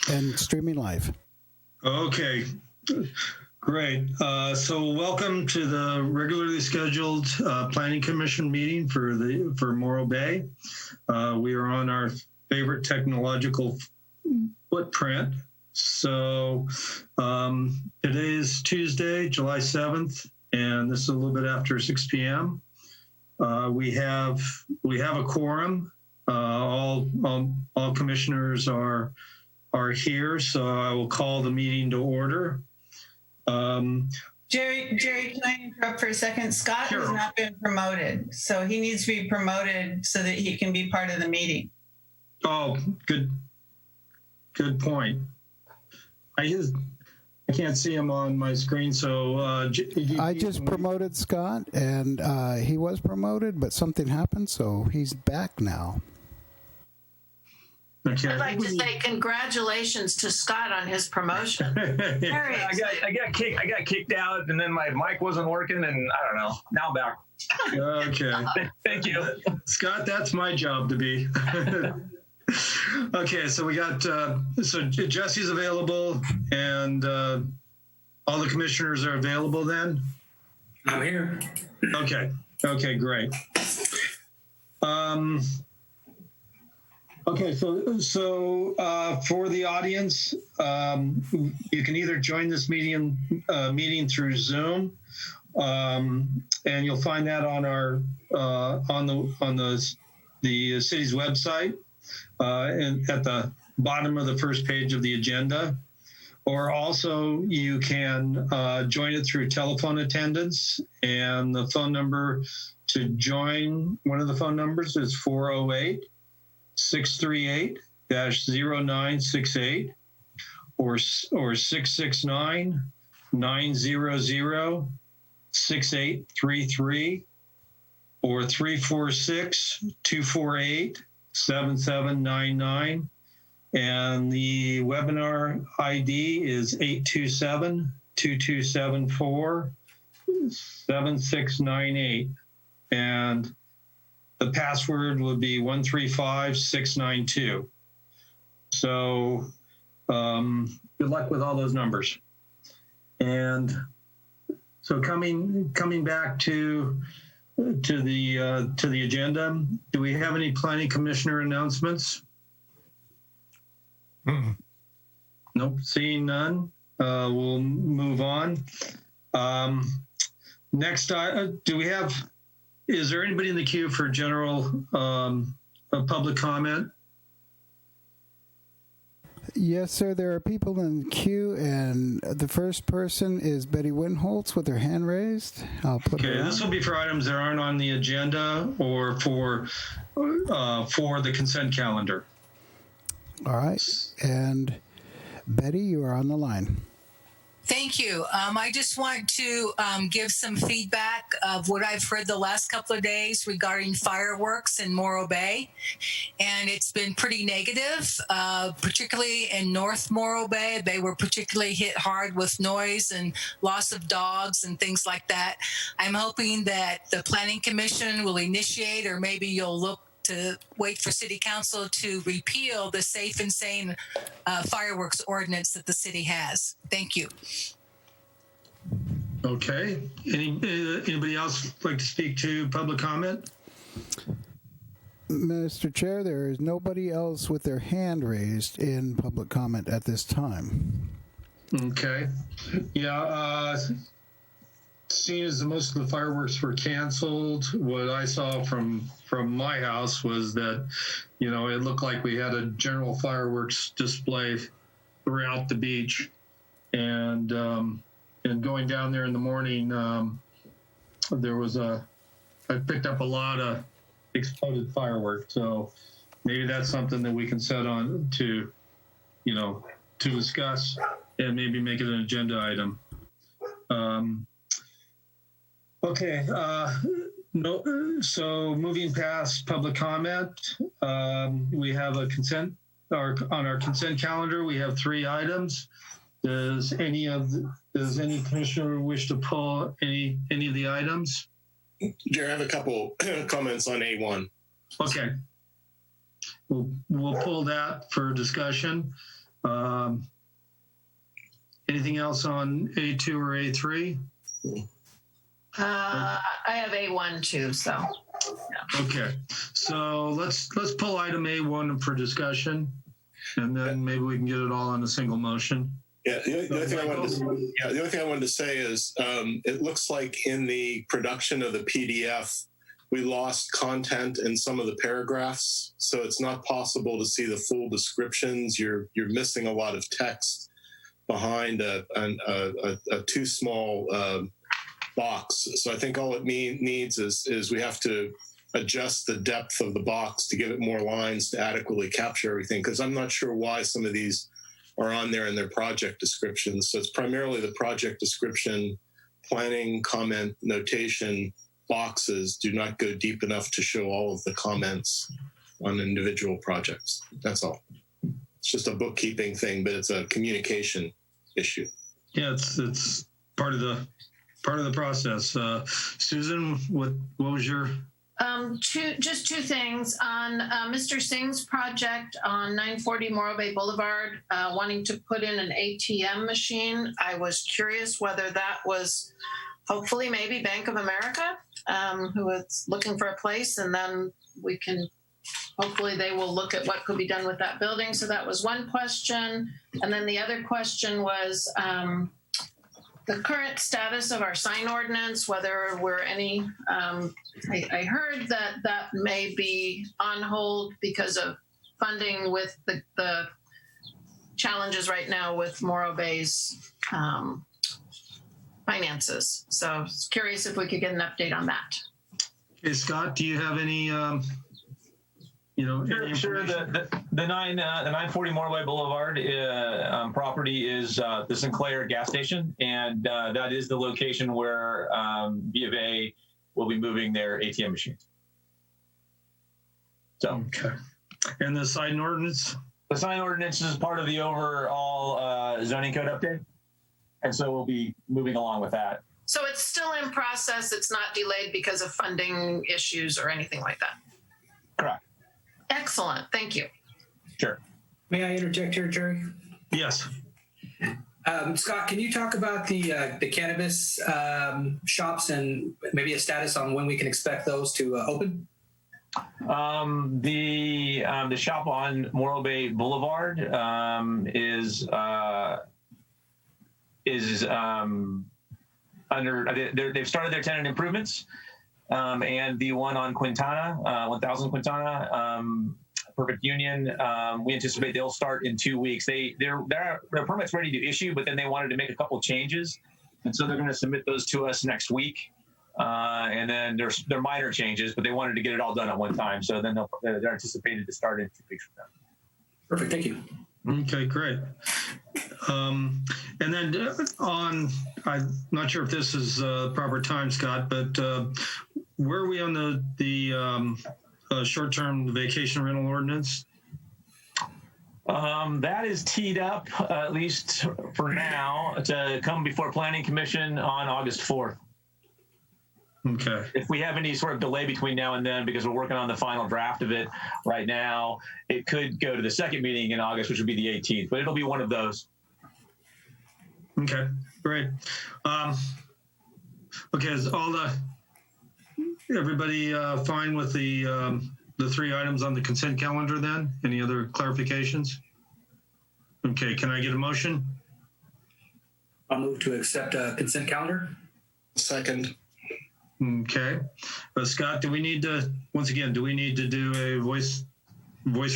And streaming live. Okay, great. So welcome to the regularly scheduled Planning Commission meeting for Morro Bay. We are on our favorite technological footprint. So today is Tuesday, July 7th, and this is a little bit after 6 p.m. We have a quorum. All commissioners are here, so I will call the meeting to order. Jerry, can I interrupt for a second? Scott Sure. has not been promoted, so he needs to be promoted so that he can be part of the meeting. Oh, good point. I can't see him on my screen, so I just promoted Scott, and he was promoted, but something happened, so he's back now. Okay. I'd like to say congratulations to Scott on his promotion. I got kicked out, and then my mic wasn't working, and I don't know. Now I'm back. Okay. Thank you, Scott. That's my job to be. Okay, so we got so Jesse's available, and all the commissioners are available. Then I'm here. Okay, great. Okay, so for the audience, you can either join this meeting through Zoom, and you'll find that on our on the city's website, and at the bottom of the first page of the agenda. Or also you can join it through telephone attendance, and the phone number to join, one of the phone numbers is 408-638-0968 or 669-900-6833 or 346-248-7799. And the webinar ID is 827-2274-7698. And the password would be 135692. So good luck with all those numbers. And so coming back to the agenda, do we have any planning commissioner announcements? Nope, seeing none. We'll move on. Next, is there anybody in the queue for general public comment? Yes, sir. There are people in the queue, and the first person is Betty Winholtz with her hand raised. I'll put her on. This will be for items that aren't on the agenda or for the consent calendar. All right. And Betty, you are on the line. Thank you. I just want to give some feedback of what I've heard the last couple of days regarding fireworks in Morro Bay. And it's been pretty negative, particularly in North Morro Bay. They were particularly hit hard with noise and loss of dogs and things like that. I'm hoping that the Planning Commission will initiate, or maybe you'll look to wait for City Council to repeal the safe and sane fireworks ordinance that the city has. Thank you. Okay. Anybody else like to speak to public comment? Mr. Chair, there is nobody else with their hand raised in public comment at this time. Okay. Yeah. Seeing as most of the fireworks were canceled, what I saw from my house was that, it looked like we had a general fireworks display throughout the beach, and going down there in the morning, I picked up a lot of exploded fireworks. So maybe that's something that we can set on to discuss and maybe make it an agenda item. Okay, so moving past public comment, we have on our consent calendar, we have 3 items. Does any commissioner wish to pull any of the items? Jerry, I have a couple comments on A1. Okay. We'll pull that for discussion. Anything else on A2 or A3? I have A1 too, so. Okay, so let's pull item A1 for discussion, and then maybe we can get it all on a single motion. Yeah, the only thing I wanted to say is it looks like in the production of the PDF, we lost content in some of the paragraphs, so it's not possible to see the full descriptions. You're missing a lot of text behind a too small box. So I think all it needs is we have to adjust the depth of the box to give it more lines to adequately capture everything, because I'm not sure why some of these are on there in their project descriptions. So it's primarily the project description, planning, comment, notation boxes do not go deep enough to show all of the comments on individual projects. That's all. It's just a bookkeeping thing, but it's a communication issue. Yeah, it's part of the process. Susan, what was your? Just two things on Mr. Singh's project on 940 Morro Bay Boulevard, wanting to put in an ATM machine. I was curious whether that was hopefully maybe Bank of America, who is looking for a place, and then we can hopefully they will look at what could be done with that building. So that was one question. And then the other question was the current status of our sign ordinance, whether we're any, I heard that may be on hold because of funding with the challenges right now with Morro Bay's finances. So I was curious if we could get an update on that. Okay, Scott, do you have any, Sure. The 940 Morro Bay Boulevard property is the Sinclair gas station, and that is the location where B of A will be moving their ATM machines. So, okay. And the sign ordinance? The sign ordinance is part of the overall zoning code update, and so we'll be moving along with that. So it's still in process. It's not delayed because of funding issues or anything like that. Correct. Excellent. Thank you. Sure. May I interject here, Jerry? Yes. Scott, can you talk about the cannabis shops and maybe a status on when we can expect those to open? The shop on Morro Bay Boulevard is they've started their tenant improvements, and the one on Quintana, 1000 Quintana, Perfect Union, we anticipate they'll start in 2 weeks. Their permit's ready to issue, but then they wanted to make a couple changes, and so they're going to submit those to us next week. And then they're minor changes, but they wanted to get it all done at one time. So then they're anticipated to start in 2 weeks from now. Perfect. Thank you. Okay, great. And then I'm not sure if this is proper time, Scott, but where are we on the short-term vacation rental ordinance? That is teed up, at least for now, to come before Planning Commission on August 4th. Okay. If we have any sort of delay between now and then, because we're working on the final draft of it right now, it could go to the second meeting in August, which would be the 18th, but it'll be one of those. Okay, great. Okay, is everybody fine with the 3 items on the consent calendar then? Any other clarifications? Okay, can I get a motion? I'll move to accept a consent calendar. Second. Okay. Scott, do we need to do a voice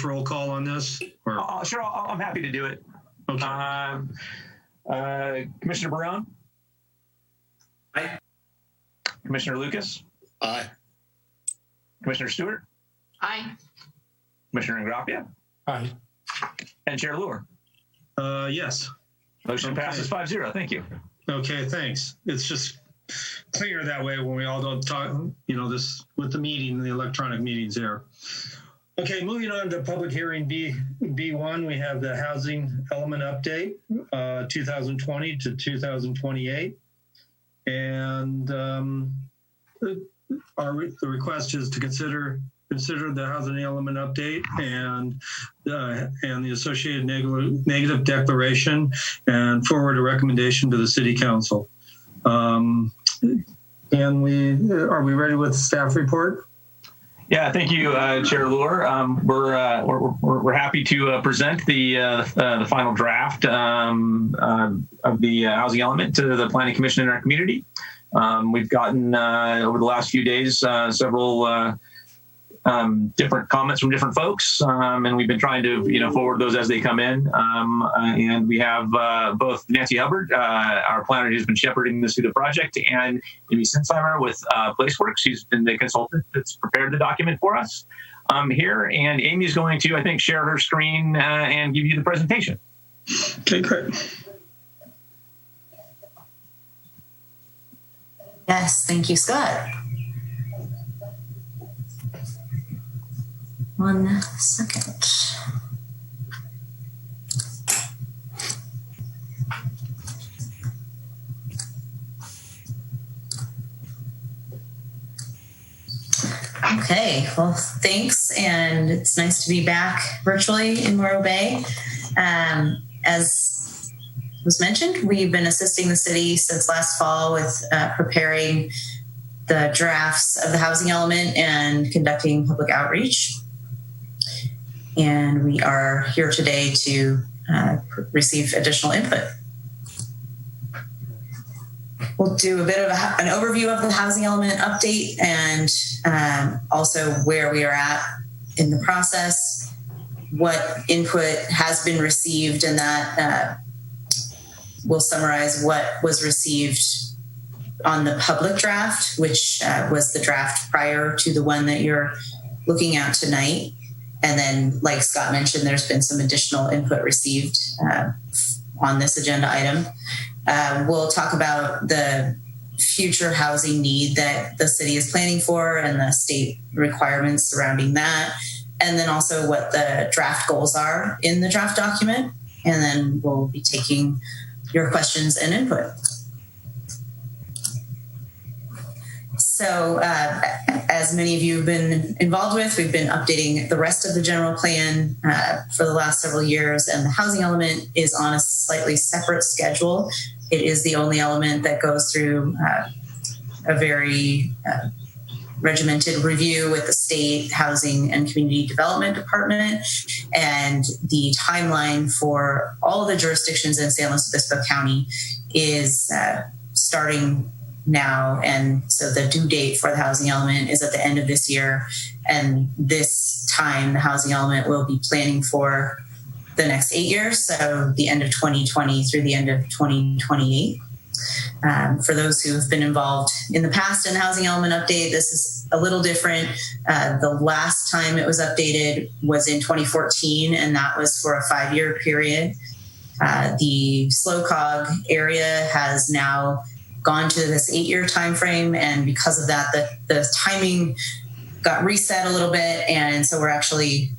roll call on this? Or? Sure, I'm happy to do it. Okay. Commissioner Barone? Aye. Commissioner Lucas? Aye. Commissioner Stewart? Aye. Commissioner Ingraffia? Aye. And Chair Luer? Yes. Motion Okay. passes 5-0. Thank you. Okay, thanks. It's just cleaner that way when we all don't talk, this with the electronic meetings here. Okay, moving on to public hearing B1, we have the housing element update, 2020 to 2028. And the request is to consider consider the housing element update and the associated negative declaration and forward a recommendation to the City Council. Are we ready with the staff report? Yeah, thank you, Chair Luer. We're happy to present the final draft of the housing element to the Planning Commission in our community. We've gotten over the last few days several different comments from different folks, and we've been trying to forward those as they come in. And we have both Nancy Hubbard, our planner who's been shepherding this through the project, and Amy Sinsheimer with Placeworks. She's been the consultant that's prepared the document for us here. And Amy's going to, I think, share her screen and give you the presentation. Okay, great. Yes, thank you, Scott. 1 second. Okay, well, thanks, and it's nice to be back virtually in Morro Bay. As was mentioned, we've been assisting the city since last fall with preparing the drafts of the housing element and conducting public outreach. And we are here today to receive additional input. We'll do a bit of an overview of the housing element update and also where we are at in the process, what input has been received, and that we'll summarize what was received on the public draft, which was the draft prior to the one that you're looking at tonight. And then, like Scott mentioned, there's been some additional input received on this agenda item. We'll talk about the future housing need that the city is planning for and the state requirements surrounding that. And then also what the draft goals are in the draft document. And then we'll be taking your questions and input. So as many of you have been involved with, we've been updating the rest of the general plan for the last several years, and the housing element is on a slightly separate schedule. It is the only element that goes through a very regimented review with the State Housing and Community Development Department, and the timeline for all of the jurisdictions in San Luis Obispo County is starting now. And so the due date for the housing element is at the end of this year. And this time, the housing element will be planning for the next 8 years. So the end of 2020 through the end of 2028. For those who have been involved in the past in the housing element update, this is a little different. The last time it was updated was in 2014, and that was for a 5-year period. The SLOCOG area has now gone to this 8-year time frame, and because of that, the timing got reset a little bit, and so we're actually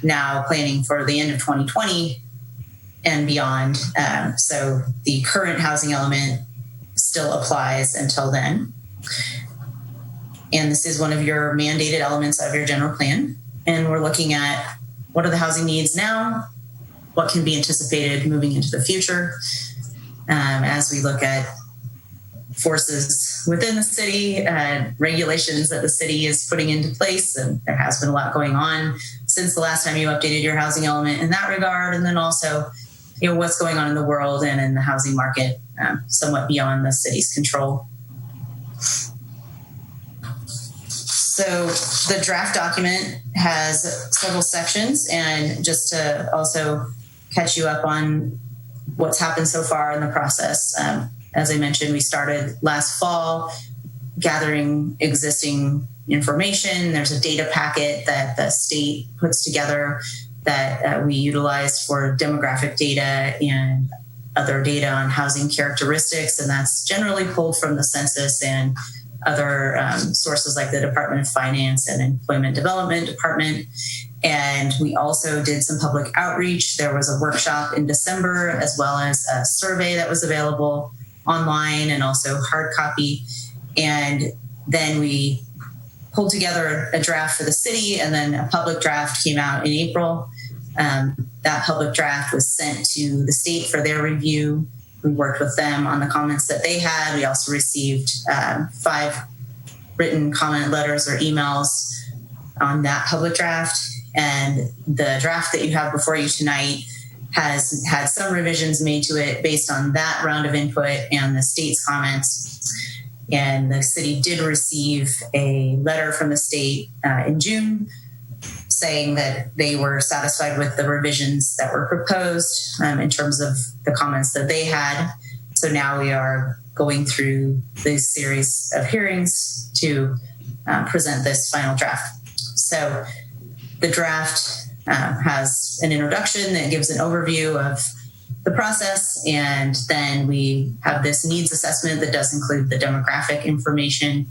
now planning for the end of 2020 and beyond. So the current housing element still applies until then. And this is one of your mandated elements of your general plan. And we're looking at what are the housing needs now, what can be anticipated moving into the future, as we look at forces within the city, regulations that the city is putting into place. And there has been a lot going on since the last time you updated your housing element in that regard. And then also, what's going on in the world and in the housing market, somewhat beyond the city's control. So the draft document has several sections, and just to also catch you up on what's happened so far in the process. As I mentioned, we started last fall gathering existing information. There's a data packet that the state puts together that we utilize for demographic data and other data on housing characteristics. And that's generally pulled from the census and other sources like the Department of Finance and Employment Development Department. And we also did some public outreach. There was a workshop in December, as well as a survey that was available online and also hard copy. And then we pulled together a draft for the city, and then a public draft came out in April. That public draft was sent to the state for their review. We worked with them on the comments that they had. We also received 5 written comment letters or emails on that public draft. And the draft that you have before you tonight has had some revisions made to it based on that round of input and the state's comments. And the city did receive a letter from the state in June saying that they were satisfied with the revisions that were proposed in terms of the comments that they had. So now we are going through this series of hearings to present this final draft. So the draft has an introduction that gives an overview of the process, and then we have this needs assessment that does include the demographic information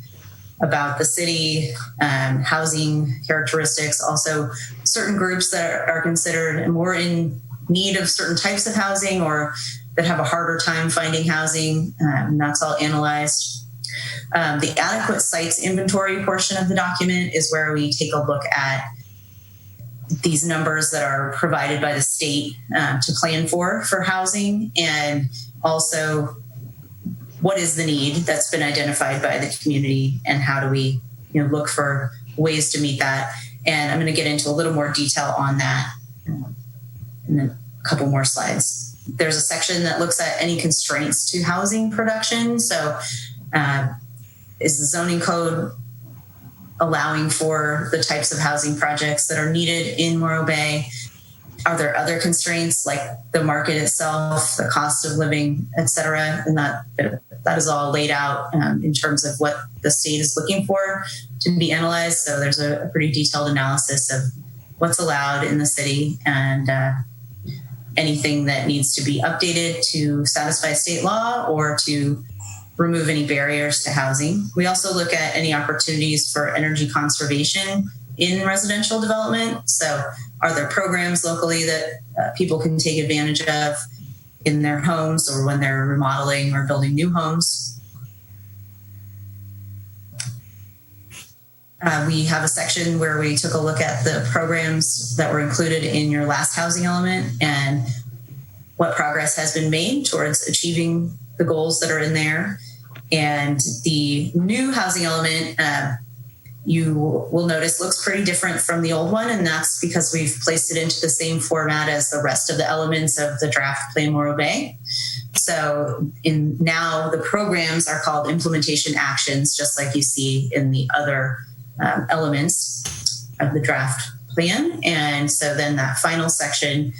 about the city, housing characteristics, also certain groups that are considered more in need of certain types of housing or that have a harder time finding housing, and that's all analyzed. The adequate sites inventory portion of the document is where we take a look at these numbers that are provided by the state to plan for housing, and also what is the need that's been identified by the community and how do we look for ways to meet that. And I'm going to get into a little more detail on that in a couple more slides. There's a section that looks at any constraints to housing production. So is the zoning code allowing for the types of housing projects that are needed in Morro Bay? Are there other constraints like the market itself, the cost of living, et cetera? And that is all laid out in terms of what the state is looking for to be analyzed. So there's a pretty detailed analysis of what's allowed in the city and anything that needs to be updated to satisfy state law or to remove any barriers to housing. We also look at any opportunities for energy conservation in residential development. So are there programs locally that people can take advantage of in their homes or when they're remodeling or building new homes? We have a section where we took a look at the programs that were included in your last housing element and what progress has been made towards achieving the goals that are in there. And the new housing element, you will notice, looks pretty different from the old one. And that's because we've placed it into the same format as the rest of the elements of the draft Plan Morro Bay. So now the programs are called implementation actions, just like you see in the other elements of the draft plan. And so then that final section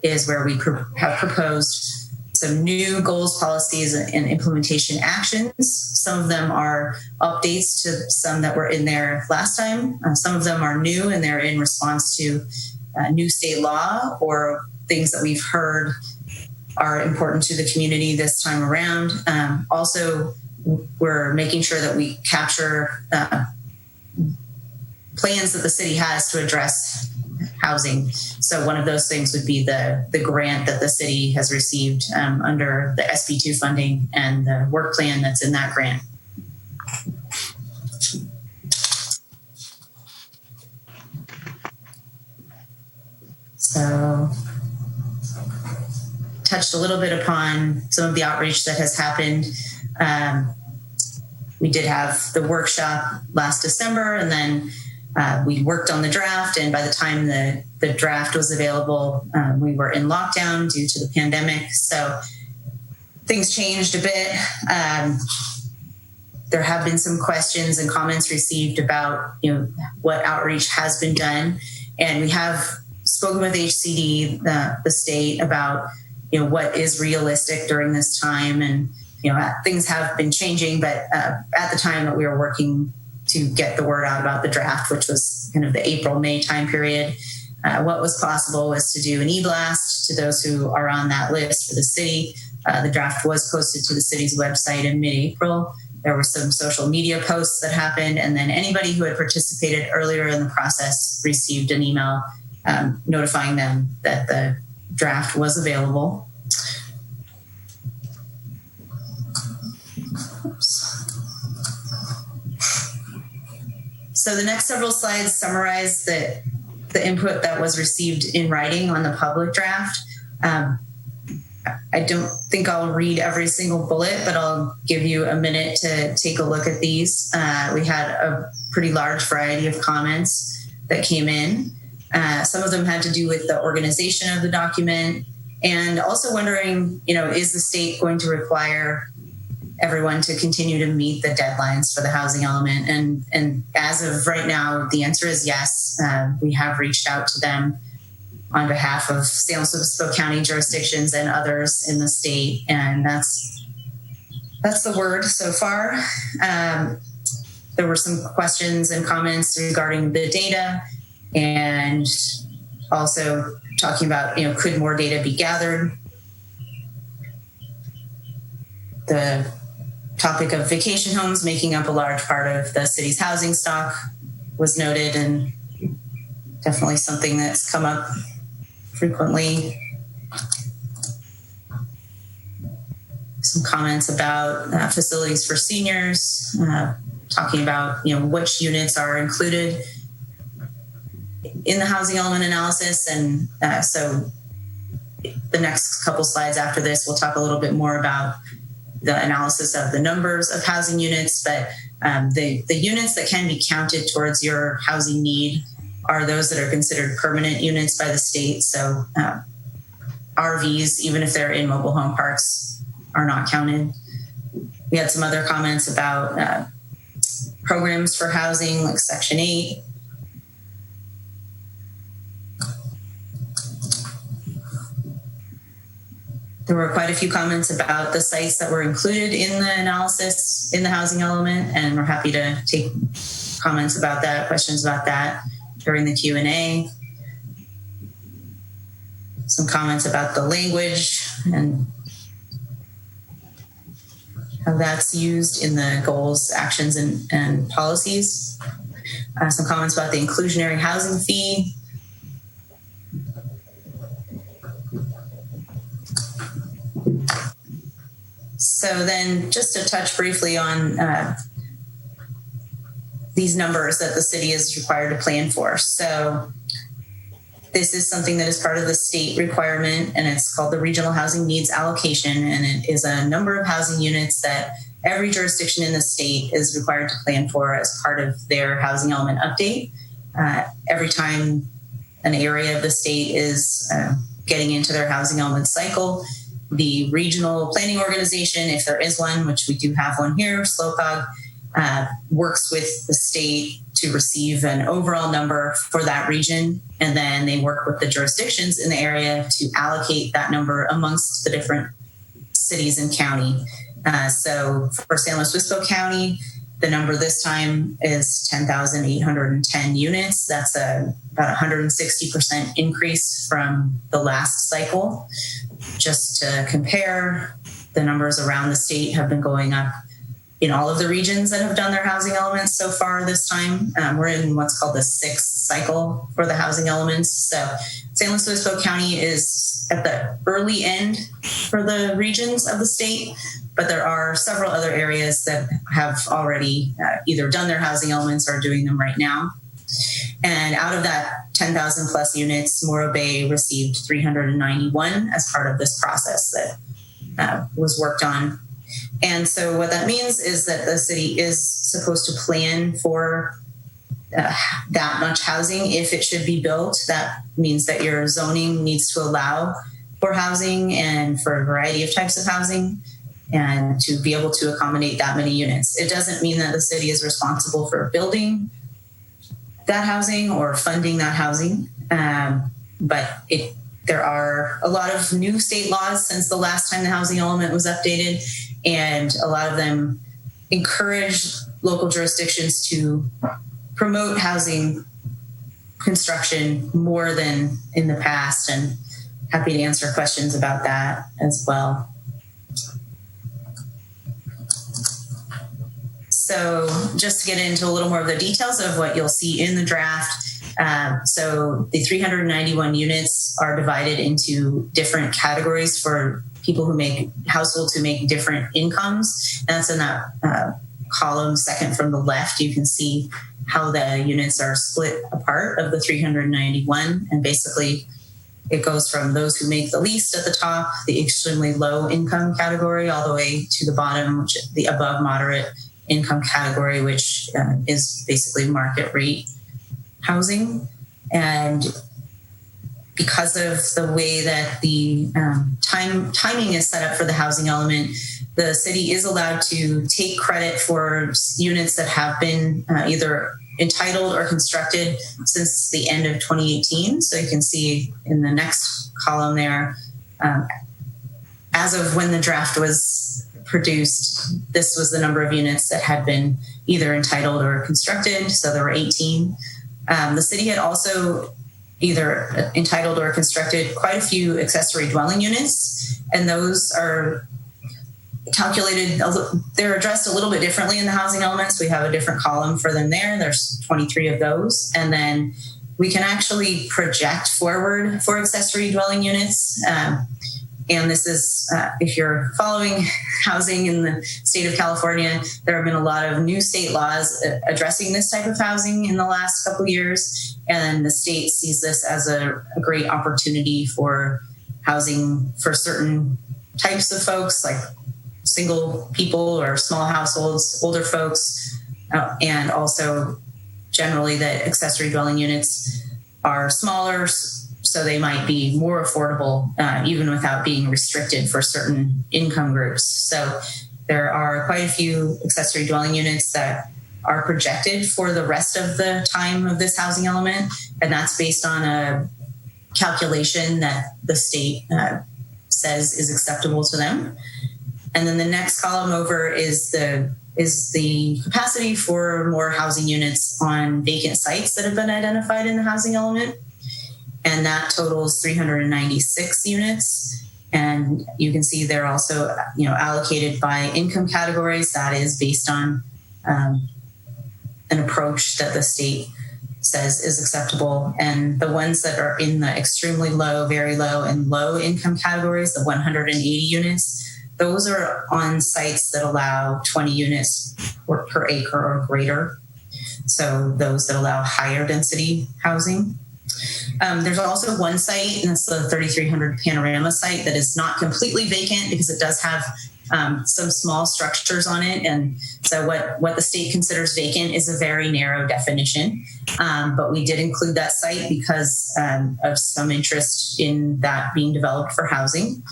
is where we have proposed some new goals, policies, and implementation actions. Some of them are updates to some that were in there last time. Some of them are new and they're in response to new state law or things that we've heard are important to the community this time around. Also, we're making sure that we capture plans that the city has to address housing. So one of those things would be the grant that the city has received under the SB2 funding and the work plan that's in that grant. So touched a little bit upon some of the outreach that has happened. We did have the workshop last December, and then we worked on the draft, and by the time the draft was available, we were in lockdown due to the pandemic. So things changed a bit. There have been some questions and comments received about what outreach has been done, and we have spoken with HCD, the state, about what is realistic during this time, and things have been changing. But at the time that we were working to get the word out about the draft, which was kind of the April-May time period, what was possible was to do an e-blast to those who are on that list for the city. The draft was posted to the city's website in mid-April. There were some social media posts that happened, and then anybody who had participated earlier in the process received an email notifying them that the draft was available. So the next several slides summarize the input that was received in writing on the public draft. I don't think I'll read every single bullet, but I'll give you a minute to take a look at these. We had a pretty large variety of comments that came in. Some of them had to do with the organization of the document, and also wondering, is the state going to require everyone to continue to meet the deadlines for the housing element? And as of right now, the answer is yes. We have reached out to them on behalf of San Luis Obispo County jurisdictions and others in the state, and that's the word so far. There were some questions and comments regarding the data, and also talking about, could more data be gathered? The topic of vacation homes making up a large part of the city's housing stock was noted, and definitely something that's come up frequently. Some comments about facilities for seniors, talking about which units are included in the housing element analysis. And so the next couple slides after this, we'll talk a little bit more about the analysis of the numbers of housing units. But the units that can be counted towards your housing need are those that are considered permanent units by the state. So RVs, even if they're in mobile home parks, are not counted. We had some other comments about programs for housing, like Section 8. There were quite a few comments about the sites that were included in the analysis in the housing element, and we're happy to take comments about that, questions about that during the Q&A. Some comments about the language and how that's used in the goals, actions, and policies. Some comments about the inclusionary housing fee. So then just to touch briefly on these numbers that the city is required to plan for. So this is something that is part of the state requirement, and it's called the Regional Housing Needs Allocation, and it is a number of housing units that every jurisdiction in the state is required to plan for as part of their housing element update. Every time an area of the state is getting into their housing element cycle, the regional planning organization, if there is one, which we do have one here, SLOCOG, works with the state to receive an overall number for that region, and then they work with the jurisdictions in the area to allocate that number amongst the different cities and county. So for San Luis Obispo County, the number this time is 10,810 units. That's about 160% increase from the last cycle. Just to compare, the numbers around the state have been going up in all of the regions that have done their housing elements so far this time. We're in what's called the sixth cycle for the housing elements. So San Luis Obispo County is at the early end for the regions of the state, but there are several other areas that have already either done their housing elements or are doing them right now. And out of that 10,000 plus units, Morro Bay received 391 as part of this process that was worked on. And so what that means is that the city is supposed to plan for that much housing if it should be built. That means that your zoning needs to allow for housing and for a variety of types of housing, and to be able to accommodate that many units. It doesn't mean that the city is responsible for building that housing or funding that housing, but there are a lot of new state laws since the last time the housing element was updated, and a lot of them encourage local jurisdictions to promote housing construction more than in the past, and happy to answer questions about that as well. So just to get into a little more of the details of what you'll see in the draft. So the 391 units are divided into different categories for people who make households who make different incomes. And that's in that column second from the left. You can see how the units are split apart of the 391. And basically, it goes from those who make the least at the top, the extremely low income category, all the way to the bottom, which is the above moderate income category, which is basically market rate housing. And because of the way that the timing is set up for the housing element, the city is allowed to take credit for units that have been either entitled or constructed since the end of 2018. So you can see in the next column there, as of when the draft was produced, this was the number of units that had been either entitled or constructed. So there were 18. The city had also either entitled or constructed quite a few accessory dwelling units, and those are calculated, they're addressed a little bit differently in the housing elements. We have a different column for them there. There's 23 of those. And then we can actually project forward for accessory dwelling units. And this is, if you're following housing in the state of California, there have been a lot of new state laws addressing this type of housing in the last couple of years. And the state sees this as a great opportunity for housing for certain types of folks, like single people or small households, older folks, and also generally that accessory dwelling units are smaller, so they might be more affordable even without being restricted for certain income groups. So there are quite a few accessory dwelling units that are projected for the rest of the time of this housing element, and that's based on a calculation that the state says is acceptable to them. And then the next column over is the capacity for more housing units on vacant sites that have been identified in the housing element. And that totals 396 units. And you can see they're also, allocated by income categories. That is based on an approach that the state says is acceptable. And the ones that are in the extremely low, very low, and low income categories, the 180 units, those are on sites that allow 20 units per acre or greater. So those that allow higher density housing. There's also one site, and that's the 3300 Panorama site, that is not completely vacant because it does have some small structures on it. And so what the state considers vacant is a very narrow definition. But we did include that site because of some interest in that being developed for housing.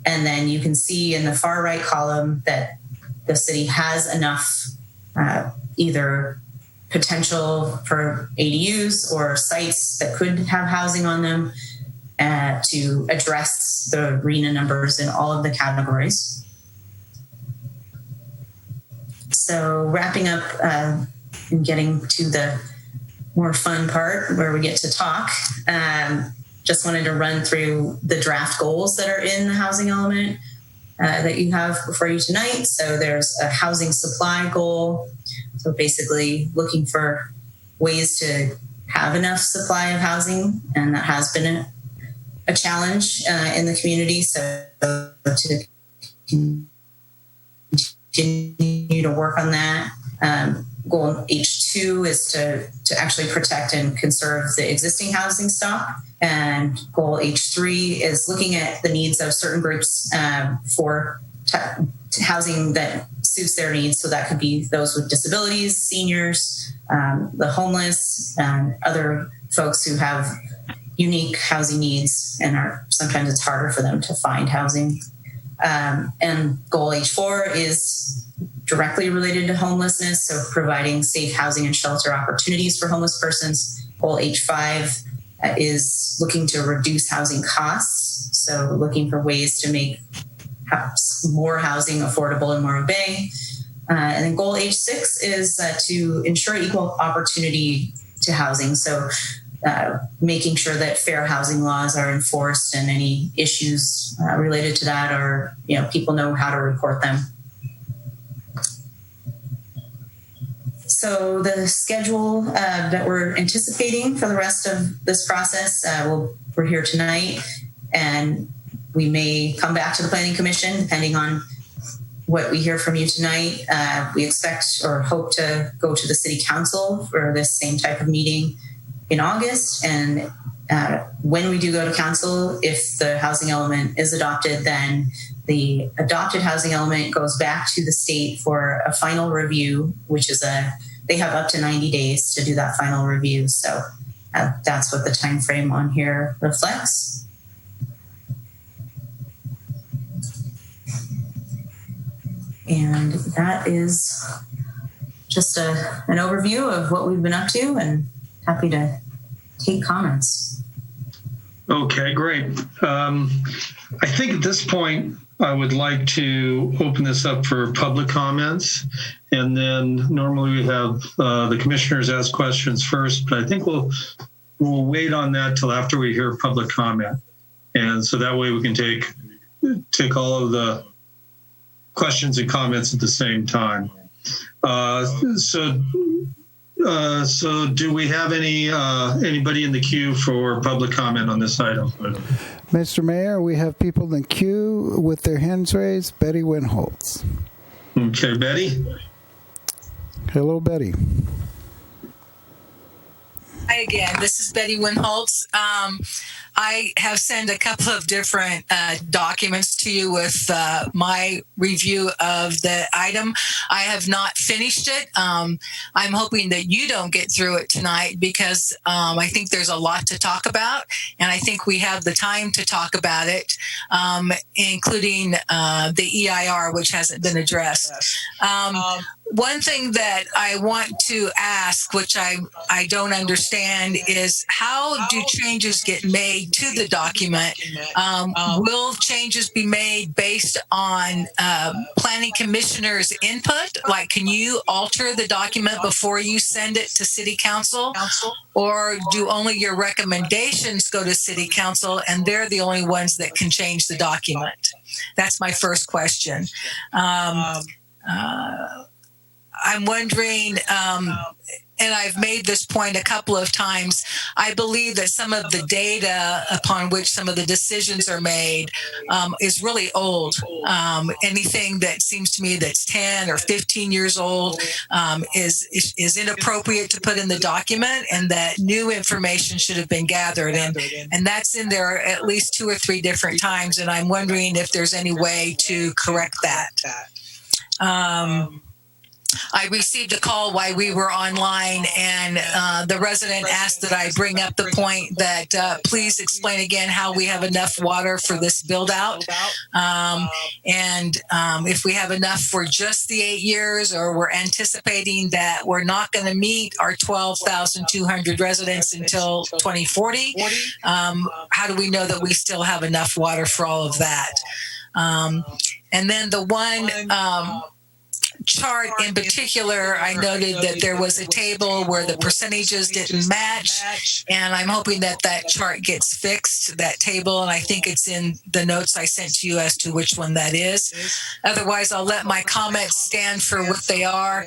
And then you can see in the far right column that the city has enough either potential for ADUs or sites that could have housing on them to address the RHNA numbers in all of the categories. So wrapping up and getting to the more fun part where we get to talk, just wanted to run through the draft goals that are in the housing element that you have before you tonight. So there's a housing supply goal. So basically looking for ways to have enough supply of housing, and that has been a challenge in the community. So to continue to work on that. Goal H2 is to actually protect and conserve the existing housing stock. And goal H3 is looking at the needs of certain groups for housing that suits their needs. So that could be those with disabilities, seniors, the homeless, and other folks who have unique housing needs, and sometimes it's harder for them to find housing. And goal H4 is directly related to homelessness, so providing safe housing and shelter opportunities for homeless persons. Goal H5 is looking to reduce housing costs, so looking for ways to make more housing affordable in Morro Bay. And then goal H6 is to ensure equal opportunity to housing, so making sure that fair housing laws are enforced, and any issues related to that are, people know how to report them. So the schedule that we're anticipating for the rest of this process, we're here tonight, and we may come back to the Planning Commission depending on what we hear from you tonight, we expect or hope to go to the City Council for this same type of meeting in August. And when we do go to Council, if the housing element is adopted, then the adopted housing element goes back to the state for a final review, which is they have up to 90 days to do that final review. So that's what the time frame on here reflects. And that is just an overview of what we've been up to, and happy to take comments. Okay, great. I think at this point, I would like to open this up for public comments. And then normally we have the commissioners ask questions first, but I think we'll wait on that till after we hear public comment. And so that way we can take all of the questions and comments at the same time. So do we have anybody in the queue for public comment on this item? Mr. Mayor, we have people in the queue with their hands raised. Betty Winholtz. Okay, Betty. Hello, Betty. Hi again. This is Betty Winholtz. I have sent a couple of different documents to you with my review of the item. I have not finished it. I'm hoping that you don't get through it tonight because I think there's a lot to talk about, and I think we have the time to talk about it, including the EIR, which hasn't been addressed. One thing that I want to ask, which I don't understand, is how do changes get made to the document? Will changes be made based on planning commissioners' input? Like, can you alter the document before you send it to City Council? Or do only your recommendations go to City Council and they're the only ones that can change the document? That's my first question. I'm wondering, and I've made this point a couple of times, I believe that some of the data upon which some of the decisions are made is really old. Anything that seems to me that's 10 or 15 years old is inappropriate to put in the document, and that new information should have been gathered. And that's in there at least 2 or 3 different times, and I'm wondering if there's any way to correct that. I received a call while we were online, and the resident asked that I bring up the point that please explain again how we have enough water for this build out. And if we have enough for just the 8 years, or we're anticipating that we're not going to meet our 12,200 residents until 2040, how do we know that we still have enough water for all of that? And then the one chart in particular, I noted that there was a table where the percentages didn't match, and I'm hoping that that chart gets fixed, that table, and I think it's in the notes I sent to you as to which one that is. Otherwise, I'll let my comments stand for what they are.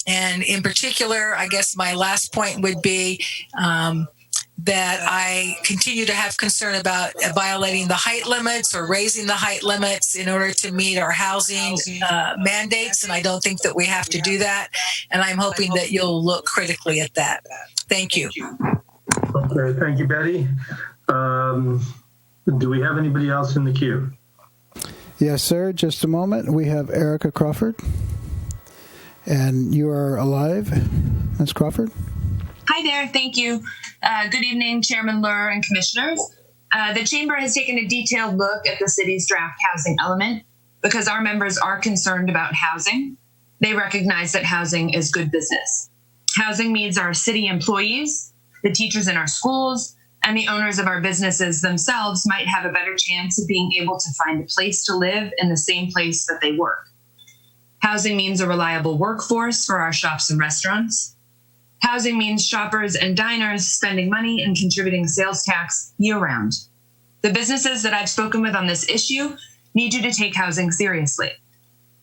And in particular, I guess my last point would be that I continue to have concern about violating the height limits or raising the height limits in order to meet our housing mandates. And I don't think that we have to do that. And I'm hoping that you'll look critically at that. Thank you. Okay, thank you, Betty. Do we have anybody else in the queue? Yes, sir. Just a moment. We have Erica Crawford. And you are alive, Ms. Crawford? Hi there. Thank you. Good evening, Chairman Luhr and Commissioners. The Chamber has taken a detailed look at the city's draft housing element because our members are concerned about housing. They recognize that housing is good business. Housing means our city employees, the teachers in our schools, and the owners of our businesses themselves might have a better chance of being able to find a place to live in the same place that they work. Housing means a reliable workforce for our shops and restaurants. Housing means shoppers and diners spending money and contributing sales tax year-round. The businesses that I've spoken with on this issue need you to take housing seriously.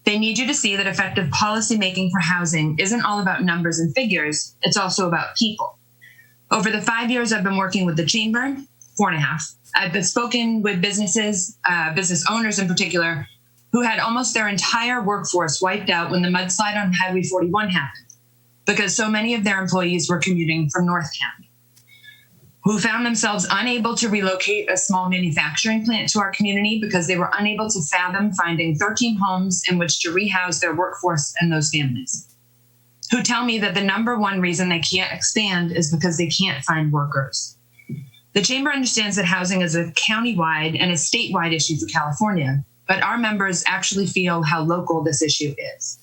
They need you to see that effective policymaking for housing isn't all about numbers and figures, it's also about people. Over the 5 years I've been working with the Chamber, 4.5, I've been spoken with businesses, business owners in particular, who had almost their entire workforce wiped out when the mudslide on Highway 41 happened, because so many of their employees were commuting from North County, who found themselves unable to relocate a small manufacturing plant to our community because they were unable to fathom finding 13 homes in which to rehouse their workforce and those families, who tell me that the number one reason they can't expand is because they can't find workers. The Chamber understands that housing is a countywide and a statewide issue for California, but our members actually feel how local this issue is.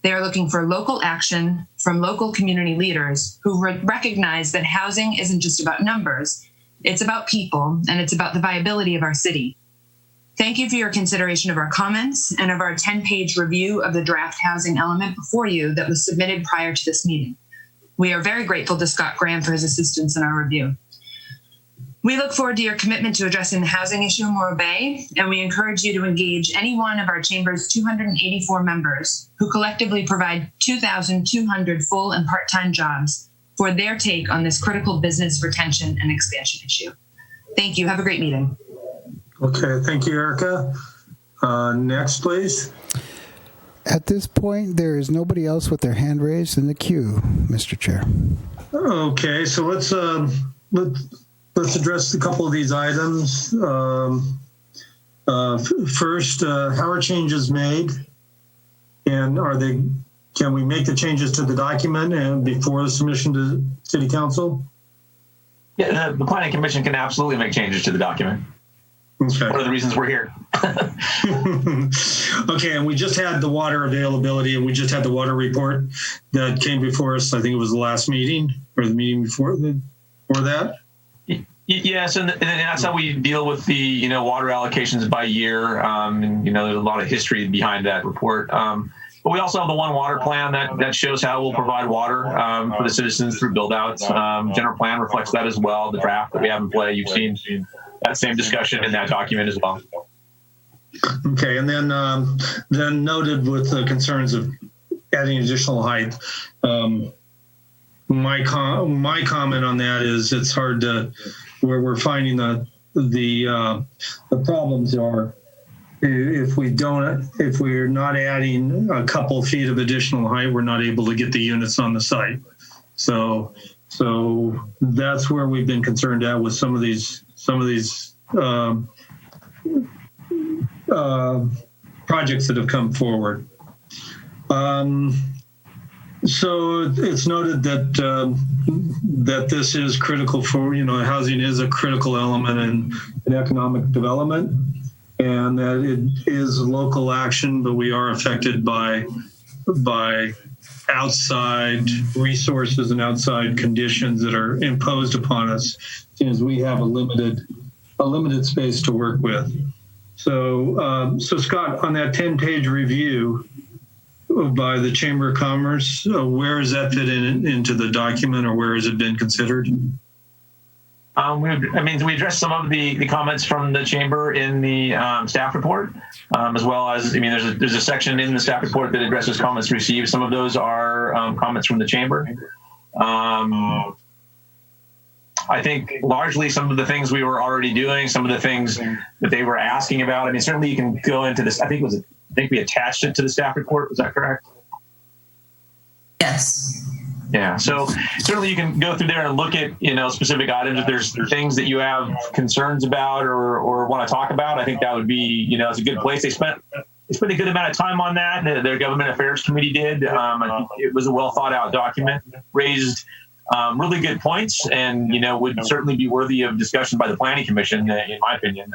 They are looking for local action from local community leaders who recognize that housing isn't just about numbers, it's about people, and it's about the viability of our city. Thank you for your consideration of our comments and of our 10-page review of the draft housing element before you that was submitted prior to this meeting. We are very grateful to Scott Graham for his assistance in our review. We look forward to your commitment to addressing the housing issue in Morro Bay, and we encourage you to engage any one of our Chamber's 284 members who collectively provide 2,200 full and part-time jobs for their take on this critical business retention and expansion issue. Thank you. Have a great meeting. Okay, thank you, Erica. Next, please. At this point, there is nobody else with their hand raised in the queue, Mr. Chair. Okay, so let's address a couple of these items. First, how are changes made? And can we make the changes to the document and before the submission to City Council? Yeah, the Planning Commission can absolutely make changes to the document. Okay. One of the reasons we're here. Okay, and we just had the water availability, and we just had the water report that came before us. I think it was the last meeting or the meeting before that. Yes, and that's how we deal with the water allocations by year. And there's a lot of history behind that report. But we also have the One Water plan that shows how we'll provide water for the citizens through build-outs. General plan reflects that as well. The draft that we have in play, you've seen that same discussion in that document as well. Okay, and then noted with the concerns of adding additional height. My comment on that is it's hard to where we're finding the problems are if we're not adding a couple feet of additional height, we're not able to get the units on the site. So that's where we've been concerned at with some of these projects that have come forward. So it's noted that this is critical for, housing is a critical element in economic development, and that it is local action, but we are affected by outside resources and outside conditions that are imposed upon us, as we have a limited space to work with. So Scott, on that 10-page review by the Chamber of Commerce, where does that fit into the document, or where has it been considered? We addressed some of the comments from the Chamber in the staff report, as well as, there's a section in the staff report that addresses comments received. Some of those are comments from the Chamber. I think largely some of the things we were already doing, some of the things that they were asking about. Certainly you can go into this. I think we attached it to the staff report. Was that correct? Yes. Yeah. So certainly you can go through there and look at, specific items. If there's things that you have concerns about or want to talk about, I think that would be, it's a good place. They spent a good amount of time on that. Their Government Affairs Committee did. I think it was a well thought out document, raised really good points, and, would certainly be worthy of discussion by the Planning Commission, in my opinion.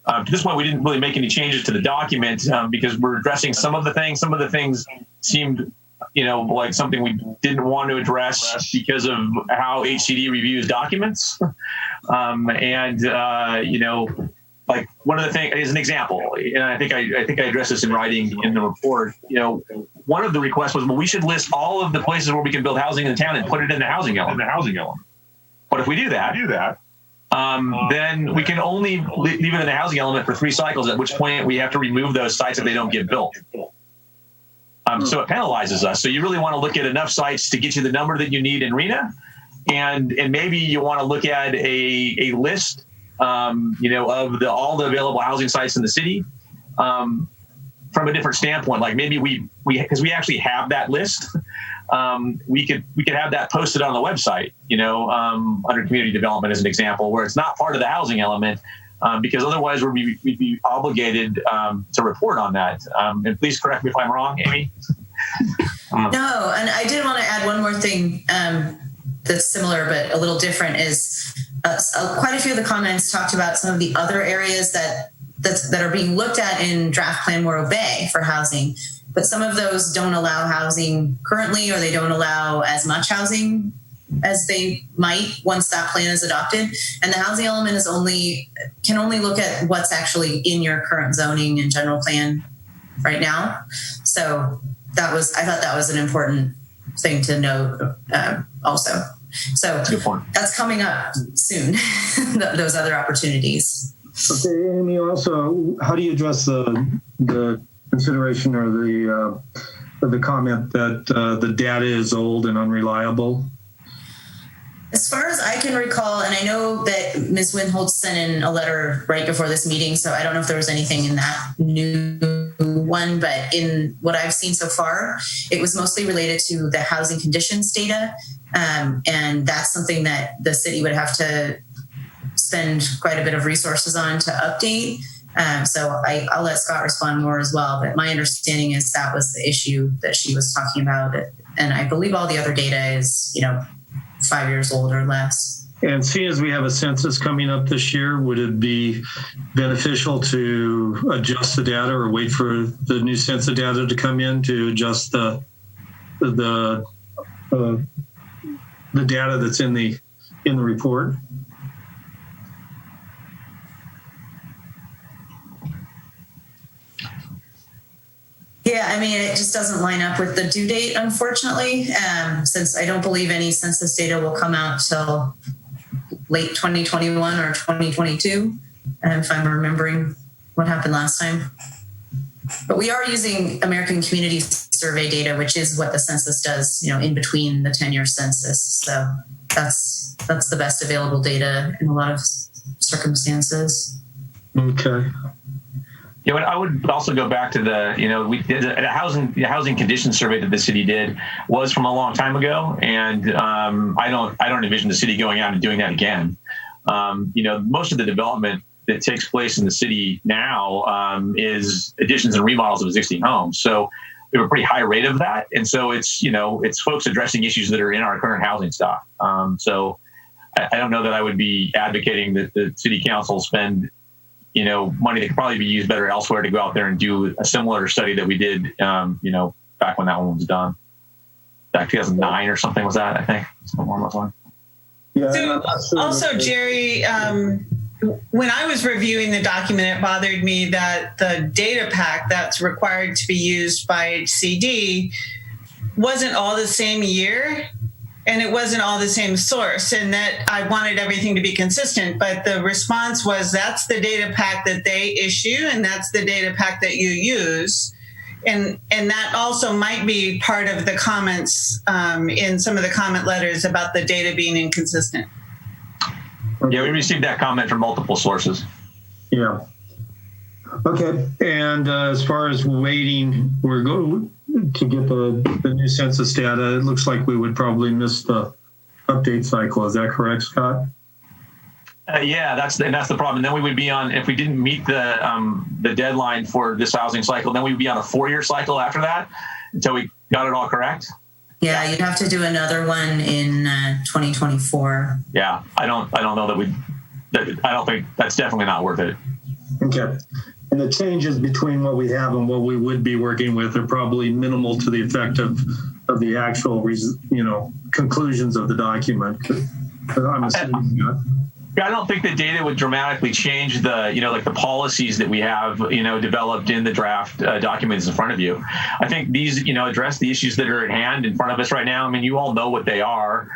To this point, we didn't really make any changes to the document because we're addressing some of the things. Some of the things seemed, like something we didn't want to address because of how HCD reviews documents. Like one of the things, as an example, and I think I addressed this in writing in the report. One of the requests was, we should list all of the places where we can build housing in the town and put it in the housing element. But if we do that, then we can only leave it in the housing element for 3 cycles, at which point we have to remove those sites if they don't get built. So it penalizes us. So you really want to look at enough sites to get you the number that you need in RENA, and maybe you want to look at a list, of all the available housing sites in the city, from a different standpoint. Like maybe because we actually have that list, we could have that posted on the website, under community development as an example, where it's not part of the housing element, because otherwise we'd be obligated to report on that. And please correct me if I'm wrong, Amy. No, and I did want to add one more thing that's similar but a little different is quite a few of the comments talked about some of the other areas that are being looked at in Draft Plan Morro Bay for housing, but some of those don't allow housing currently, or they don't allow as much housing as they might once that plan is adopted. And the housing element can only look at what's actually in your current zoning and general plan right now. So I thought that was an important thing to note also. So that's coming up soon, those other opportunities. Okay, Amy, also, how do you address the consideration or the comment that the data is old and unreliable? As far as I can recall, and I know that Ms. Winholtz sent in a letter right before this meeting, so I don't know if there was anything in that new one, but in what I've seen so far, it was mostly related to the housing conditions data. And that's something that the city would have to spend quite a bit of resources on to update. So I'll let Scott respond more as well. But my understanding is that was the issue that she was talking about. And I believe all the other data is, 5 years old or less. And seeing as we have a census coming up this year, would it be beneficial to adjust the data or wait for the new census data to come in to adjust the data that's in the report? Yeah, I mean, it just doesn't line up with the due date, unfortunately, since I don't believe any census data will come out till late 2021 or 2022, if I'm remembering what happened last time. But we are using American Community Survey data, which is what the census does, in between the 10-year census. So that's the best available data in a lot of circumstances. Okay. Yeah, but I would also go back to the housing conditions survey that the city did was from a long time ago, and I don't envision the city going out and doing that again. Most of the development that takes place in the city now is additions and remodels of existing homes. So we have a pretty high rate of that, and so it's folks addressing issues that are in our current housing stock. So I don't know that I would be advocating that the city council spend money that could probably be used better elsewhere to go out there and do a similar study that we did, back when that one was done. Back 2009 or something was that, I think. Something along those lines. Yeah, so also, Jerry, when I was reviewing the document, it bothered me that the data pack that's required to be used by HCD wasn't all the same year. And it wasn't all the same source, and that I wanted everything to be consistent. But the response was, that's the data pack that they issue, and that's the data pack that you use. And that also might be part of the comments in some of the comment letters about the data being inconsistent. Yeah, we received that comment from multiple sources. Yeah. Okay. And as far as waiting, we're going to get the new census data. It looks like we would probably miss the update cycle. Is that correct, Scott? Yeah, that's the problem. Then we would be on, if we didn't meet the deadline for this housing cycle, then we'd be on a 4-year cycle after that until we got it all correct. Yeah, you'd have to do another one in 2024. Yeah, I don't know I don't think that's definitely not worth it. Okay. And the changes between what we have and what we would be working with are probably minimal to the effect of the actual, conclusions of the document. I'm assuming that. I don't think the data would dramatically change the policies that we have, developed in the draft documents in front of you. I think these, address the issues that are at hand in front of us right now. I mean, you all know what they are.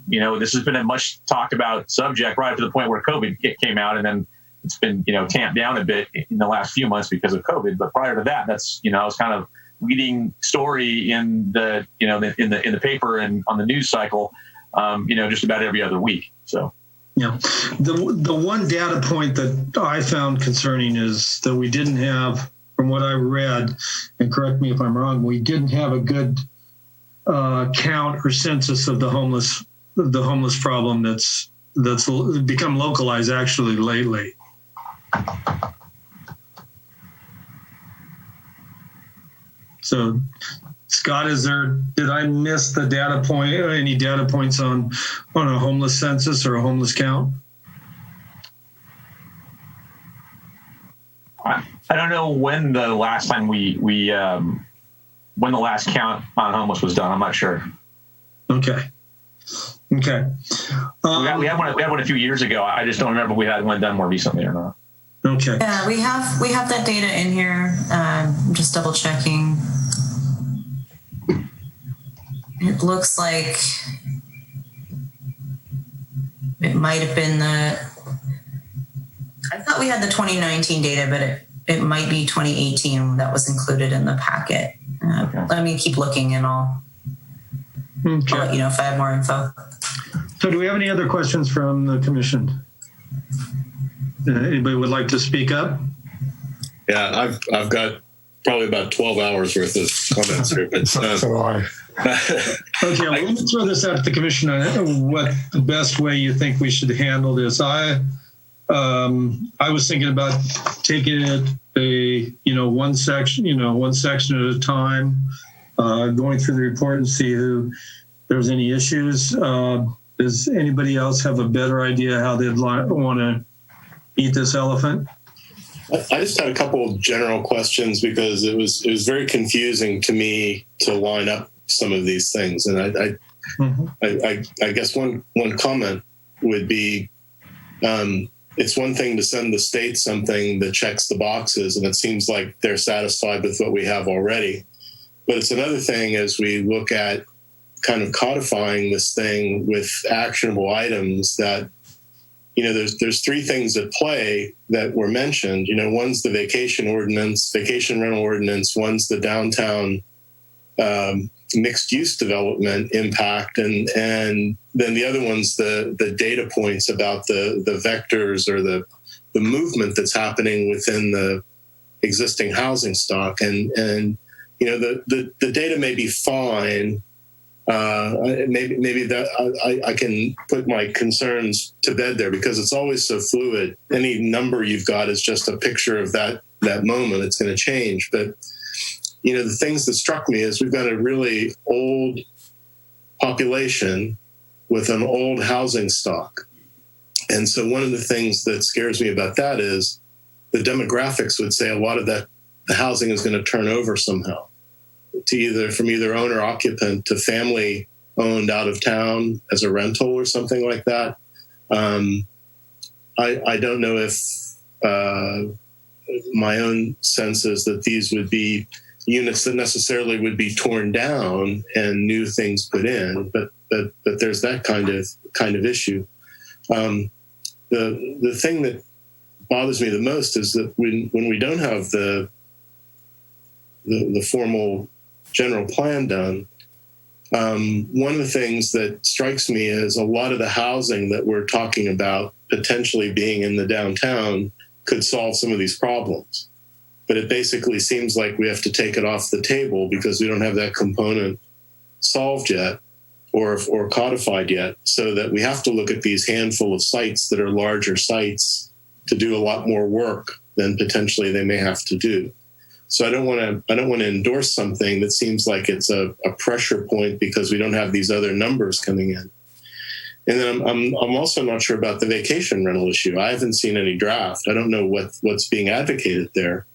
This has been a much talked about subject right up to the point where COVID came out, and then it's been, tamped down a bit in the last few months because of COVID. But prior to that, that's, it's kind of leading story in the, in the paper and on the news cycle, just about every other week. So. Yeah. The one data point that I found concerning is that we didn't have, from what I read, and correct me if I'm wrong, we didn't have a good count or census of the homeless problem that's become localized actually lately. So, Scott, did I miss the data point, any data points on a homeless census or a homeless count? I don't know when the last time when the last count on homeless was done. I'm not sure. Okay. We had one a few years ago. I just don't remember if we had one done more recently or not. Okay. Yeah, we have that data in here. I'm just double checking. It looks like it might have been I thought we had the 2019 data, but it might be 2018 that was included in the packet. Okay. Let me keep looking and I'll let you know if I have more info. So do we have any other questions from the commission? Anybody would like to speak up? Yeah, I've got probably about 12 hours worth of comments here. But, so do I. Okay, well, let me throw this out to the commission on what the best way you think we should handle this. I was thinking about taking it one section at a time, going through the report and see if there's any issues. Does anybody else have a better idea how they'd want to eat this elephant? I just had a couple of general questions because it was very confusing to me to line up some of these things, and I guess one comment would be, it's one thing to send the state something that checks the boxes, and it seems like they're satisfied with what we have already. But it's another thing as we look at kind of codifying this thing with actionable items that, there's three things at play that were mentioned. One's the vacation rental ordinance, one's the downtown mixed use development impact, and then the other one's the data points about the vectors or the movement that's happening within the existing housing stock. And the data may be fine. Maybe that I can put my concerns to bed there because it's always so fluid. Any number you've got is just a picture of that moment. It's going to change. But, the things that struck me is we've got a really old population with an old housing stock. And so one of the things that scares me about that is the demographics would say a lot of the housing is going to turn over somehow to from either owner occupant to family owned out of town as a rental or something like that. I don't know if my own sense is that these would be units that necessarily would be torn down and new things put in, but there's that kind of issue. The thing that bothers me the most is that when we don't have the formal general plan done, one of the things that strikes me is a lot of the housing that we're talking about potentially being in the downtown could solve some of these problems. But it basically seems like we have to take it off the table because we don't have that component solved yet or codified yet, so that we have to look at these handful of sites that are larger sites to do a lot more work than potentially they may have to do. So I don't want to endorse something that seems like it's a pressure point because we don't have these other numbers coming in. And then I'm also not sure about the vacation rental issue. I haven't seen any draft. I don't know what's being advocated there.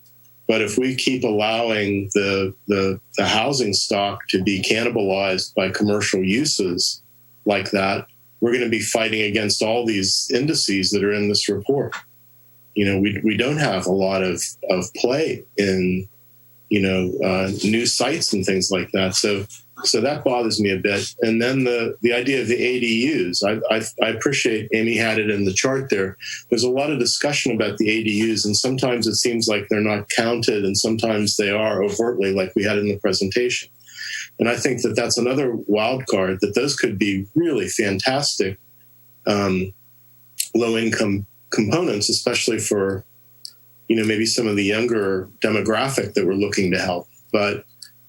But if we keep allowing the housing stock to be cannibalized by commercial uses like that, we're going to be fighting against all these indices that are in this report. We don't have a lot of play in, new sites and things like that. So that bothers me a bit. And then the idea of the ADUs, I appreciate Amy had it in the chart there. There's a lot of discussion about the ADUs, and sometimes it seems like they're not counted, and sometimes they are overtly, like we had in the presentation. And I think that that's another wild card, that those could be really fantastic low-income components, especially for, maybe some of the younger demographic that we're looking to help. But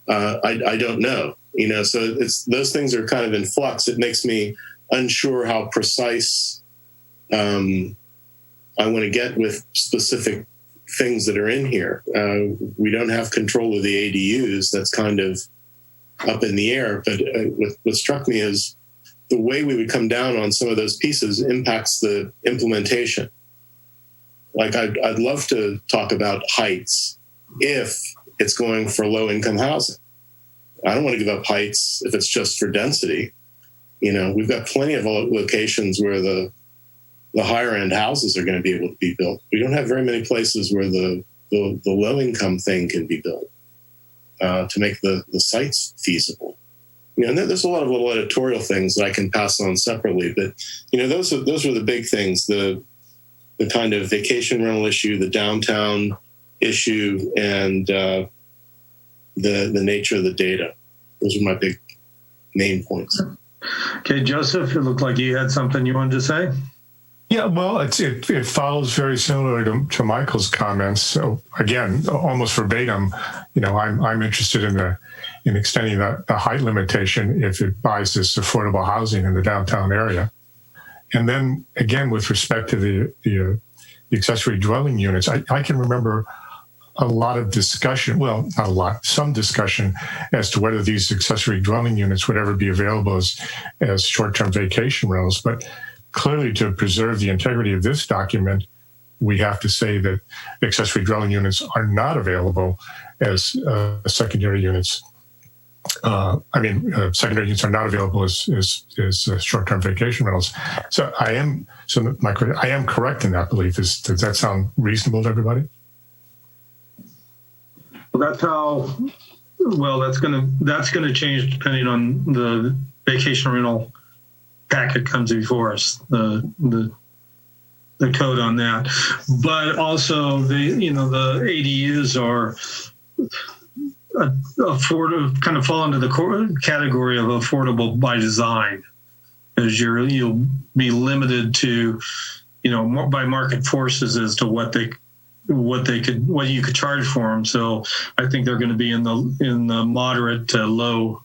I don't know, so those things are kind of in flux. It makes me unsure how precise I want to get with specific things that are in here. We don't have control of the ADUs. That's kind of up in the air. But what struck me is the way we would come down on some of those pieces impacts the implementation. Like I'd love to talk about heights if it's going for low-income housing. I don't want to give up heights if it's just for density. We've got plenty of locations where the higher-end houses are going to be able to be built. We don't have very many places where the low-income thing can be built to make the sites feasible. And there's a lot of little editorial things that I can pass on separately, but those are the big things: the kind of vacation rental issue, the downtown issue, and the nature of the data. Those are my big main points. Okay, Joseph, it looked like you had something you wanted to say. Yeah, well, it follows very similar to Michael's comments. So again, almost verbatim, I'm interested in extending the height limitation if it buys this affordable housing in the downtown area. And then again, with respect to the accessory dwelling units, I can remember a lot of discussion, well, not a lot, some discussion as to whether these accessory dwelling units would ever be available as short-term vacation rentals. But clearly, to preserve the integrity of this document, we have to say that accessory dwelling units are not available as secondary units. Secondary units are not available as short-term vacation rentals. So I am correct in that belief. Does that sound reasonable to everybody? That's going to change depending on the vacation rental packet comes before us, the code on that. But also the ADUs are kind of fall into the category of affordable by design, as you'll be limited to, by market forces as to what you could charge for them. So I think they're going to be in the moderate to low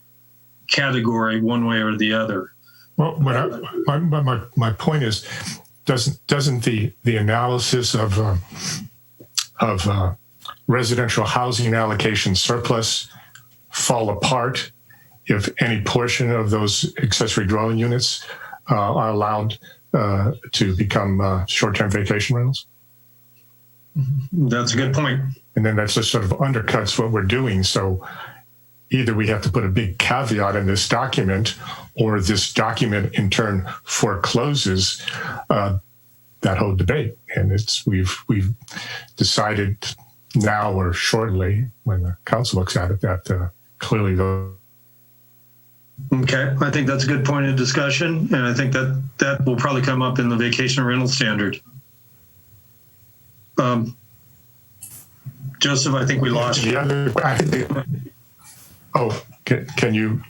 category one way or the other. Well, my point is, doesn't the analysis of residential housing allocation surplus fall apart if any portion of those accessory dwelling units are allowed to become short-term vacation rentals? That's a good point. And then that just sort of undercuts what we're doing. So either we have to put a big caveat in this document, or this document in turn forecloses that whole debate. And we've decided now or shortly, when the council looks at it, that clearly Okay, I think that's a good point of discussion, and I think that will probably come up in the vacation rental standard. Joseph, I think we lost you. Can you?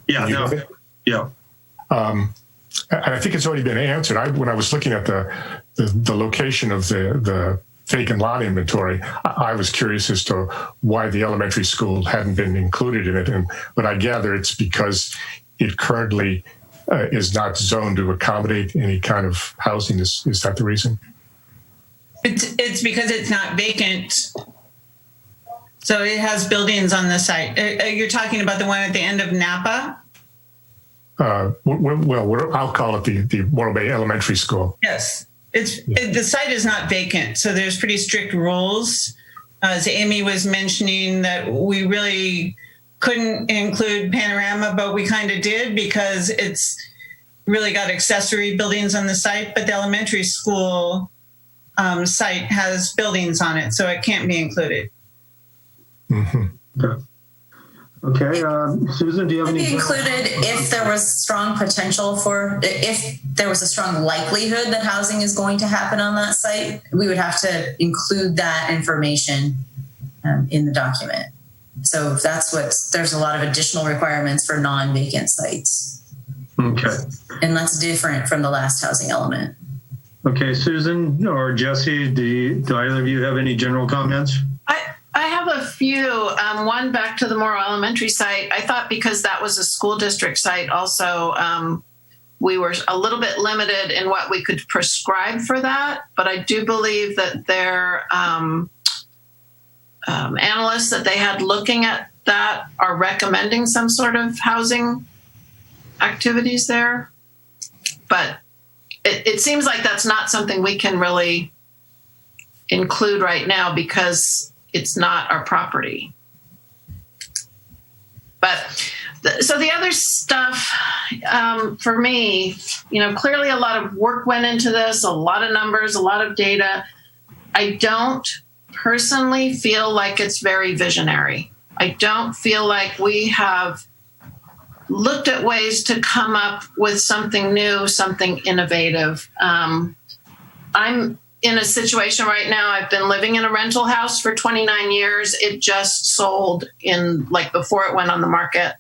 Yeah, no, yeah. I think it's already been answered. When I was looking at the location of the vacant lot inventory, I was curious as to why the elementary school hadn't been included in it. But I gather it's because it currently is not zoned to accommodate any kind of housing. Is that the reason? It's because it's not vacant. So it has buildings on the site. You're talking about the one at the end of Napa? I'll call it the Morro Bay Elementary School. Yes. The site is not vacant, so there's pretty strict rules. As Amy was mentioning, that we really couldn't include Panorama, but we kind of did because it's really got accessory buildings on the site, but the elementary school site has buildings on it, so it can't be included. Mm-hmm. Okay, Susan, do you have any? Be included if there was strong potential if there was a strong likelihood that housing is going to happen on that site, we would have to include that information in the document. So there's a lot of additional requirements for non-vacant sites. Okay. And that's different from the last housing element. Okay, Susan or Jesse, do either of you have any general comments? I have a few. One back to the Morrow Elementary site. I thought because that was a school district site also, we were a little bit limited in what we could prescribe for that. But I do believe that their analysts that they had looking at that are recommending some sort of housing activities there. But it seems like that's not something we can really include right now because it's not our property. But so the other stuff for me, clearly a lot of work went into this, a lot of numbers, a lot of data. I don't personally feel like it's very visionary. I don't feel like we have looked at ways to come up with something new, something innovative. I'm in a situation right now. I've been living in a rental house for 29 years. It just sold before it went on the market.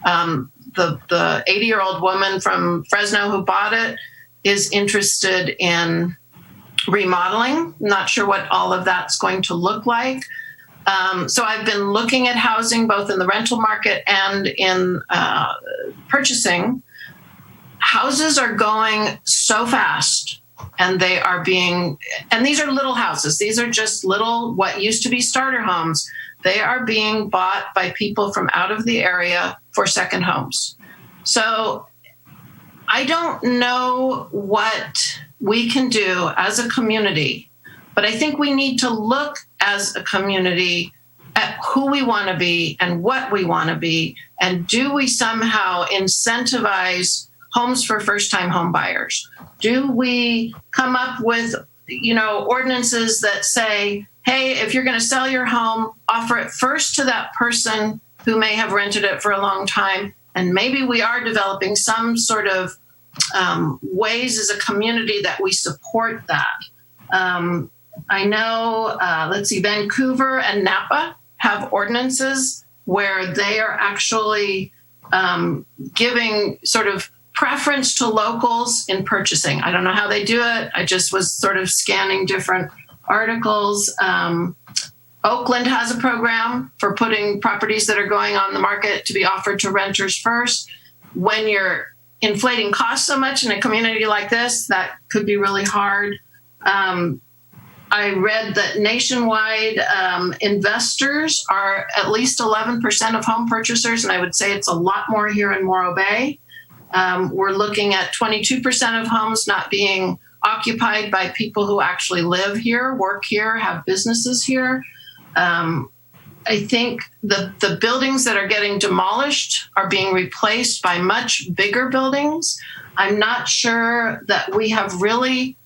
The 80-year-old woman from Fresno who bought it is interested in remodeling. Not sure what all of that's going to look like. So I've been looking at housing both in the rental market and in purchasing. Houses are going so fast. And these are little houses. These are just little, what used to be starter homes. They are being bought by people from out of the area for second homes. So I don't know what we can do as a community, but I think we need to look as a community at who we want to be and what we want to be. And do we somehow incentivize homes for first-time home buyers? Do we come up with, ordinances that say, hey, if you're going to sell your home, offer it first to that person who may have rented it for a long time. And maybe we are developing some sort of ways as a community that we support that. I know, Vancouver and Napa have ordinances where they are actually giving sort of preference to locals in purchasing. I don't know how they do it. I just was sort of scanning different articles. Oakland has a program for putting properties that are going on the market to be offered to renters first. When you're inflating costs so much in a community like this, that could be really hard. I read that nationwide investors are at least 11% of home purchasers, and I would say it's a lot more here in Morro Bay. We're looking at 22% of homes not being occupied by people who actually live here, work here, have businesses here. I think the buildings that are getting demolished are being replaced by much bigger buildings. I'm not sure that we have really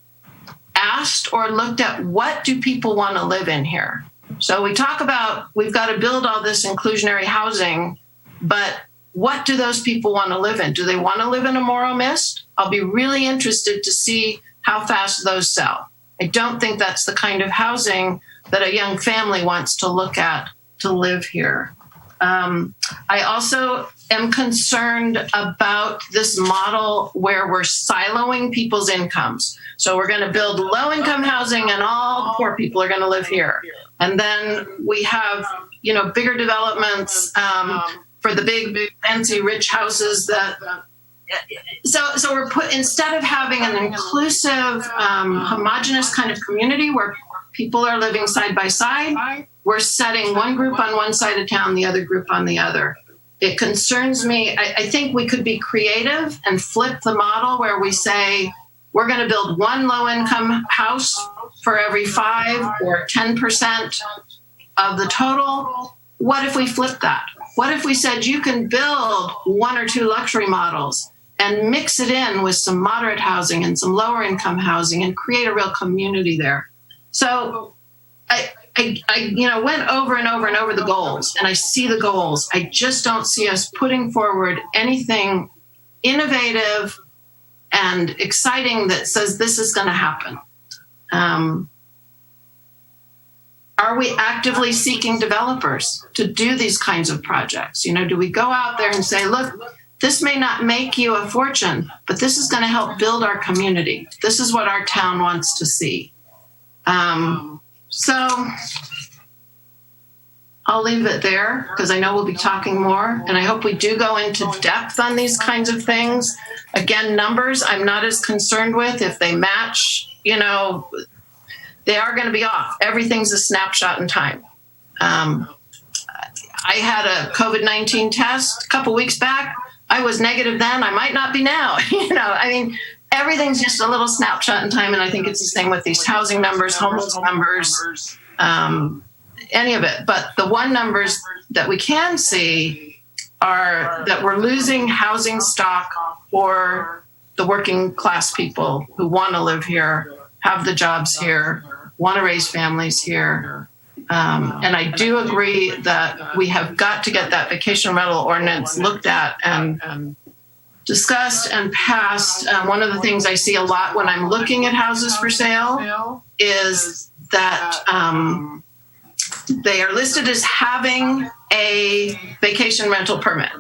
asked or looked at what do people want to live in here. So we talk about we've got to build all this inclusionary housing, but what do those people want to live in? Do they want to live in a Morro Mist? I'll be really interested to see how fast those sell. I don't think that's the kind of housing that a young family wants to look at to live here. I also am concerned about this model where we're siloing people's incomes. So we're going to build low-income housing and all poor people are going to live here. And then we have, bigger developments for the big, fancy, rich houses so we're instead of having an inclusive, homogenous kind of community where people are living side by side, we're setting one group on one side of town, the other group on the other. It concerns me. I think we could be creative and flip the model where we say, we're going to build one low-income house for every 5 or 10% of the total. What if we flip that? What if we said you can build 1 or 2 luxury models and mix it in with some moderate housing and some lower income housing and create a real community there? So I went over and over and over the goals, and I see the goals. I just don't see us putting forward anything innovative and exciting that says this is going to happen. Are we actively seeking developers to do these kinds of projects? Do we go out there and say, look, this may not make you a fortune, but this is going to help build our community. This is what our town wants to see. So I'll leave it there because I know we'll be talking more, and I hope we do go into depth on these kinds of things. Again, numbers, I'm not as concerned with. If they match, you know, they are going to be off. Everything's a snapshot in time. I had a COVID-19 test a couple weeks back. I was negative then. I might not be now. You know, I mean, everything's just a little snapshot in time, and I think it's the same with these housing numbers, homeless numbers, any of it. But the one numbers that we can see are that we're losing housing stock for the working class people who want to live here, have the jobs here, want to raise families here. And I do agree that we have got to get that vacation rental ordinance looked at and discussed and passed. One of the things I see a lot when I'm looking at houses for sale is that they are listed as having a vacation rental permit.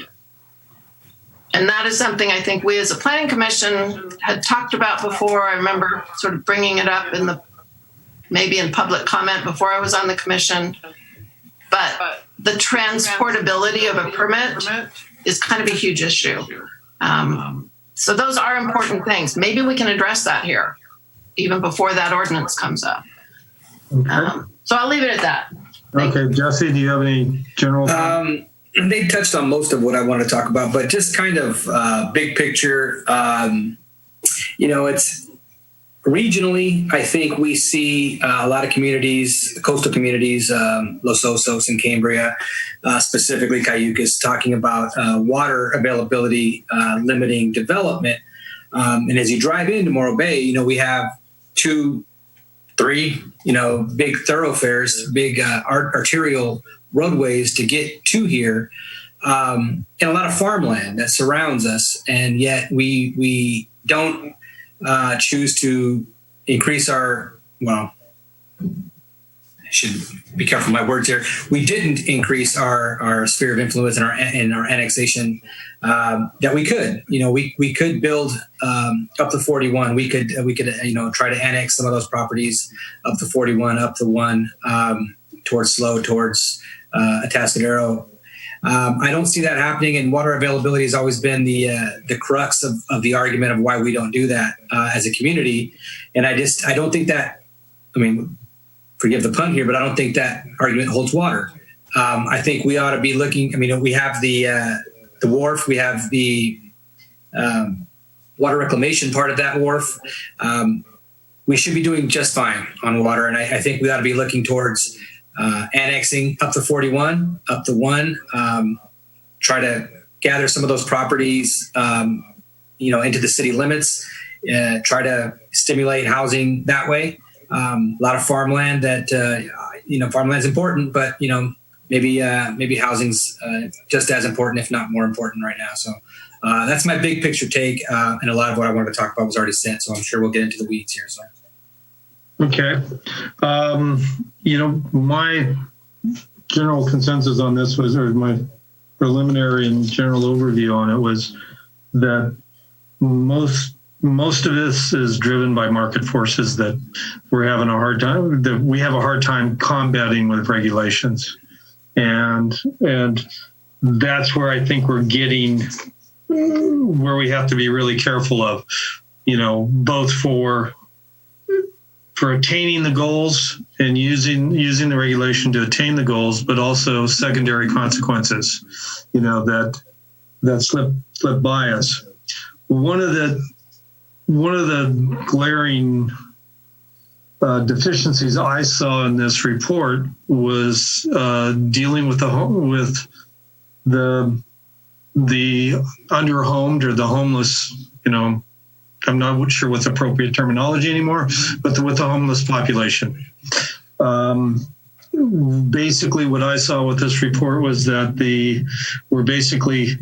And that is something I think we as a planning commission had talked about before. I remember sort of bringing it up maybe in public comment before I was on the commission. But the transportability of a permit is kind of a huge issue. So those are important things. Maybe we can address that here, even before that ordinance comes up. Okay. So I'll leave it at that. Okay, Jesse, do you have any general? They touched on most of what I want to talk about, but just kind of big picture, you know, it's regionally, I think we see a lot of communities, coastal communities, Los Osos and Cambria, specifically Cayucas, talking about water availability limiting development. And as you drive into Morro Bay, you know, we have 2, 3, you know, big thoroughfares, big arterial roadways to get to here, and a lot of farmland that surrounds us. And yet we don't choose to increase our, well, I should be careful with my words here. We didn't increase our sphere of influence and our annexation that we could. You know, we could build up to 41. We could you know, try to annex some of those properties up to 41, up to 1 towards Slow, towards Atascadero. I don't see that happening, and water availability has always been the crux of the argument of why we don't do that as a community. And I don't think that, I mean, forgive the pun here, but I don't think that argument holds water. I think we ought to be looking, I mean, we have the wharf, we have the water reclamation part of that wharf. We should be doing just fine on water, and I think we ought to be looking towards annexing up to 41, up to 1, try to gather some of those properties, you know, into the city limits, try to stimulate housing that way. A lot of farmland that, you know, farmland's important, but, you know, maybe housing's just as important, if not more important right now. So that's my big picture take. And a lot of what I wanted to talk about was already said, so I'm sure we'll get into the weeds here. So. Okay. You know, my general consensus on this was, or my preliminary and general overview on it was that most of this is driven by market forces that we have a hard time combating with regulations. And that's where I think we're getting where we have to be really careful of, you know, both for attaining the goals and using the regulation to attain the goals, but also secondary consequences, you know, that slip by us. One of the glaring deficiencies I saw in this report was dealing with the underhomed or the homeless, you know, I'm not sure what's appropriate terminology anymore, but with the homeless population. Basically, what I saw with this report was that we're basically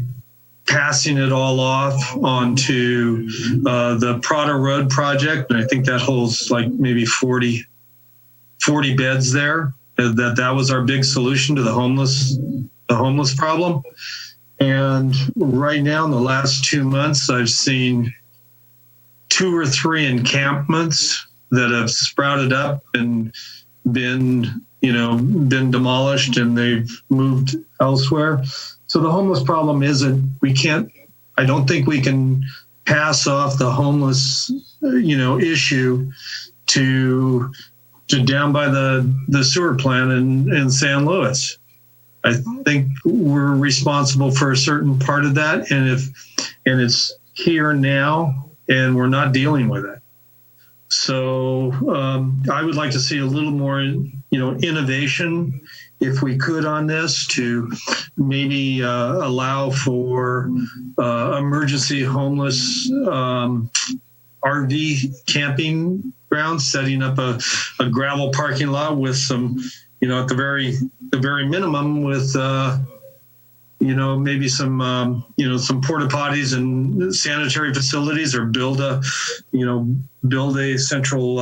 passing it all off onto the Prado Road project, and I think that holds like maybe 40 beds there. That was our big solution to the homeless problem. And right now, in the last 2 months, I've seen 2 or 3 encampments that have sprouted up and been demolished, and they've moved elsewhere. So the homeless problem I don't think we can pass off the homeless, issue to down by the sewer plant in San Luis. I think we're responsible for a certain part of that, and it's here now, and we're not dealing with it. So I would like to see a little more, innovation, if we could, on this, to maybe allow for emergency homeless RV camping grounds, setting up a gravel parking lot with some, at the very minimum, with maybe some porta potties and sanitary facilities, or build a central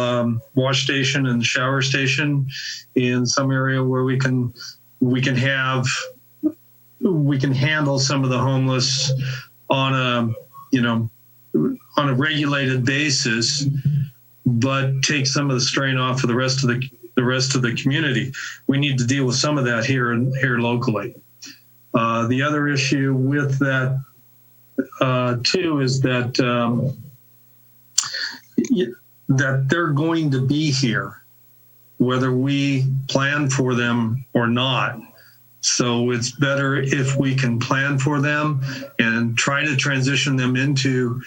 wash station and shower station in some area where we can handle some of the homeless on a regulated basis, but take some of the strain off of the rest of the community. We need to deal with some of that here locally. The other issue with that too is that that they're going to be here, whether we plan for them or not. So it's better if we can plan for them and try to transition them to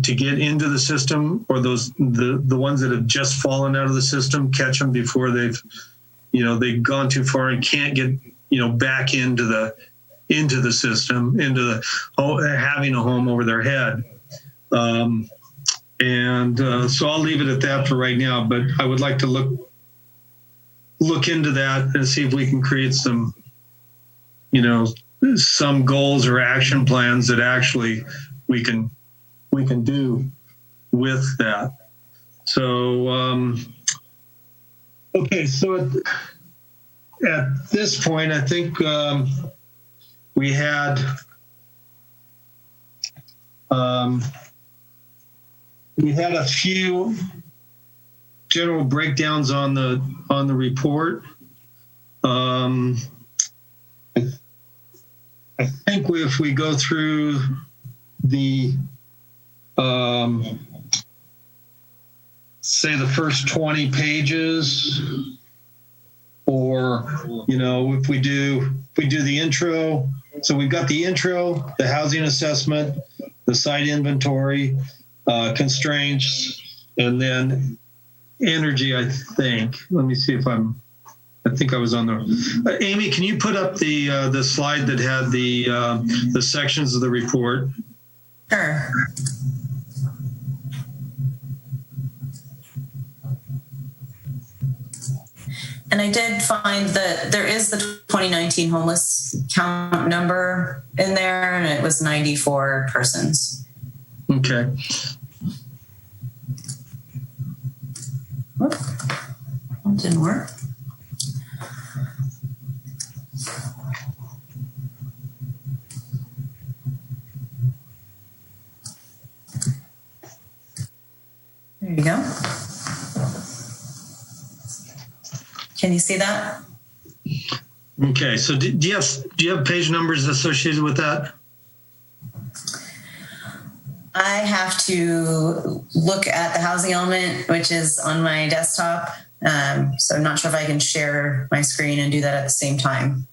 get into the system, or the ones that have just fallen out of the system, catch them before they've gone too far and can't get back into the system, having a home over their head. So I'll leave it at that for right now, but I would like to look into that and see if we can create some goals or action plans that actually we can do with that. So okay, so at this point, I think we had a few general breakdowns on the report. I think if we go through the say the first 20 pages, or if we do the intro. So we've got the intro, the housing assessment, the site inventory, constraints, and then energy, I think. Let me see if I think I was on there. Amy, can you put up the slide that had the sections of the report? Sure. And I did find that there is the 2019 homeless count number in there, and it was 94 persons. Okay. Whoop. That didn't work. There you go. Can you see that? Okay. So do you have page numbers associated with that? I have to look at the housing element, which is on my desktop. So I'm not sure if I can share my screen and do that at the same time.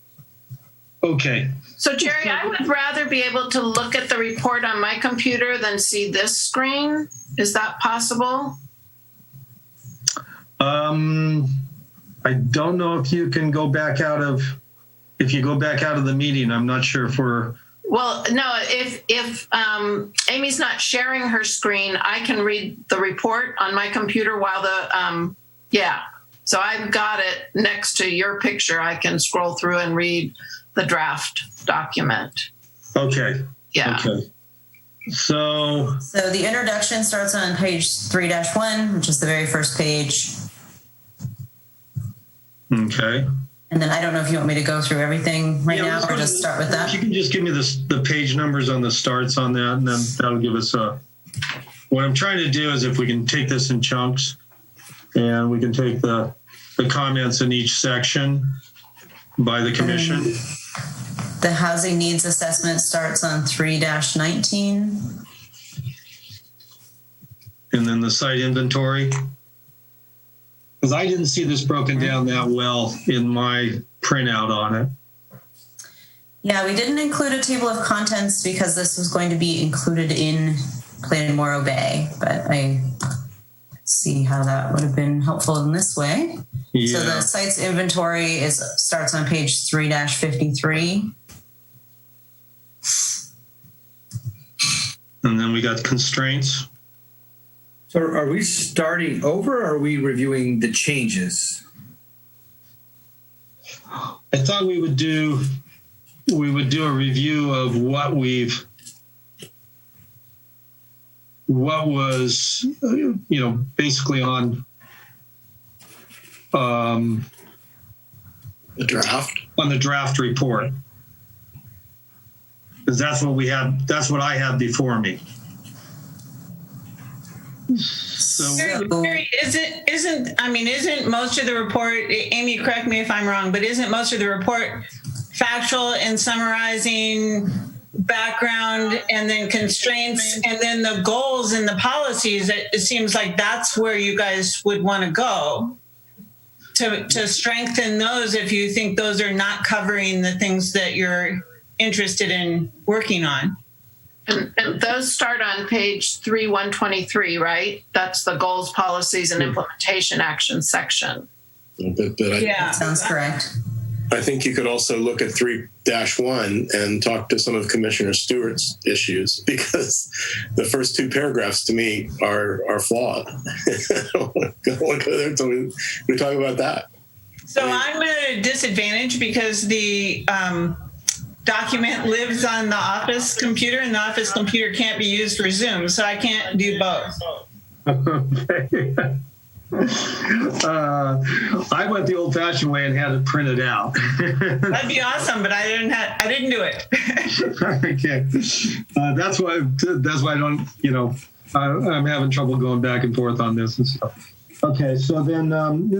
Okay. So Jerry, I would rather be able to look at the report on my computer than see this screen. Is that possible? I don't know if you can go back out of the meeting. I'm not sure if we're. Well, no, if Amy's not sharing her screen, I can read the report on my computer while so I've got it next to your picture. I can scroll through and read the draft document. Okay. Yeah. Okay. So the introduction starts on page 3-1, which is the very first page. Okay. And then I don't know if you want me to go through everything now or just start with that. If you can just give me the page numbers on the starts on that, and then that'll give us what I'm trying to do is if we can take this in chunks and we can take the comments in each section by the commission. The housing needs assessment starts on 3-19. And then the site inventory. Because I didn't see this broken down that well in my printout on it. Yeah, we didn't include a table of contents because this was going to be included in Plan Morro Bay, but I see how that would have been helpful in this way. Yeah. So the site's inventory starts on page 3-53. And then we got constraints. So are we starting over or are we reviewing the changes? I thought we would do a review of what was basically on the draft report. Because that's what I had before me. So isn't most of the report, Amy, correct me if I'm wrong, but isn't most of the report factual and summarizing background and then constraints and then the goals and the policies? It seems like that's where you guys would want to go to strengthen those if you think those are not covering the things that you're interested in working on. And those start on page 123, right? That's the goals, policies, and implementation action section. That sounds correct. I think you could also look at 3-1 and talk to some of Commissioner Stewart's issues, because the first two paragraphs to me are flawed. I don't want to go there until we talk about that. So I'm at a disadvantage because the document lives on the office computer, and the office computer can't be used for Zoom, so I can't do both. Okay. I went the old-fashioned way and had it printed out. That'd be awesome, but I didn't do it. Okay, that's why I don't. I'm having trouble going back and forth on this and stuff. Okay, so then,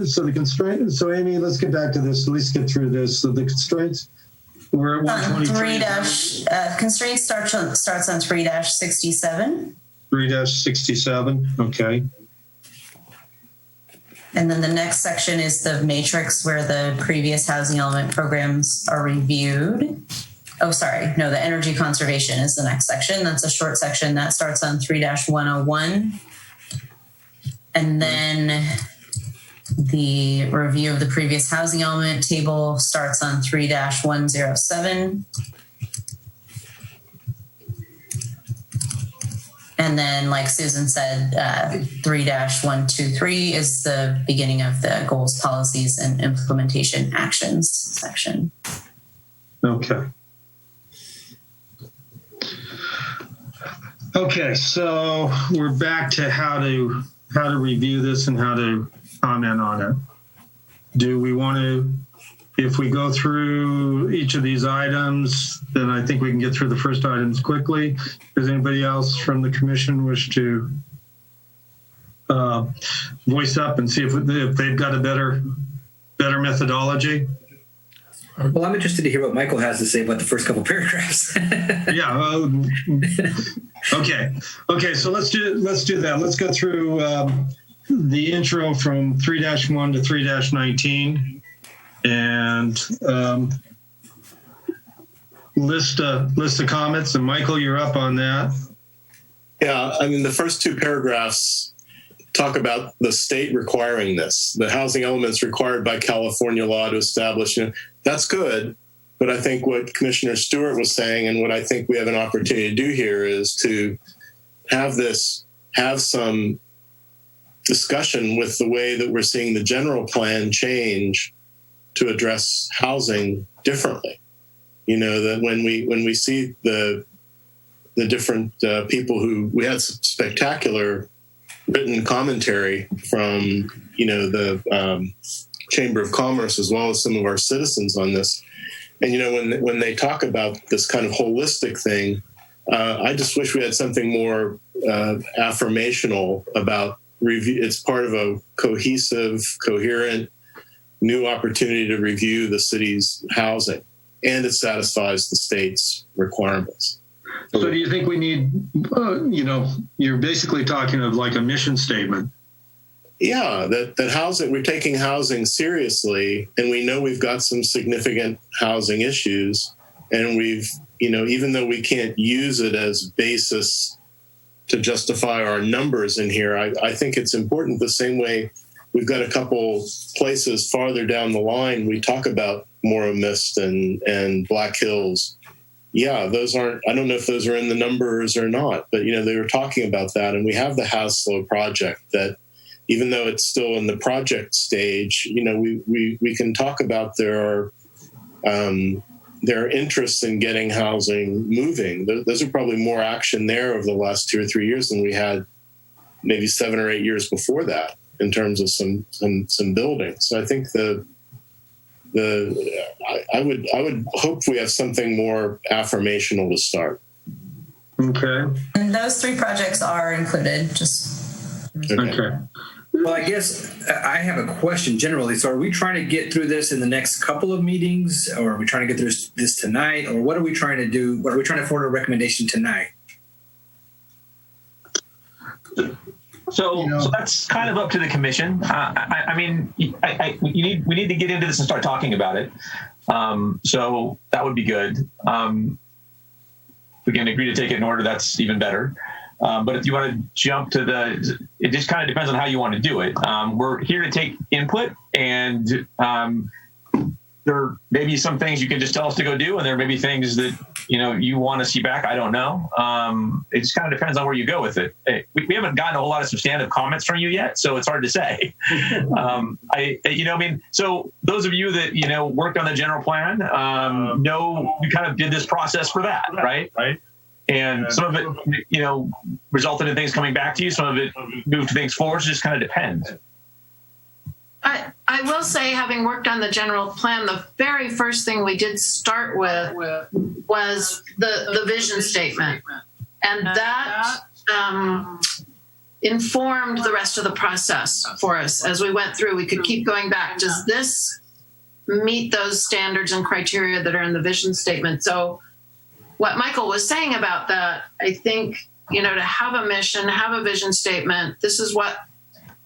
so the constraint. So Amy, let's get back to this. At least get through this. So the constraints. We're at 123. Constraints starts on 3-67. 3-67. Okay. And then the next section is the matrix where the previous housing element programs are reviewed. Oh, sorry. No, the energy conservation is the next section. That's a short section that starts on 3-101. And then the review of the previous housing element table starts on 3-107. And then, like Susan said, 3-123 is the beginning of the goals, policies, and implementation actions section. Okay. Okay, so we're back to how to review this and how to comment on it. Do we want to, if we go through each of these items, then I think we can get through the first items quickly. Does anybody else from the commission wish to voice up and see if they've got a better methodology? Well, I'm interested to hear what Michael has to say about the first couple paragraphs. Yeah. Okay. So let's do that. Let's go through the intro from 3-1 to 3-19 and list of comments. And Michael, you're up on that. Yeah, I mean, the first two paragraphs talk about the state requiring this. The housing elements required by California law to establish. That's good, but I think what Commissioner Stewart was saying, and what I think we have an opportunity to do here, is to have some discussion with the way that we're seeing the general plan change to address housing differently. That when we see the different people who, we had some spectacular written commentary from the Chamber of Commerce as well as some of our citizens on this. And, you know, when they talk about this kind of holistic thing, I just wish we had something more affirmational about review. It's part of a cohesive, coherent, new opportunity to review the city's housing, and it satisfies the state's requirements. So do you think we need, you know, you're basically talking of like a mission statement. Yeah, that housing, we're taking housing seriously, and we know we've got some significant housing issues, and we've, you know, even though we can't use it as basis to justify our numbers in here, I think it's important the same way we've got a couple places farther down the line, we talk about Morro Mist and Black Hills. Yeah, those aren't, I don't know if those are in the numbers or not, but, you know, they were talking about that. And we have the Haslow project that, even though it's still in the project stage, you know, we can talk about their interests in getting housing moving. Those are probably more action there over the last 2 or 3 years than we had maybe 7 or 8 years before that in terms of some building. So I think I would hope we have something more affirmational to start. Okay. And those 3 projects are included. Just okay. Well, I guess I have a question generally. So are we trying to get through this in the next couple of meetings, or are we trying to get through this tonight, or what are we trying to do? What are we trying to forward a recommendation tonight? So that's kind of up to the commission. I mean, we need to get into this and start talking about it. So that would be good. If we can agree to take it in order, that's even better. But if you want to jump to it just kind of depends on how you want to do it. We're here to take input, and there may be some things you can just tell us to go do, and there may be things that, you know, you want to see back. I don't know. It just kind of depends on where you go with it. We haven't gotten a whole lot of substantive comments from you yet, so it's hard to say. So those of you that, you know, worked on the general plan, know we kind of did this process for that, right? And some of it, you know, resulted in things coming back to you. Some of it moved things forward. It just kind of depends. I will say, having worked on the general plan, the very first thing we did start with was the vision statement. And that informed the rest of the process for us. As we went through, we could keep going back. Does this meet those standards and criteria that are in the vision statement? So what Michael was saying about that, I think, you know, to have a mission, have a vision statement, this is what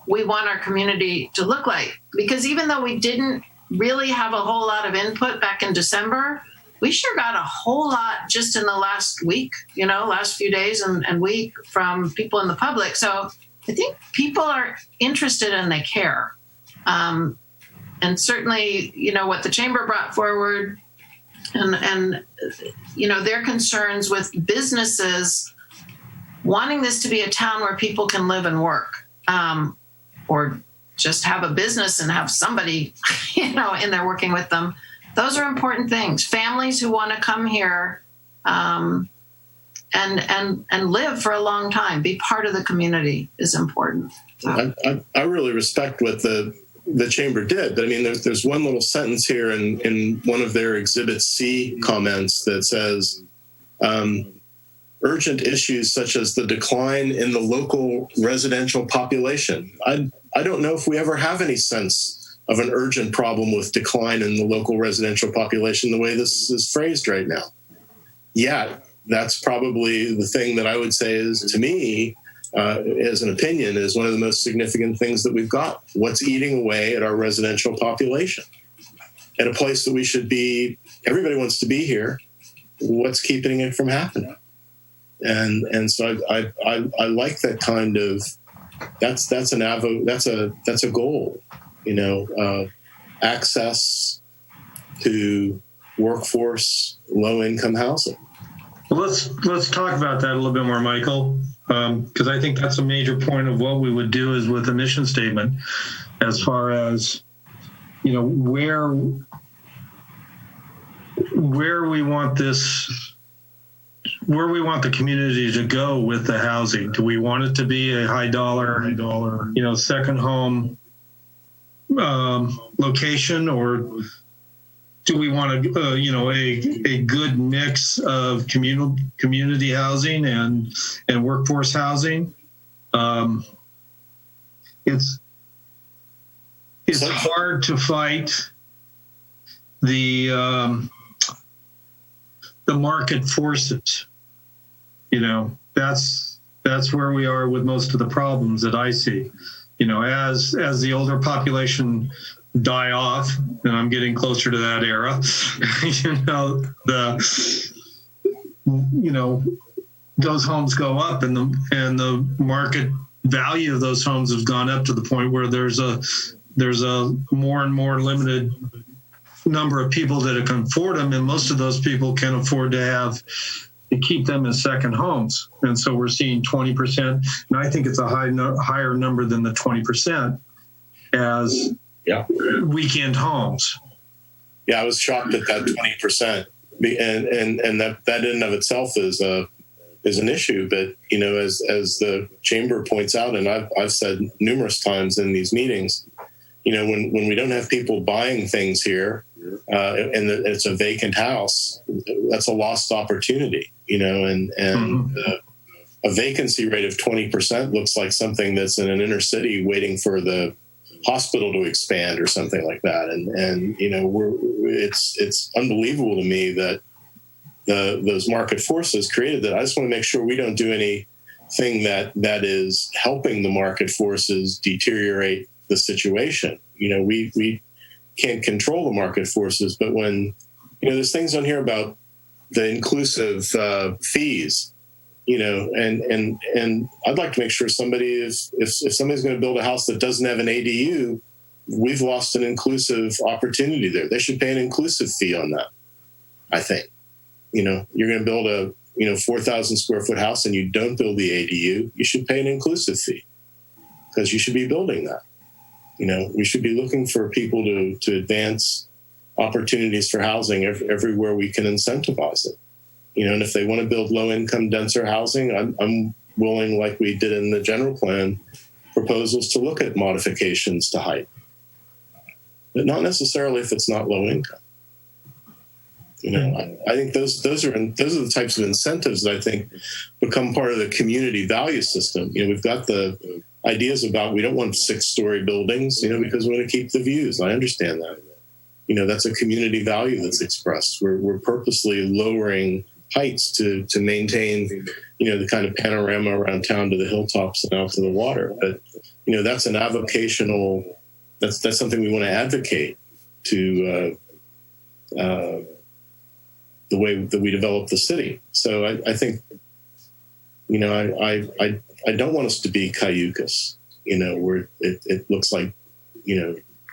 we want our community to look like. Because even though we didn't really have a whole lot of input back in December, we sure got a whole lot just in the last week, you know, last few days and week from people in the public. So I think people are interested and they care. And certainly, you know, what the chamber brought forward and you know, their concerns with businesses wanting this to be a town where people can live and work, or just have a business and have somebody, you know, in there working with them. Those are important things. Families who want to come here and live for a long time, be part of the community is important. So. I really respect what the chamber did. But I mean, there's one little sentence here in one of their Exhibit C comments that says, urgent issues such as the decline in the local residential population. I don't know if we ever have any sense of an urgent problem with decline in the local residential population the way this is phrased right now. Yeah, that's probably the thing that I would say is, to me, as an opinion, is one of the most significant things that we've got. What's eating away at our residential population? At a place that we should be, everybody wants to be here. What's keeping it from happening? And so I like that kind of, that's a goal, you know, access to workforce, low income housing. Well, let's talk about that a little bit more, Michael, because I think that's a major point of what we would do is with a mission statement, as far as, you know, where we want the community to go with the housing. Do we want it to be a high dollar, you know, second home location, or do we want a good mix of community housing and workforce housing? It's hard to fight the market forces. That's where we are with most of the problems that I see. As the older population die off, and I'm getting closer to that era, those homes go up, and the market value of those homes has gone up to the point where there's a more and more limited number of people that can afford them, and most of those people can afford to keep them as second homes. And so we're seeing 20%, and I think it's a higher number than the 20% as weekend homes. Yeah, I was shocked at that 20%, and that in and of itself is an issue. But as the chamber points out, and I've said numerous times in these meetings, when we don't have people buying things here, and it's a vacant house, that's a lost opportunity. A vacancy rate of 20% looks like something that's in an inner city waiting for the hospital to expand or something like that. And it's unbelievable to me that those market forces created that. I just want to make sure we don't do anything that is helping the market forces deteriorate the situation. We can't control the market forces, but when there's things on here about the inclusive fees, and I'd like to make sure if somebody's going to build a house that doesn't have an ADU, we've lost an inclusive opportunity there. They should pay an inclusive fee on that. I think, you're going to build a 4,000 square foot house and you don't build the ADU, you should pay an inclusive fee because you should be building that. We should be looking for people to advance opportunities for housing everywhere we can incentivize it. And if they want to build low-income, denser housing, I'm willing, like we did in the general plan, proposals to look at modifications to height, but not necessarily if it's not low income. I think those are the types of incentives that I think become part of the community value system. We've got the ideas about we don't want 6-story buildings, because we want to keep the views. I understand that. That's a community value that's expressed. We're purposely lowering heights to maintain, the kind of panorama around town to the hilltops and out to the water. But, that's an avocational, that's something we want to advocate to the way that we develop the city. So I think, I don't want us to be Cayucas, where it looks like,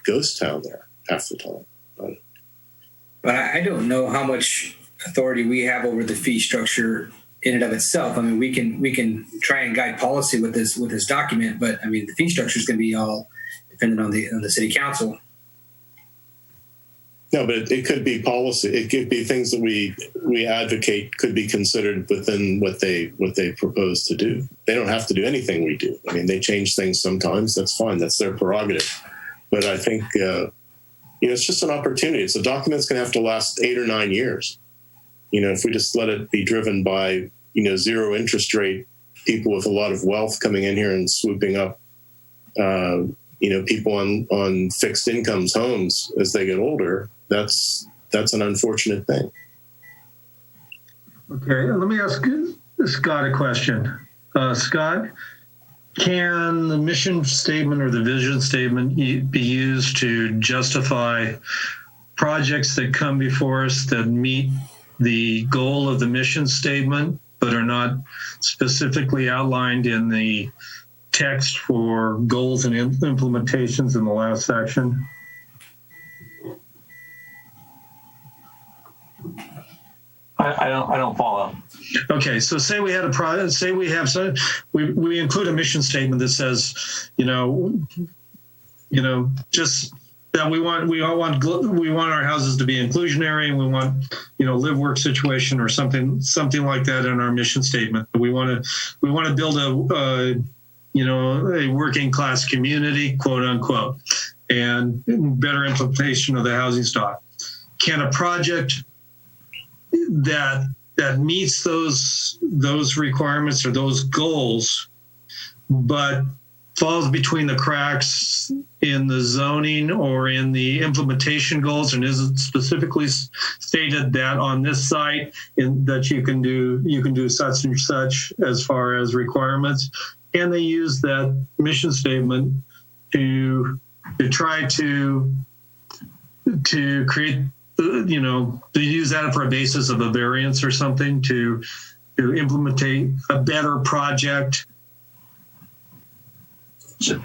ghost town there half the time. But I don't know how much authority we have over the fee structure in and of itself. I mean, we can try and guide policy with this document, but I mean, the fee structure is going to be all dependent on the city council. No, but it could be policy. It could be things that we advocate could be considered within what they propose to do. They don't have to do anything we do. I mean, they change things sometimes. That's fine. That's their prerogative. But I think it's just an opportunity. It's a document that's going to have to last 8 or 9 years. If we just let it be driven by zero interest rate people with a lot of wealth coming in here and swooping up, people on fixed incomes homes as they get older. That's an unfortunate thing. Okay, let me ask Scott a question. Scott, can the mission statement or the vision statement be used to justify projects that come before us that meet the goal of the mission statement but are not specifically outlined in the text for goals and implementations in the last section? I don't follow. Okay, so say we had a project. Say we have some. We include a mission statement that says, just that we want our houses to be inclusionary, and we want live work situation or something like that in our mission statement. We want to build a working class community, quote unquote. and better implementation of the housing stock. Can a project that meets those requirements or those goals, but falls between the cracks in the zoning or in the implementation goals, and isn't specifically stated that on this site that you can do such and such as far as requirements, and they use that mission statement to try to create, to use that for a basis of a variance or something to implement a better project.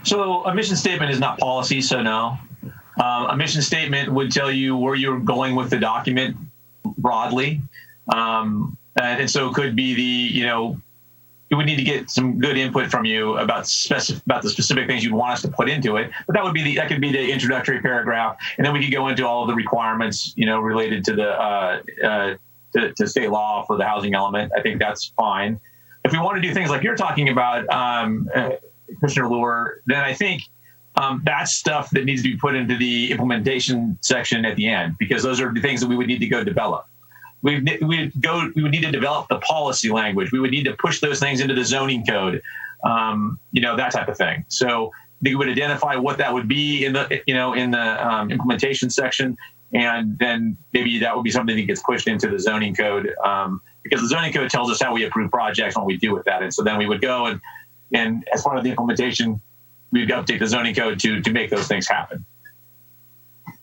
So a mission statement is not policy, so no. A mission statement would tell you where you're going with the document broadly. And so it could be we would need to get some good input from you about the specific things you'd want us to put into it. But that could be the introductory paragraph. And then we could go into all of the requirements, related to the to state law for the housing element. I think that's fine. If we want to do things like you're talking about, Commissioner Lure, then I think that's stuff that needs to be put into the implementation section at the end, because those are the things that we would need to go develop. We would need to develop the policy language. We would need to push those things into the zoning code, that type of thing. So we would identify what that would be in the implementation section, and then maybe that would be something that gets pushed into the zoning code, because the zoning code tells us how we approve projects and what we do with that. And so then we would go and as part of the implementation, we'd update the zoning code to make those things happen.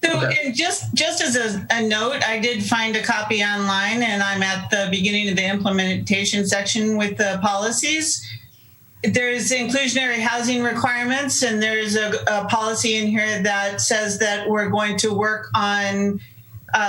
So and just as a note, I did find a copy online, and I'm at the beginning of the implementation section with the policies. There's inclusionary housing requirements, and there's a policy in here that says that we're going to work on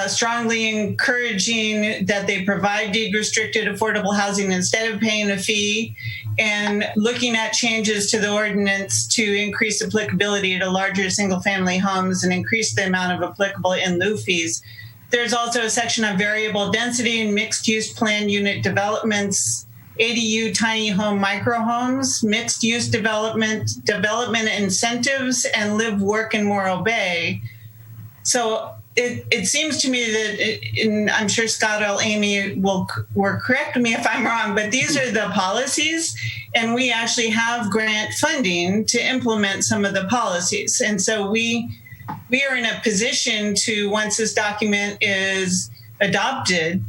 strongly encouraging that they provide deed-restricted affordable housing instead of paying a fee, and looking at changes to the ordinance to increase applicability to larger single-family homes and increase the amount of applicable in lieu fees. There's also a section on variable density and mixed-use plan unit developments, ADU tiny home microhomes, mixed-use development incentives, and live, work in Morro Bay. So it seems to me that, and I'm sure Scott or Amy will correct me if I'm wrong, but these are the policies, and we actually have grant funding to implement some of the policies. And so we are in a position to, once this document is adopted,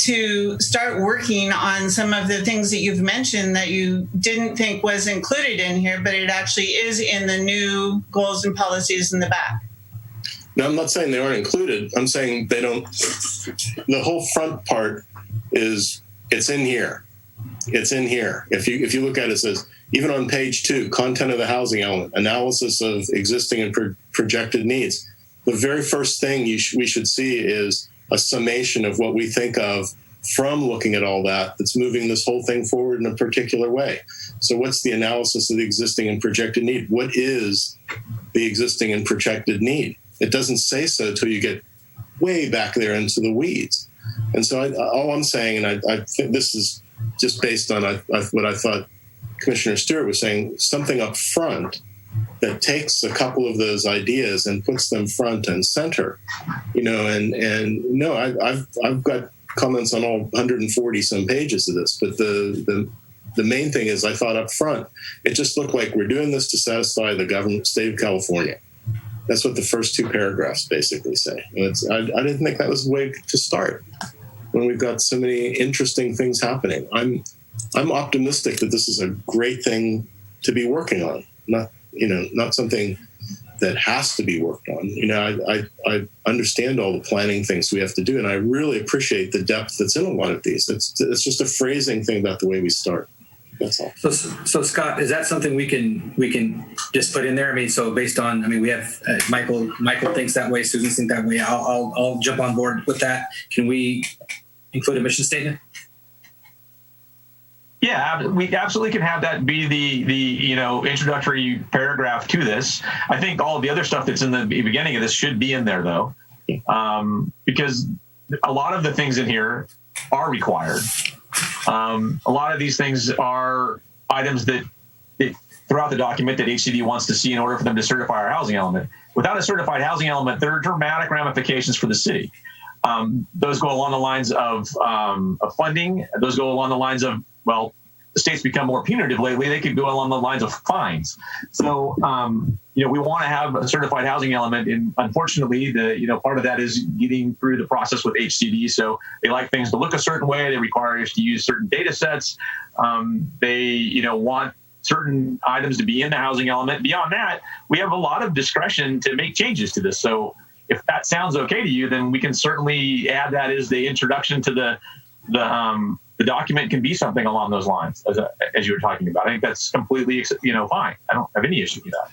to start working on some of the things that you've mentioned that you didn't think was included in here, but it actually is in the new goals and policies in the back. No, I'm not saying they aren't included. I'm saying they don't. The whole front part it's in here. It's in here. If you look at it, it says, even on page 2, content of the housing element, analysis of existing and projected needs. The very first thing we should see is a summation of what we think of from looking at all that's moving this whole thing forward in a particular way. So what's the analysis of the existing and projected need? What is the existing and projected need? It doesn't say so till you get way back there into the weeds. And so all I'm saying, and I think this is just based on what I thought Commissioner Stewart was saying, something up front that takes a couple of those ideas and puts them front and center, I've got comments on all 140 some pages of this, but the main thing is I thought up front, it just looked like we're doing this to satisfy the state of California. That's what the first 2 paragraphs basically say. And I didn't think that was the way to start when we've got so many interesting things happening. I'm optimistic that this is a great thing to be working on, not something that has to be worked on. I understand all the planning things we have to do, and I really appreciate the depth that's in a lot of these. It's just a phrasing thing about the way we start. That's all. So Scott, is that something we can just put in there? We have Michael thinks that way, Susan thinks that way. I'll jump on board with that. Can we include a mission statement? Yeah, we absolutely can have that be the introductory paragraph to this. I think all of the other stuff that's in the beginning of this should be in there, though, because a lot of the things in here are required. A lot of these things are items that throughout the document that HCD wants to see in order for them to certify our housing element. Without a certified housing element, there are dramatic ramifications for the city. Those go along the lines of funding. Those go along the lines of, well, the state's become more punitive lately. They could go along the lines of fines. So, we want to have a certified housing element. And unfortunately, part of that is getting through the process with HCD. So they like things to look a certain way. They require us to use certain data sets. They, want certain items to be in the housing element. Beyond that, we have a lot of discretion to make changes to this. So if that sounds okay to you, then we can certainly add that as the introduction to the document can be something along those lines, as you were talking about. I think that's completely, fine. I don't have any issue with that.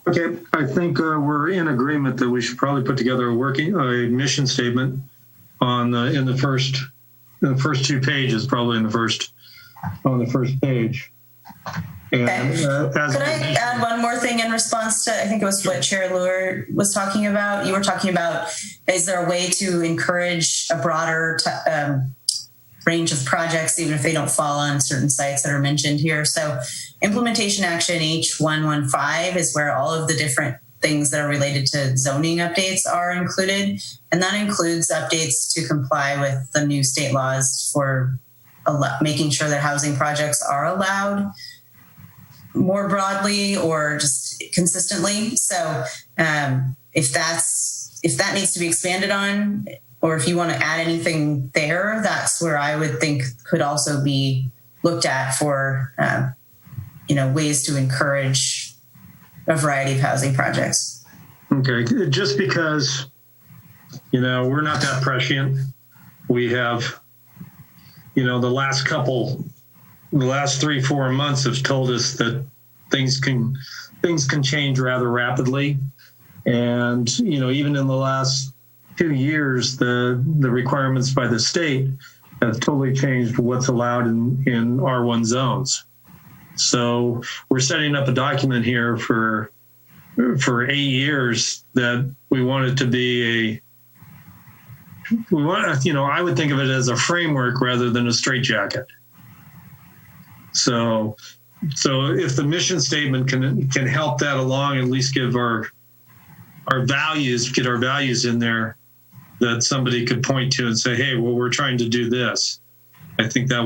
Okay, I think we're in agreement that we should probably put together a mission statement on in the first 2 pages, probably on the first page. And, okay. Could I add one more thing in response to, I think it was what Chair Luer was talking about? You were talking about, is there a way to encourage a broader range of projects, even if they don't fall on certain sites that are mentioned here? So implementation action H115 is where all of the different things that are related to zoning updates are included. And that includes updates to comply with the new state laws for making sure that housing projects are allowed more broadly or just consistently. So if that needs to be expanded on, or if you want to add anything there, that's where I would think could also be looked at for, ways to encourage a variety of housing projects. Okay, just because, we're not that prescient. We have, the last 3-4 months have told us that things can change rather rapidly. And, even in the last 2 years, the requirements by the state have totally changed what's allowed in R1 zones. So we're setting up a document here for 8 years that we want it to be I would think of it as a framework rather than a straitjacket. So if the mission statement can help that along, at least give our values in there that somebody could point to and say, hey, well, we're trying to do this. I think that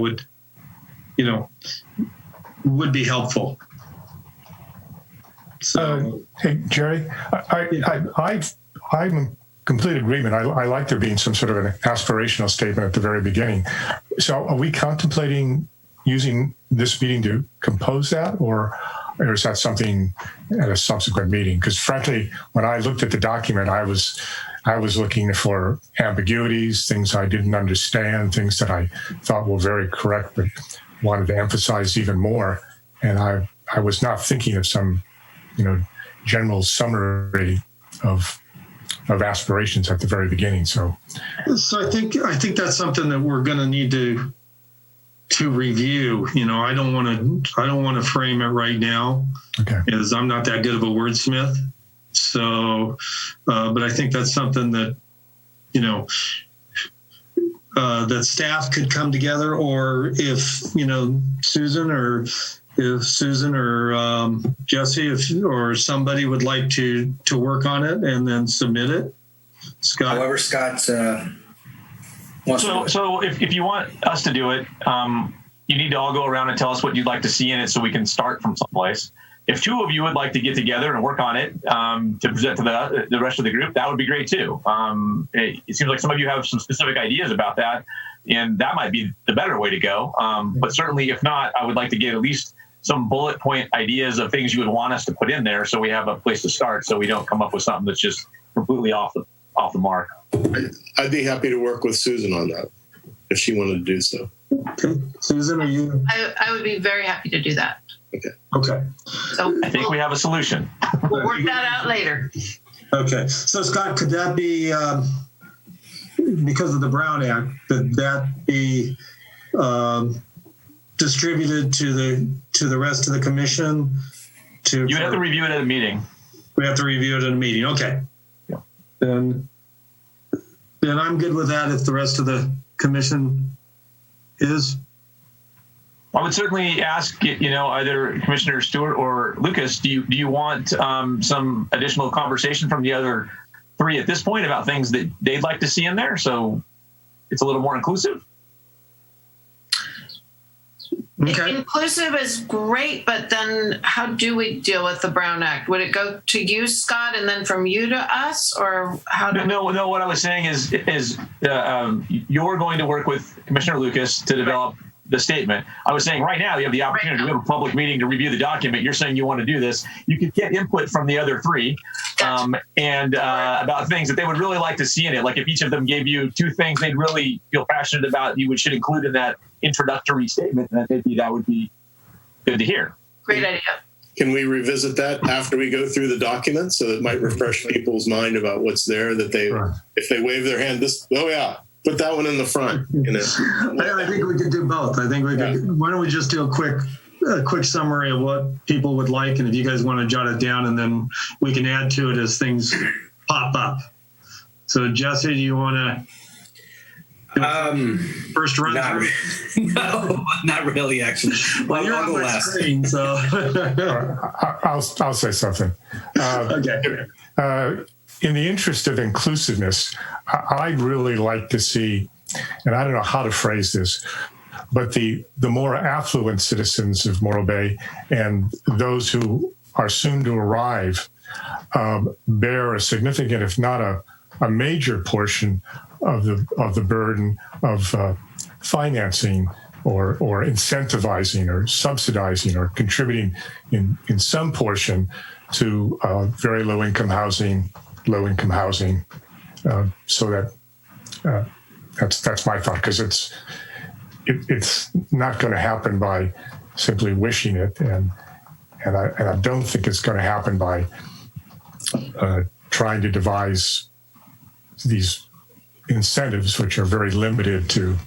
would be helpful. So, hey, Jerry, I'm in complete agreement. I like there being some sort of an aspirational statement at the very beginning. So are we contemplating using this meeting to compose that, or is that something at a subsequent meeting? Because frankly, when I looked at the document, I was looking for ambiguities, things I didn't understand, things that I thought were very correct, but wanted to emphasize even more. And I was not thinking of some, general summary of aspirations at the very beginning. So I think that's something that we're going to need to review. I don't want to frame it right now, because I'm not that good of a wordsmith. So, but I think that's something that that staff could come together, or if Susan or Jesse, or somebody would like to work on it and then submit it. Scott. However, Scott. So if you want us to do it, you need to all go around and tell us what you'd like to see in it so we can start from someplace. If 2 of you would like to get together and work on it to present to the rest of the group, that would be great too. It seems like some of you have some specific ideas about that, and that might be the better way to go. But certainly, if not, I would like to get at least some bullet point ideas of things you would want us to put in there, so we have a place to start, so we don't come up with something that's just completely off the mark. I'd be happy to work with Susan on that if she wanted to do so. Okay. Susan, are you? I would be very happy to do that. Okay. So I think we have a solution. We'll work that out later. Okay. So Scott, could that be because of the Brown Act? Could that be distributed to the rest of the commission? You would have to review it at a meeting. We have to review it at a meeting. Okay. Yeah. Then I'm good with that if the rest of the commission is. I would certainly ask, either Commissioner Stewart or Lucas, do you want some additional conversation from the other three at this point about things that they'd like to see in there, so it's a little more inclusive? Okay. Inclusive is great, but then how do we deal with the Brown Act? Would it go to you, Scott, and then from you to us, or how? No. What I was saying is you're going to work with Commissioner Lucas to develop the statement. I was saying right now you have the opportunity to have a public meeting to review the document. You're saying you want to do this. You could get input from the other three about things that they would really like to see in it. Like if each of them gave you two things they'd really feel passionate about, you should include in that introductory statement, and maybe that would be good to hear. Great idea. Can we revisit that after we go through the document, so that might refresh people's mind about what's there, that they, if they wave their hand, put that one in the front. I think we could do both. I think we could. Why don't we just do a quick summary of what people would like, and if you guys want to jot it down, and then we can add to it as things pop up. So Jesse, do you want to first run through? No, not really, actually. Well, you're on my screen, so I'll say something. Okay. In the interest of inclusiveness, I'd really like to see, and I don't know how to phrase this, but the more affluent citizens of Morro Bay and those who are soon to arrive bear a significant, if not a major portion of the burden of financing or incentivizing or subsidizing or contributing in some portion to very low-income housing, so that that's my thought, because it's not going to happen by simply wishing it, and I don't think it's going to happen by trying to devise these incentives which are very limited to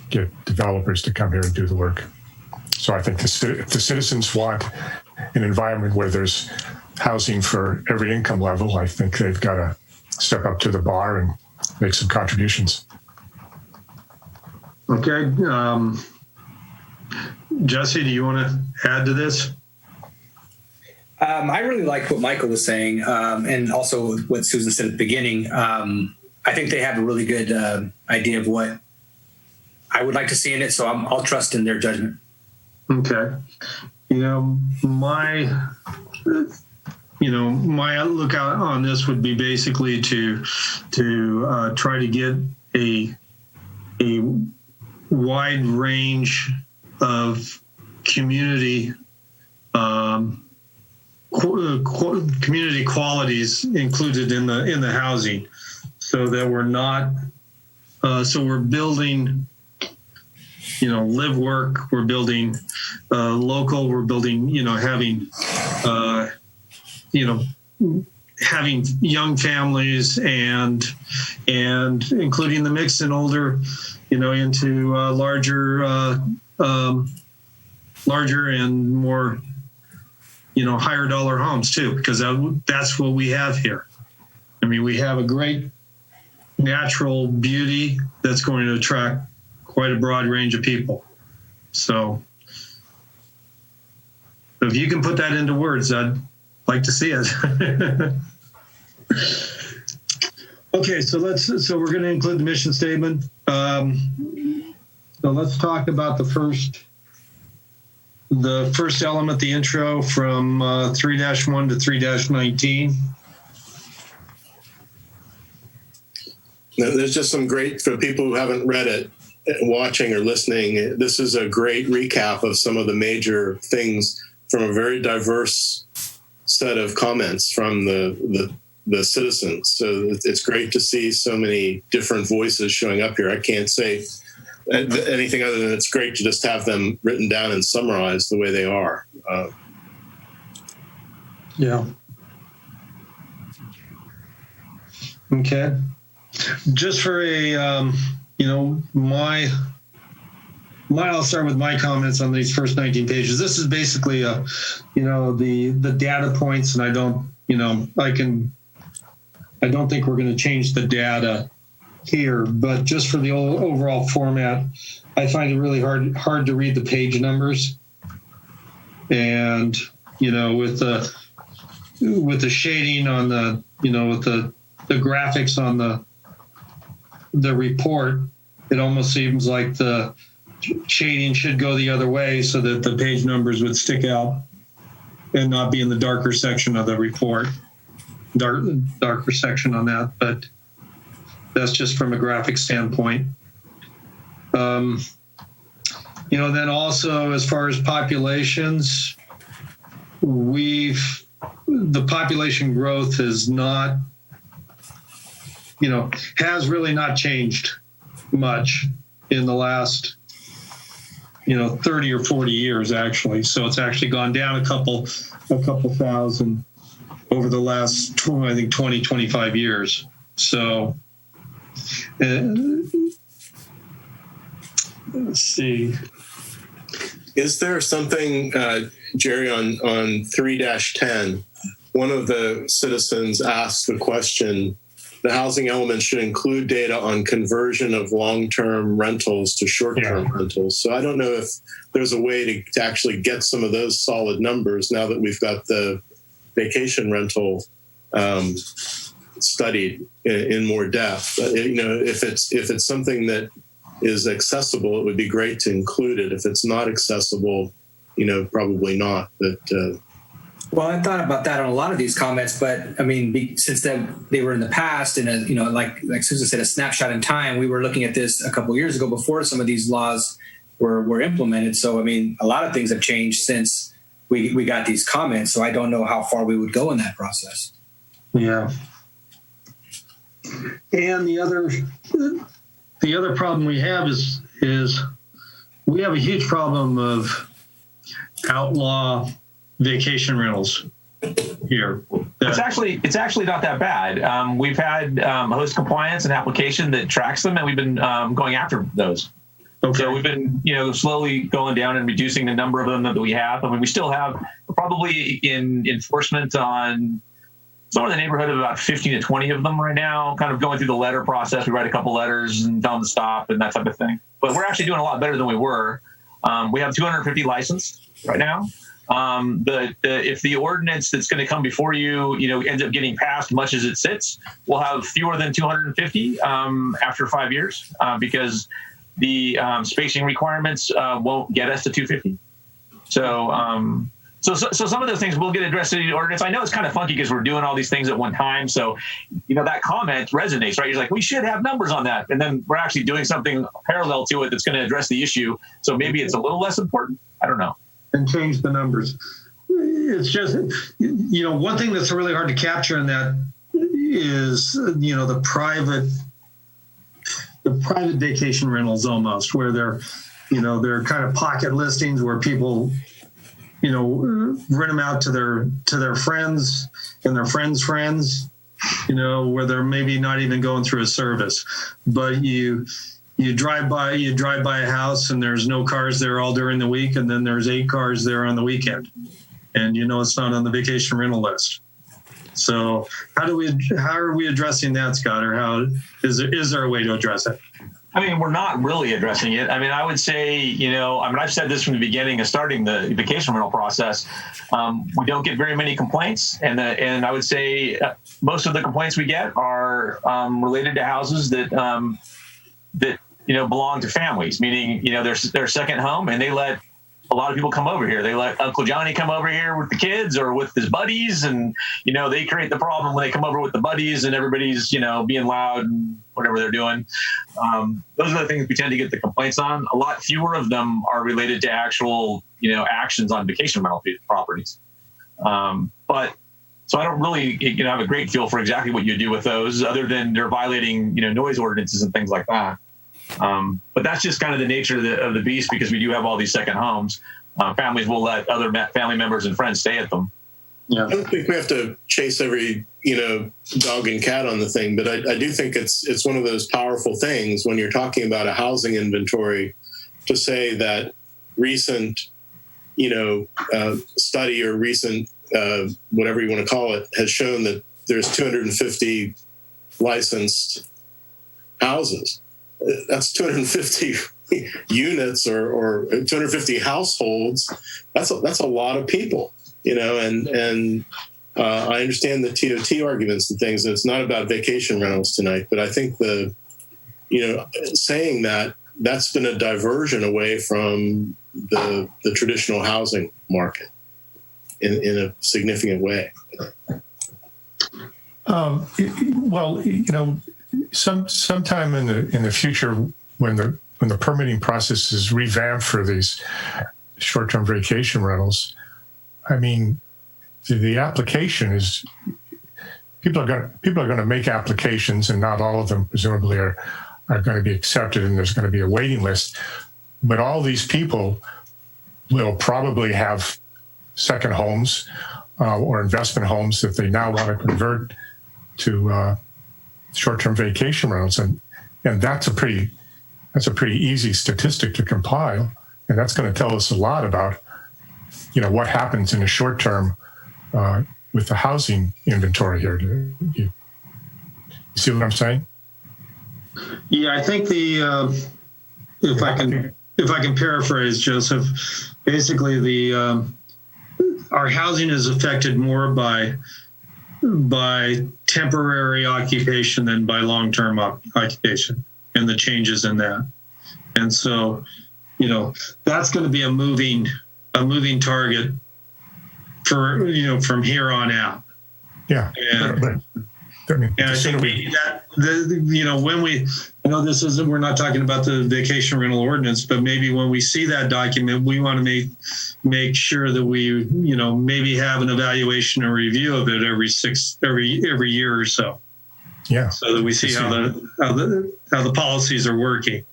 get developers to come here and do the work. So I think if the citizens want an environment where there's housing for every income level, I think they've got to step up to the bar and make some contributions. Okay. Jesse, do you want to add to this? I really like what Michael was saying, and also what Susan said at the beginning. I think they have a really good idea of what I would like to see in it, so I'll trust in their judgment. Okay. My outlook on this would be basically to try to get a wide range of community community qualities included in the housing, so that we're not so we're building live work, we're building local, we're building having young families and including the mix and older into larger and more higher dollar homes too, because that's what we have here. I mean, we have a great natural beauty that's going to attract quite a broad range of people. So if you can put that into words, I'd like to see it. Okay, so we're going to include the mission statement. So let's talk about the first element, the intro from 3-1 to 3-19. There's just some great, for people who haven't read it, watching or listening, this is a great recap of some of the major things from a very diverse set of comments from the citizens. So it's great to see so many different voices showing up here. I can't say anything other than it's great to just have them written down and summarized the way they are. Yeah. Okay. Just for I'll start with my comments on these first 19 pages. This is basically the data points, and I don't think we're going to change the data here, but just for the overall format, I find it really hard to read the page numbers. And, with the shading on the, with the graphics on the report, it almost seems like the shading should go the other way so that the page numbers would stick out and not be in the darker section of the report, darker section on that. But that's just from a graphic standpoint. Then also as far as populations, the population growth is not, has really not changed much in the last, 30 or 40 years, actually. So it's actually gone down a couple thousand over the last, 20, 25 years. So let's see. Is there something, Jerry, on 3-10, one of the citizens asked the question, the housing element should include data on conversion of long-term rentals to short-term rentals. So I don't know if there's a way to actually get some of those solid numbers now that we've got the vacation rental studied in more depth. If it's something that is accessible, it would be great to include it. If it's not accessible, probably not. But well, I thought about that on a lot of these comments, but I mean, since they were in the past, and like Susan said, a snapshot in time, we were looking at this a couple of years ago before some of these laws were implemented. So I mean, a lot of things have changed since we got these comments. So I don't know how far we would go in that process. Yeah. And the other problem we have is we have a huge problem of outlaw vacation rentals here. It's actually not that bad. We've had host compliance and application that tracks them, and we've been going after those. Okay. So we've been, slowly going down and reducing the number of them that we have. I mean, we still have probably in enforcement on somewhere in the neighborhood of about 15 to 20 of them right now, kind of going through the letter process. We write a couple letters and tell them to stop and that type of thing. But we're actually doing a lot better than we were. We have 250 licensed right now. But if the ordinance that's going to come before you, ends up getting passed much as it sits, we'll have fewer than 250 after 5 years because the spacing requirements won't get us to 250. So some of those things will get addressed in the ordinance. I know it's kind of funky because we're doing all these things at one time. So, that comment resonates, right? You're like, we should have numbers on that. And then we're actually doing something parallel to it that's going to address the issue. So maybe it's a little less important. I don't know. And change the numbers. It's just, one thing that's really hard to capture in that is, the private vacation rentals almost, where they're kind of pocket listings where people, rent them out to their friends and their friends' friends, where they're maybe not even going through a service, but you drive by a house and there's no cars there all during the week, and then there's 8 cars there on the weekend, and it's not on the vacation rental list. So how are we addressing that, Scott, or how is there a way to address it? I mean, we're not really addressing it. I mean, I would say, I've said this from the beginning of starting the vacation rental process. We don't get very many complaints. And I would say most of the complaints we get are related to houses that belong to families, meaning, their second home, and they let a lot of people come over here. They let Uncle Johnny come over here with the kids or with his buddies. And, they create the problem when they come over with the buddies and everybody's, being loud and whatever they're doing. Those are the things we tend to get the complaints on. A lot fewer of them are related to actual, actions on vacation rental properties. So I don't really, have a great feel for exactly what you do with those other than they're violating, noise ordinances and things like that. But that's just kind of the nature of the beast because we do have all these second homes. Families will let other family members and friends stay at them. Yeah. I don't think we have to chase every, dog and cat on the thing, but I do think it's one of those powerful things when you're talking about a housing inventory to say that recent, study or recent, whatever you want to call it, has shown that there's 250 licensed houses. That's 250 units or 250 households, that's a lot of people, and I understand the TOT arguments and things, and it's not about vacation rentals tonight, but I think saying that's been a diversion away from the traditional housing market in a significant way. Sometime in the future, when the permitting process is revamped for these short-term vacation rentals, I mean, the application is people are going to make applications, and not all of them presumably are going to be accepted, and there's going to be a waiting list. But all these people will probably have second homes or investment homes that they now want to convert to short-term vacation rentals, and that's a pretty easy statistic to compile, and that's going to tell us a lot about what happens in the short term with the housing inventory here. You see what I'm saying? Yeah, I think if I can paraphrase, Joseph, basically our housing is affected more by temporary occupation than by long-term occupation and the changes in that. And so, that's going to be a moving target for, from here on out. Yeah. And I think maybe we're not talking about the vacation rental ordinance, but maybe when we see that document, we want to make sure that we, maybe have an evaluation or review of it every year or so. Yeah. So that we see how the policies are working.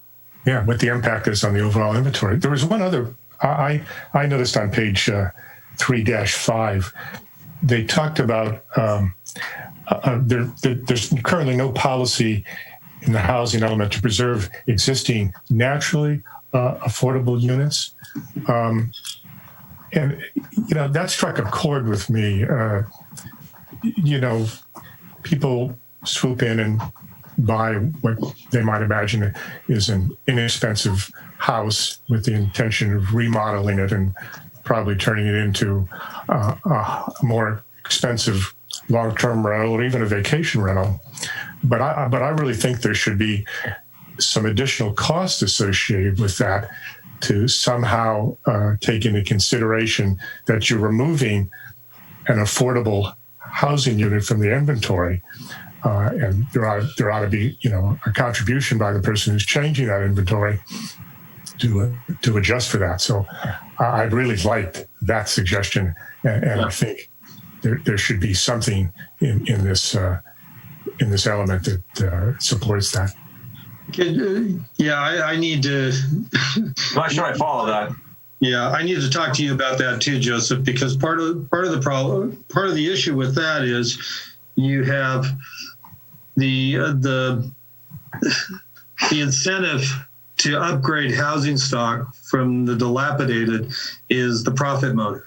Yeah, what the impact is on the overall inventory. There was one other I noticed on page 3-5. They talked about there's currently no policy in the housing element to preserve existing naturally affordable units. And, that struck a chord with me. People swoop in and buy what they might imagine is an inexpensive house with the intention of remodeling it and probably turning it into a more expensive long-term rental or even a vacation rental. But I really think there should be some additional cost associated with that to somehow take into consideration that you're removing an affordable housing unit from the inventory. And there ought to be, a contribution by the person who's changing that inventory to adjust for that. So I really liked that suggestion, and I think there should be something in this element that supports that. I need to. I'm not sure I follow that. Yeah, I need to talk to you about that too, Joseph, because part of the problem, part of the issue with that is you have the incentive to upgrade housing stock from the dilapidated is the profit motive.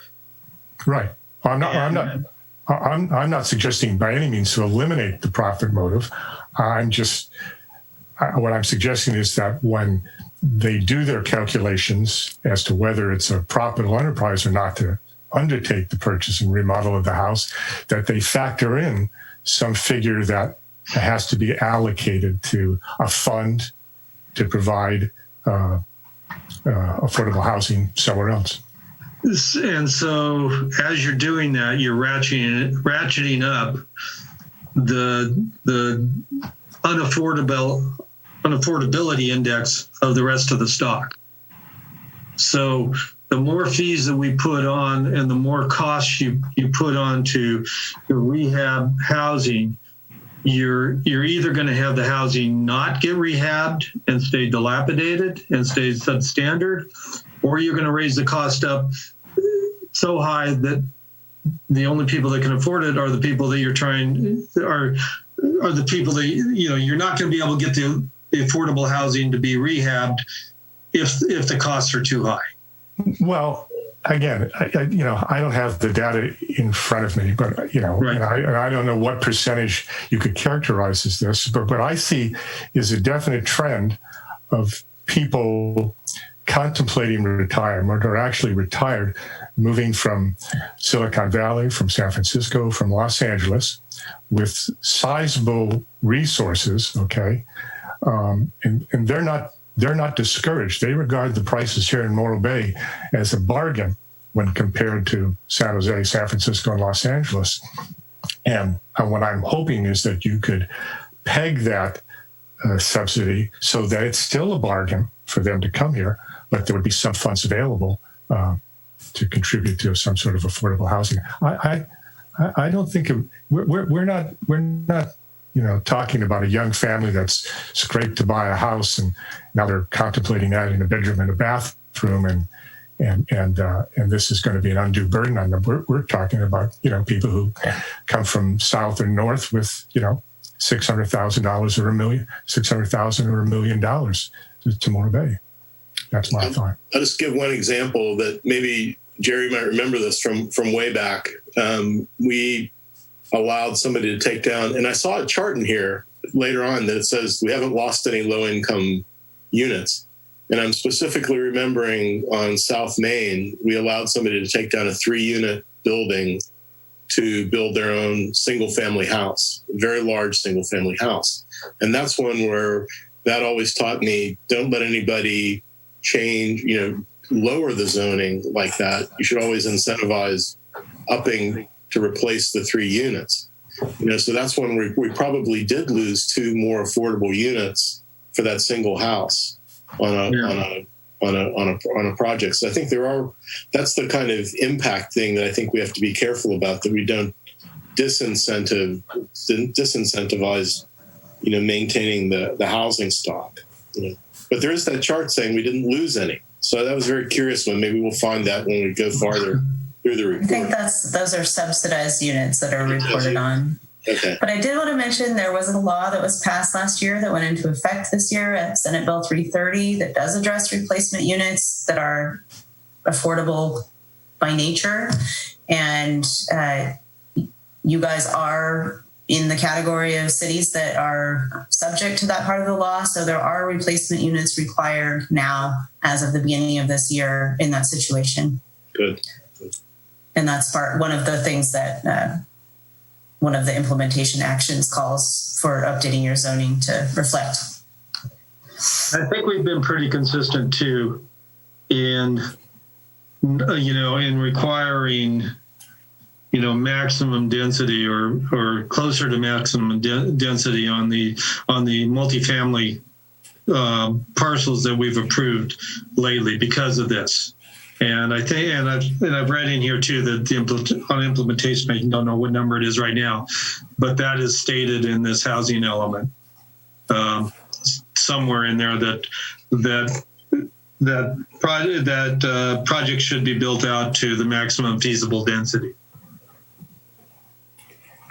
Right. I'm not suggesting by any means to eliminate the profit motive. What I'm suggesting is that when they do their calculations as to whether it's a profitable enterprise or not to undertake the purchase and remodel of the house, that they factor in some figure that has to be allocated to a fund to provide affordable housing somewhere else. And so as you're doing that, you're ratcheting up the unaffordability index of the rest of the stock. So the more fees that we put on and the more costs you put on to your rehab housing, you're either going to have the housing not get rehabbed and stay dilapidated and stay substandard, or you're going to raise the cost up so high that the only people that can afford it are the people that are the people that, you're not going to be able to get the affordable housing to be rehabbed if the costs are too high. Well, again, I don't have the data in front of me, but right. and I don't know what percentage you could characterize as this, but what I see is a definite trend of people contemplating retirement or actually retired, moving from Silicon Valley, from San Francisco, from Los Angeles, with sizable resources, okay? And they're not discouraged. They regard the prices here in Morro Bay as a bargain when compared to San Jose, San Francisco, and Los Angeles. And what I'm hoping is that you could peg that subsidy so that it's still a bargain for them to come here, but there would be some funds available to contribute to some sort of affordable housing. I don't think we're not talking about a young family that's scraped to buy a house and now they're contemplating adding a bedroom and a bathroom and this is going to be an undue burden on them. We're talking about people who come from south or north with $600,000 or $600,000 or $1 million to Morro Bay. That's my thought. I'll just give one example that maybe Jerry might remember this from way back. We allowed somebody to take down, and I saw a chart in here later on that it says we haven't lost any low-income units. And I'm specifically remembering on South Main, we allowed somebody to take down a 3-unit building to build their own single-family house, a very large single-family house. And that's one where that always taught me, don't let anybody change, lower the zoning like that. You should always incentivize upping to replace the 3 units. So that's when we probably did lose 2 more affordable units for that single house on a project. So I think that's the kind of impact thing that I think we have to be careful about, that we don't disincentivize, maintaining the housing stock. But there is that chart saying we didn't lose any. So that was very curious one. Maybe we'll find that when we go farther through the report. I think those are subsidized units that are reported on. Okay. But I did want to mention there was a law that was passed last year that went into effect this year at Senate Bill 330 that does address replacement units that are affordable by nature. And you guys are in the category of cities that are subject to that part of the law. So there are replacement units required now as of the beginning of this year in that situation. Good. And that's one of the things that one of the implementation actions calls for updating your zoning to reflect. I think we've been pretty consistent too in requiring, maximum density or closer to maximum density on the multifamily parcels that we've approved lately because of this. And I think, and I've read in here too that on implementation, I don't know what number it is right now, but that is stated in this housing element somewhere in there that project should be built out to the maximum feasible density.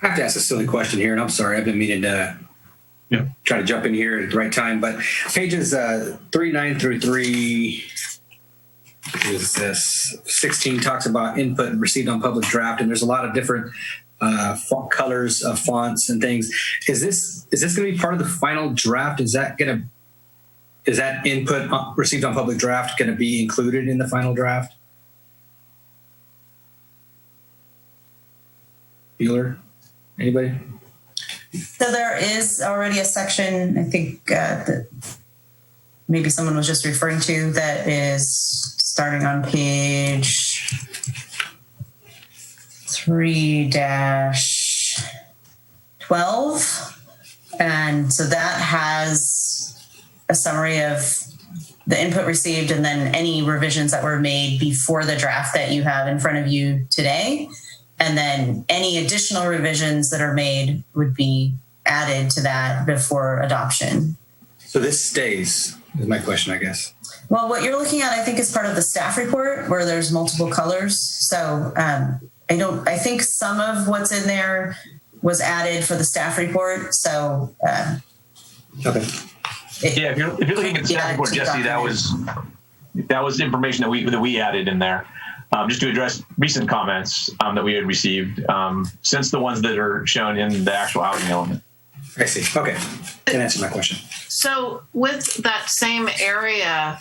I have to ask a silly question here, and I'm sorry, I've been meaning to try to jump in here at the right time, but pages 39 through 16 talks about input received on public draft, and there's a lot of different colors of fonts and things. Is this going to be part of the final draft? Is that input received on public draft going to be included in the final draft? Bueller? Anybody? So there is already a section, I think, that maybe someone was just referring to, that is starting on page 3-12. And so that has a summary of the input received and then any revisions that were made before the draft that you have in front of you today. And then any additional revisions that are made would be added to that before adoption. So this stays, is my question, I guess. Well, what you're looking at, I think, is part of the staff report where there's multiple colors. So I think some of what's in there was added for the staff report. So okay. If you're looking at the staff report, Jesse, that was information that we added in there. Just to address recent comments that we had received since the ones that are shown in the actual housing element. I see. Okay. Can answer my question. So with that same area,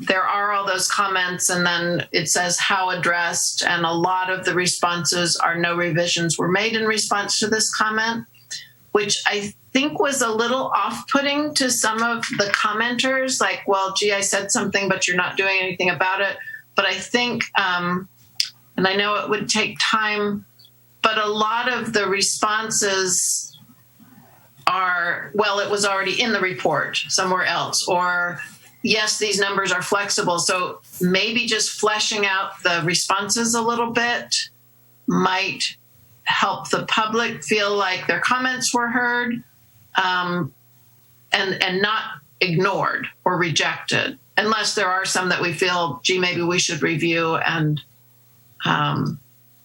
there are all those comments, and then it says how addressed, and a lot of the responses are no revisions were made in response to this comment, which I think was a little off-putting to some of the commenters, like, well, gee, I said something, but you're not doing anything about it. But I think, and I know it would take time, but a lot of the responses are, well, it was already in the report somewhere else, or yes, these numbers are flexible. So maybe just fleshing out the responses a little bit might help the public feel like their comments were heard, and not ignored or rejected, unless there are some that we feel, gee, maybe we should review and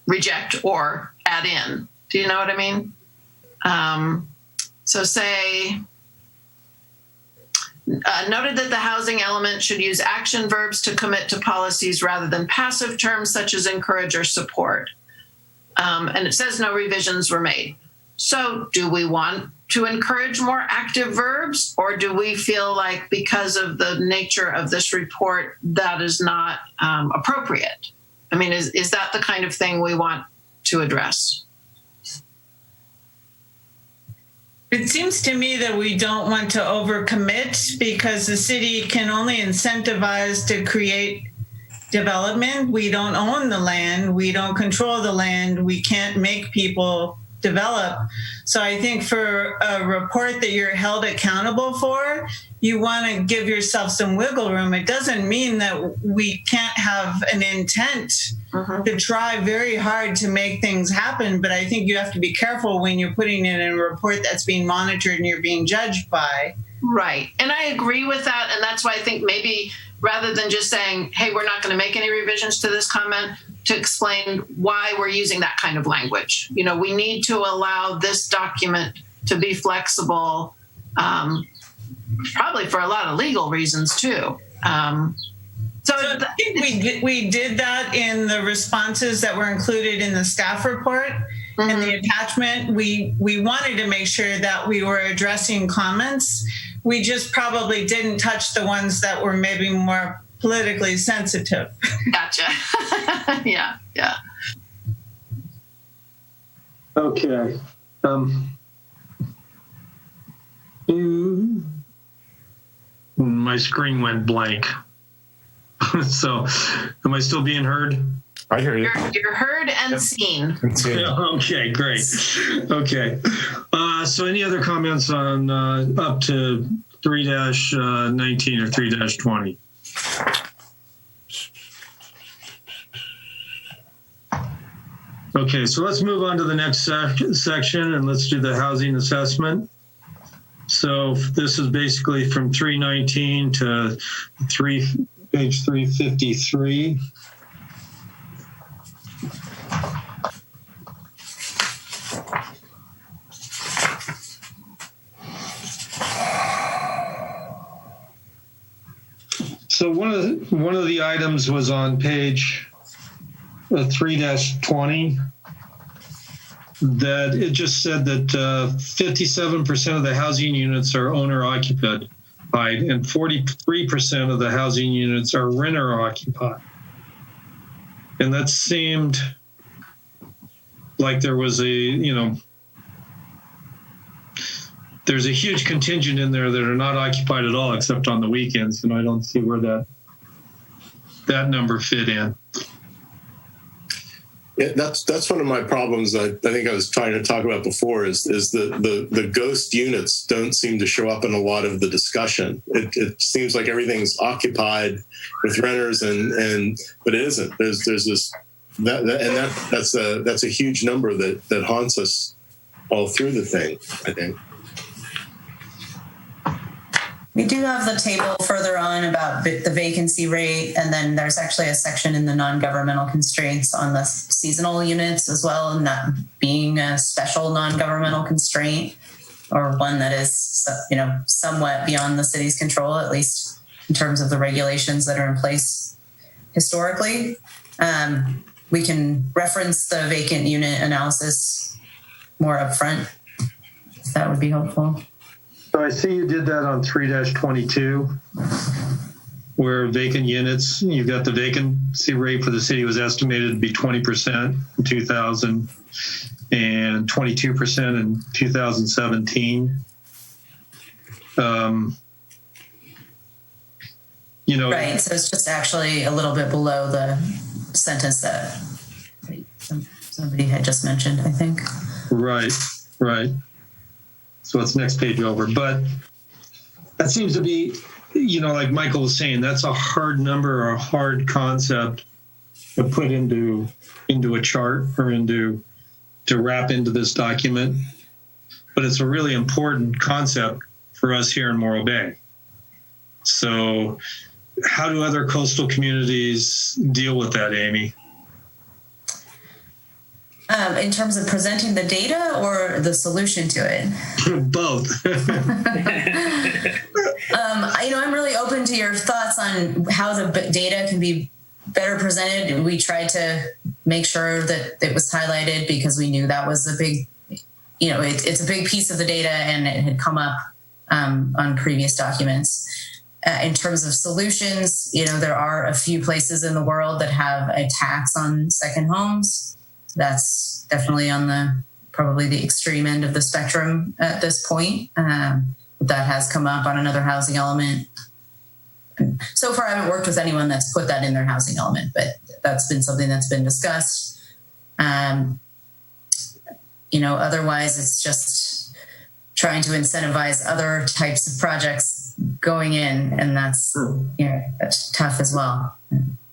reject or add in. Do you know what I mean? So say, noted that the housing element should use action verbs to commit to policies rather than passive terms such as encourage or support. And it says no revisions were made. So do we want to encourage more active verbs, or do we feel like because of the nature of this report, that is not appropriate? I mean, is that the kind of thing we want to address? It seems to me that we don't want to overcommit, because the city can only incentivize to create development. We don't own the land. We don't control the land. We can't make people develop. So I think for a report that you're held accountable for, you want to give yourself some wiggle room. It doesn't mean that we can't have an intent to try very hard to make things happen, but I think you have to be careful when you're putting it in a report that's being monitored and you're being judged by. Right. And I agree with that. And that's why I think maybe rather than just saying, hey, we're not going to make any revisions to this comment, to explain why we're using that kind of language. You know, we need to allow this document to be flexible, probably for a lot of legal reasons too. So I think we did that in the responses that were included in the staff report and the attachment. We wanted to make sure that we were addressing comments. We just probably didn't touch the ones that were maybe more politically sensitive. Gotcha. Yeah. Okay. My screen went blank. So, am I still being heard? I hear you. You're heard and seen. Okay, great. Okay. So any other comments on up to 3-19 or 3-20? Okay, so let's move on to the next section, and let's do the housing assessment. So this is basically from 319 to page 353. So one of the items was on page 3-20, that it just said that 57% of the housing units are owner occupied and 43% of the housing units are renter occupied. And that seemed like there was there's a huge contingent in there that are not occupied at all except on the weekends, and I don't see where that number fit in. Yeah, that's one of my problems. I think I was trying to talk about before is the ghost units don't seem to show up in a lot of the discussion. It seems like everything's occupied with renters, but it isn't. There's this that's a huge number that haunts us all through the thing, I think. We do have the table further on about the vacancy rate, and then there's actually a section in the non-governmental constraints on the seasonal units as well, and that being a special non-governmental constraint or one that is, somewhat beyond the city's control, at least in terms of the regulations that are in place historically. We can reference the vacant unit analysis more upfront if that would be helpful. So I see you did that on 3-22, where vacant units, you've got the vacancy rate for the city was estimated to be 20% in 2000 and 22% in 2017. Right, so it's just actually a little bit below the sentence that somebody had just mentioned, I think. Right. So it's next page over. But that seems to be, like Michael was saying, that's a hard number or a hard concept to put into a chart or to wrap into this document. But it's a really important concept for us here in Morro Bay. So how do other coastal communities deal with that, Amy? In terms of presenting the data or the solution to it? Both. I'm really open to your thoughts on how the data can be better presented. We tried to make sure that it was highlighted because we knew that was a big, it's a big piece of the data and it had come up on previous documents. In terms of solutions, there are a few places in the world that have a tax on second homes. That's definitely on probably the extreme end of the spectrum at this point. That has come up on another housing element. And so far, I haven't worked with anyone that's put that in their housing element, but that's been something that's been discussed. Otherwise, it's just trying to incentivize other types of projects going in, and that's tough as well.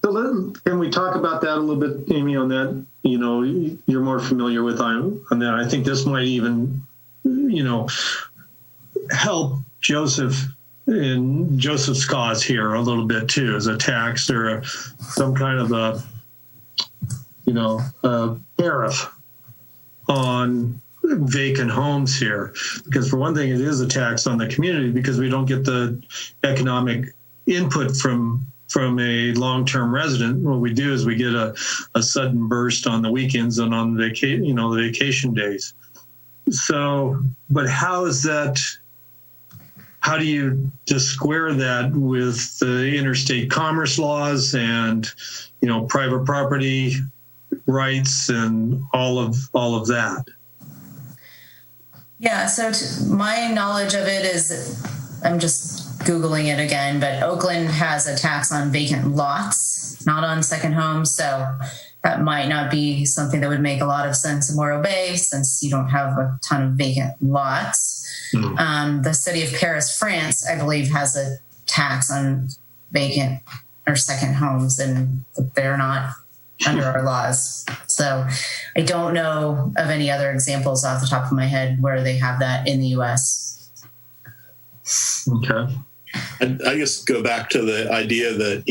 So can we talk about that a little bit, Amy, on that? You're more familiar with on that. I think this might even, help Joseph's cause here a little bit too, as a tax or some kind of a tariff on vacant homes here. Because for one thing, it is a tax on the community because we don't get the economic input from a long-term resident. What we do is we get a sudden burst on the weekends and on the vacation days. So, but how do you just square that with the interstate commerce laws and, private property rights and all of that? Yeah, so my knowledge of it is, I'm just Googling it again, but Oakland has a tax on vacant lots, not on second homes. So that might not be something that would make a lot of sense in Morro Bay since you don't have a ton of vacant lots. Mm-hmm. The city of Paris, France, I believe, has a tax on vacant or second homes, and they're not under our laws. So I don't know of any other examples off the top of my head where they have that in the U.S. Okay. I just go back to the idea that,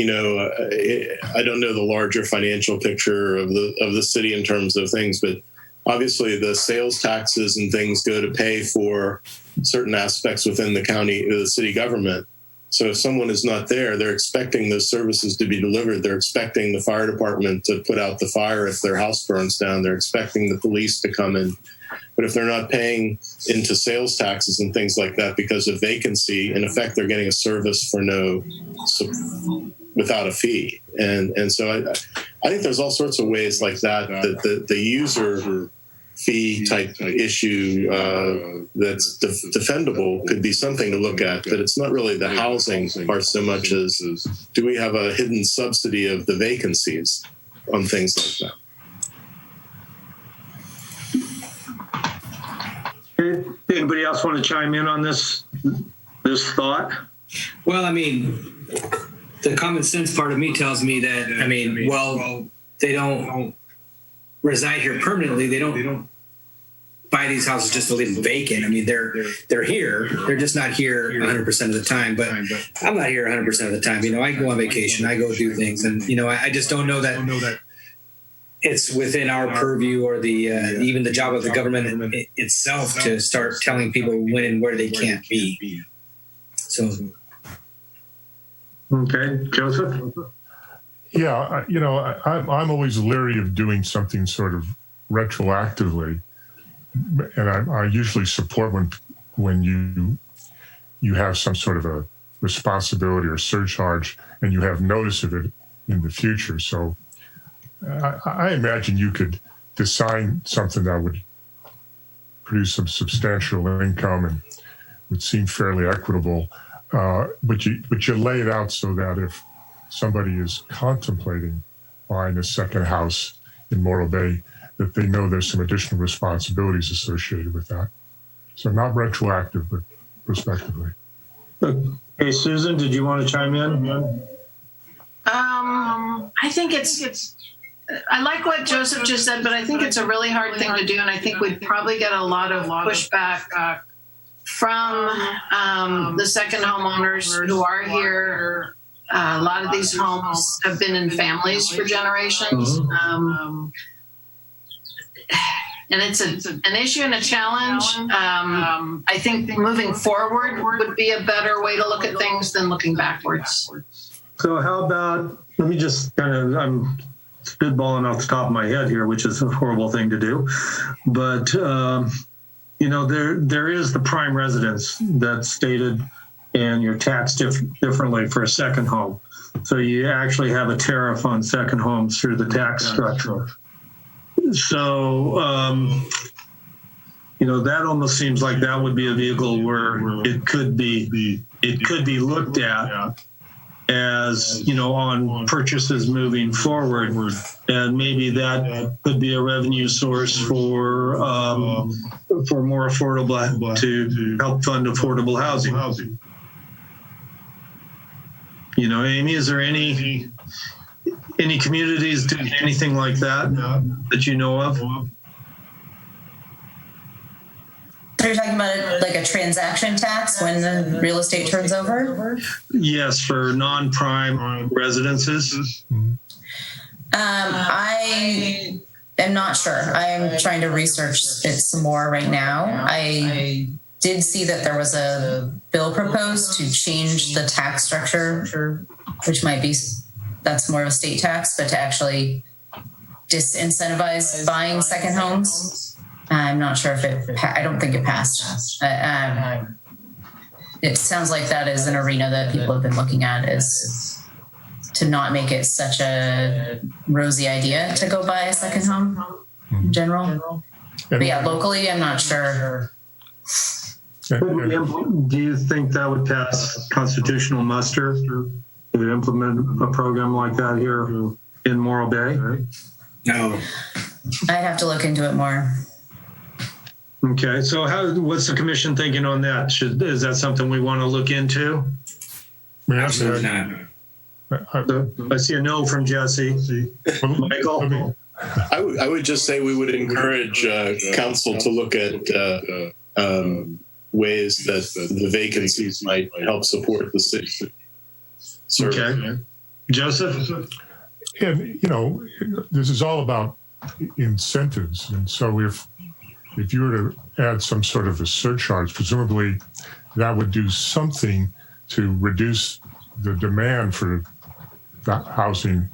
I don't know the larger financial picture of the city in terms of things, but obviously the sales taxes and things go to pay for certain aspects within the city government. So if someone is not there, they're expecting those services to be delivered. They're expecting the fire department to put out the fire if their house burns down. They're expecting the police to come in. But if they're not paying into sales taxes and things like that because of vacancy, in effect, they're getting a service for without a fee. And so I think there's all sorts of ways like that the user fee type issue that's defendable could be something to look at, but it's not really the housing part so much as do we have a hidden subsidy of the vacancies on things like that. Anybody else want to chime in on this thought? Well, the common sense part of me tells me that, they don't reside here permanently. They don't buy these houses just to leave them vacant. They're here. They're just not here 100% of the time. But I'm not here 100% of the time. I go on vacation. I go do things. And, I just don't know that it's within our purview or even the job of the government itself to start telling people when and where they can't be. So. Okay, Joseph? Yeah, I'm always leery of doing something sort of retroactively. and I usually support when you have some sort of a responsibility or surcharge and you have notice of it in the future. So I imagine you could design something that would produce some substantial income and would seem fairly equitable, but you lay it out so that if somebody is contemplating buying a second house in Morro Bay, that they know there's some additional responsibilities associated with that. So not retroactive, but prospectively. Hey, Susan, did you want to chime in? I think I like what Joseph just said, but I think it's a really hard thing to do, and I think we'd probably get a lot of pushback from the second homeowners who are here. A lot of these homes have been in families for generations. And it's an issue and a challenge. I think moving forward would be a better way to look at things than looking backwards. So how about, let me just I'm spitballing off the top of my head here, which is a horrible thing to do. But, there is the prime residence that's stated, and you're taxed differently for a second home. So you actually have a tariff on second homes through the tax structure. So, that almost seems like that would be a vehicle where it could be looked at as, on purchases moving forward. And maybe that could be a revenue source for more affordable, to help fund affordable housing. Amy, is there any communities doing anything like that you know of? So you're talking about like a transaction tax when the real estate turns over? Yes, for non-prime residences. I am not sure. I'm trying to research it some more right now. I did see that there was a bill proposed to change the tax structure, which that's more of a state tax, but to actually disincentivize buying second homes. I'm not sure if I don't think it passed. It sounds like that is an arena that people have been looking at, is to not make it such a rosy idea to go buy a second home in general. But yeah, locally, I'm not sure. Do you think that would pass constitutional muster to implement a program like that here in Morro Bay? No. I'd have to look into it more. Okay, so what's the commission thinking on that? Is that something we want to look into? Absolutely not. I see a no from Jesse. Michael? I would just say we would encourage council to look at ways that the vacancies might help support the city. Okay. Joseph? And, this is all about incentives. And so if you were to add some sort of a surcharge, presumably that would do something to reduce the demand for that housing.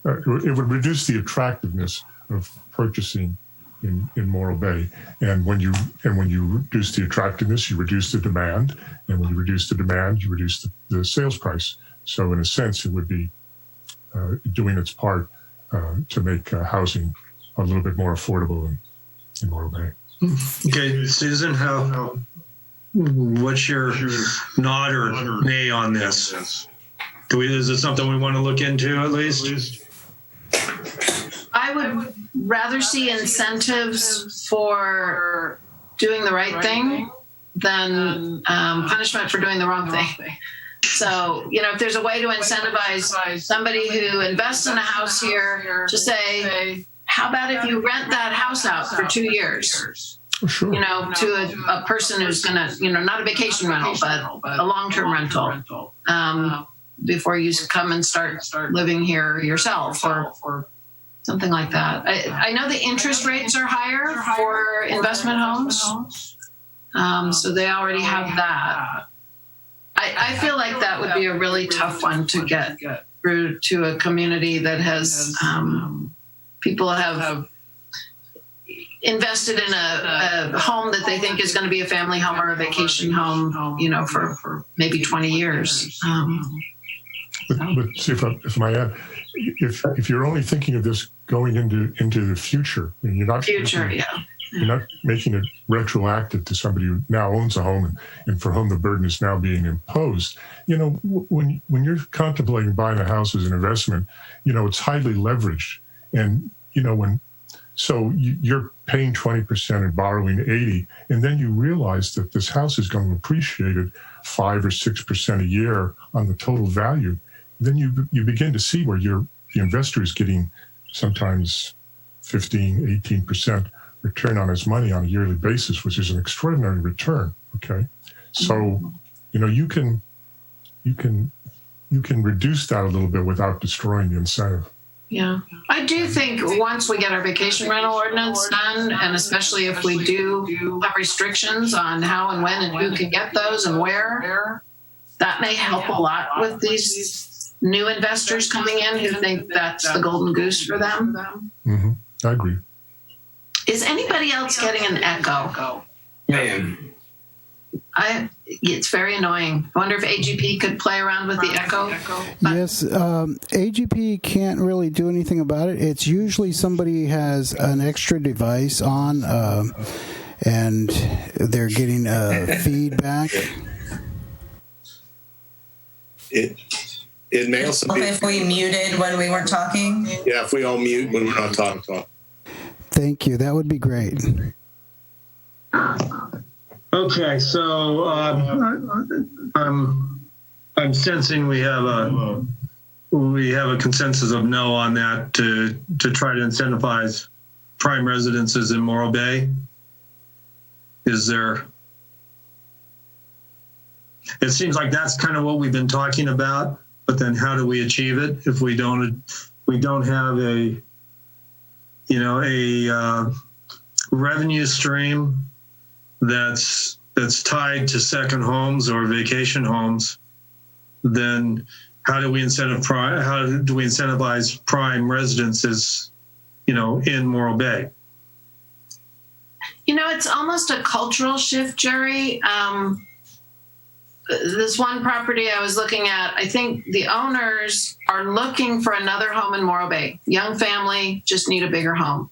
It would reduce the attractiveness of purchasing in Morro Bay. And when you reduce the attractiveness, you reduce the demand. And when you reduce the demand, you reduce the sales price. So in a sense, it would be doing its part to make housing a little bit more affordable in Morro Bay. Okay, Susan, what's your nod or nay on this? Is it something we want to look into at least? I would rather see incentives for doing the right thing than punishment for doing the wrong thing. So, if there's a way to incentivize somebody who invests in a house here to say, how about if you rent that house out for 2 years? Sure. To a person who's going to, not a vacation rental, but a long-term rental, before you come and start living here yourself or something like that. I know the interest rates are higher for investment homes, so they already have that. I feel like that would be a really tough one to get through to a community that has people have invested in a home that they think is going to be a family home or a vacation home, you know, for maybe 20 years. But see, if I might add, if you're only thinking of this going into the future, and you're not you're not making it retroactive to somebody who now owns a home and for whom the burden is now being imposed. You know, when you're contemplating buying a house as an investment, you know, it's highly leveraged, and you know so you're paying 20% and borrowing 80%, and then you realize that this house is going to appreciate at 5 or 6% a year on the total value. Then you begin to see where the investor is getting sometimes 15, 18% return on his money on a yearly basis, which is an extraordinary return. Okay, so you know you can reduce that a little bit without destroying the incentive. Yeah, I do think once we get our vacation rental ordinance done, and especially if we do have restrictions on how and when and who can get those and where, that may help a lot with these new investors coming in who think that's the golden goose for them. Mm-hmm. I agree. Is anybody else getting an echo? I am. It's very annoying. I wonder if AGP could play around with the echo. Yes, AGP can't really do anything about it. It's usually somebody has an extra device on, and they're getting feedback. It may also be if we muted when we weren't talking. Yeah, if we all mute when we're not talking. Thank you. That would be great. Okay, so I'm sensing we have a consensus of no on that to try to incentivize prime residences in Morro Bay. Is there? It seems like that's kind of what we've been talking about, but then how do we achieve it if we don't have a revenue stream that's tied to second homes or vacation homes? Then how do we incentivize prime residences, in Morro Bay? It's almost a cultural shift, Jerry. This one property I was looking at, I think the owners are looking for another home in Morro Bay. Young family, just need a bigger home.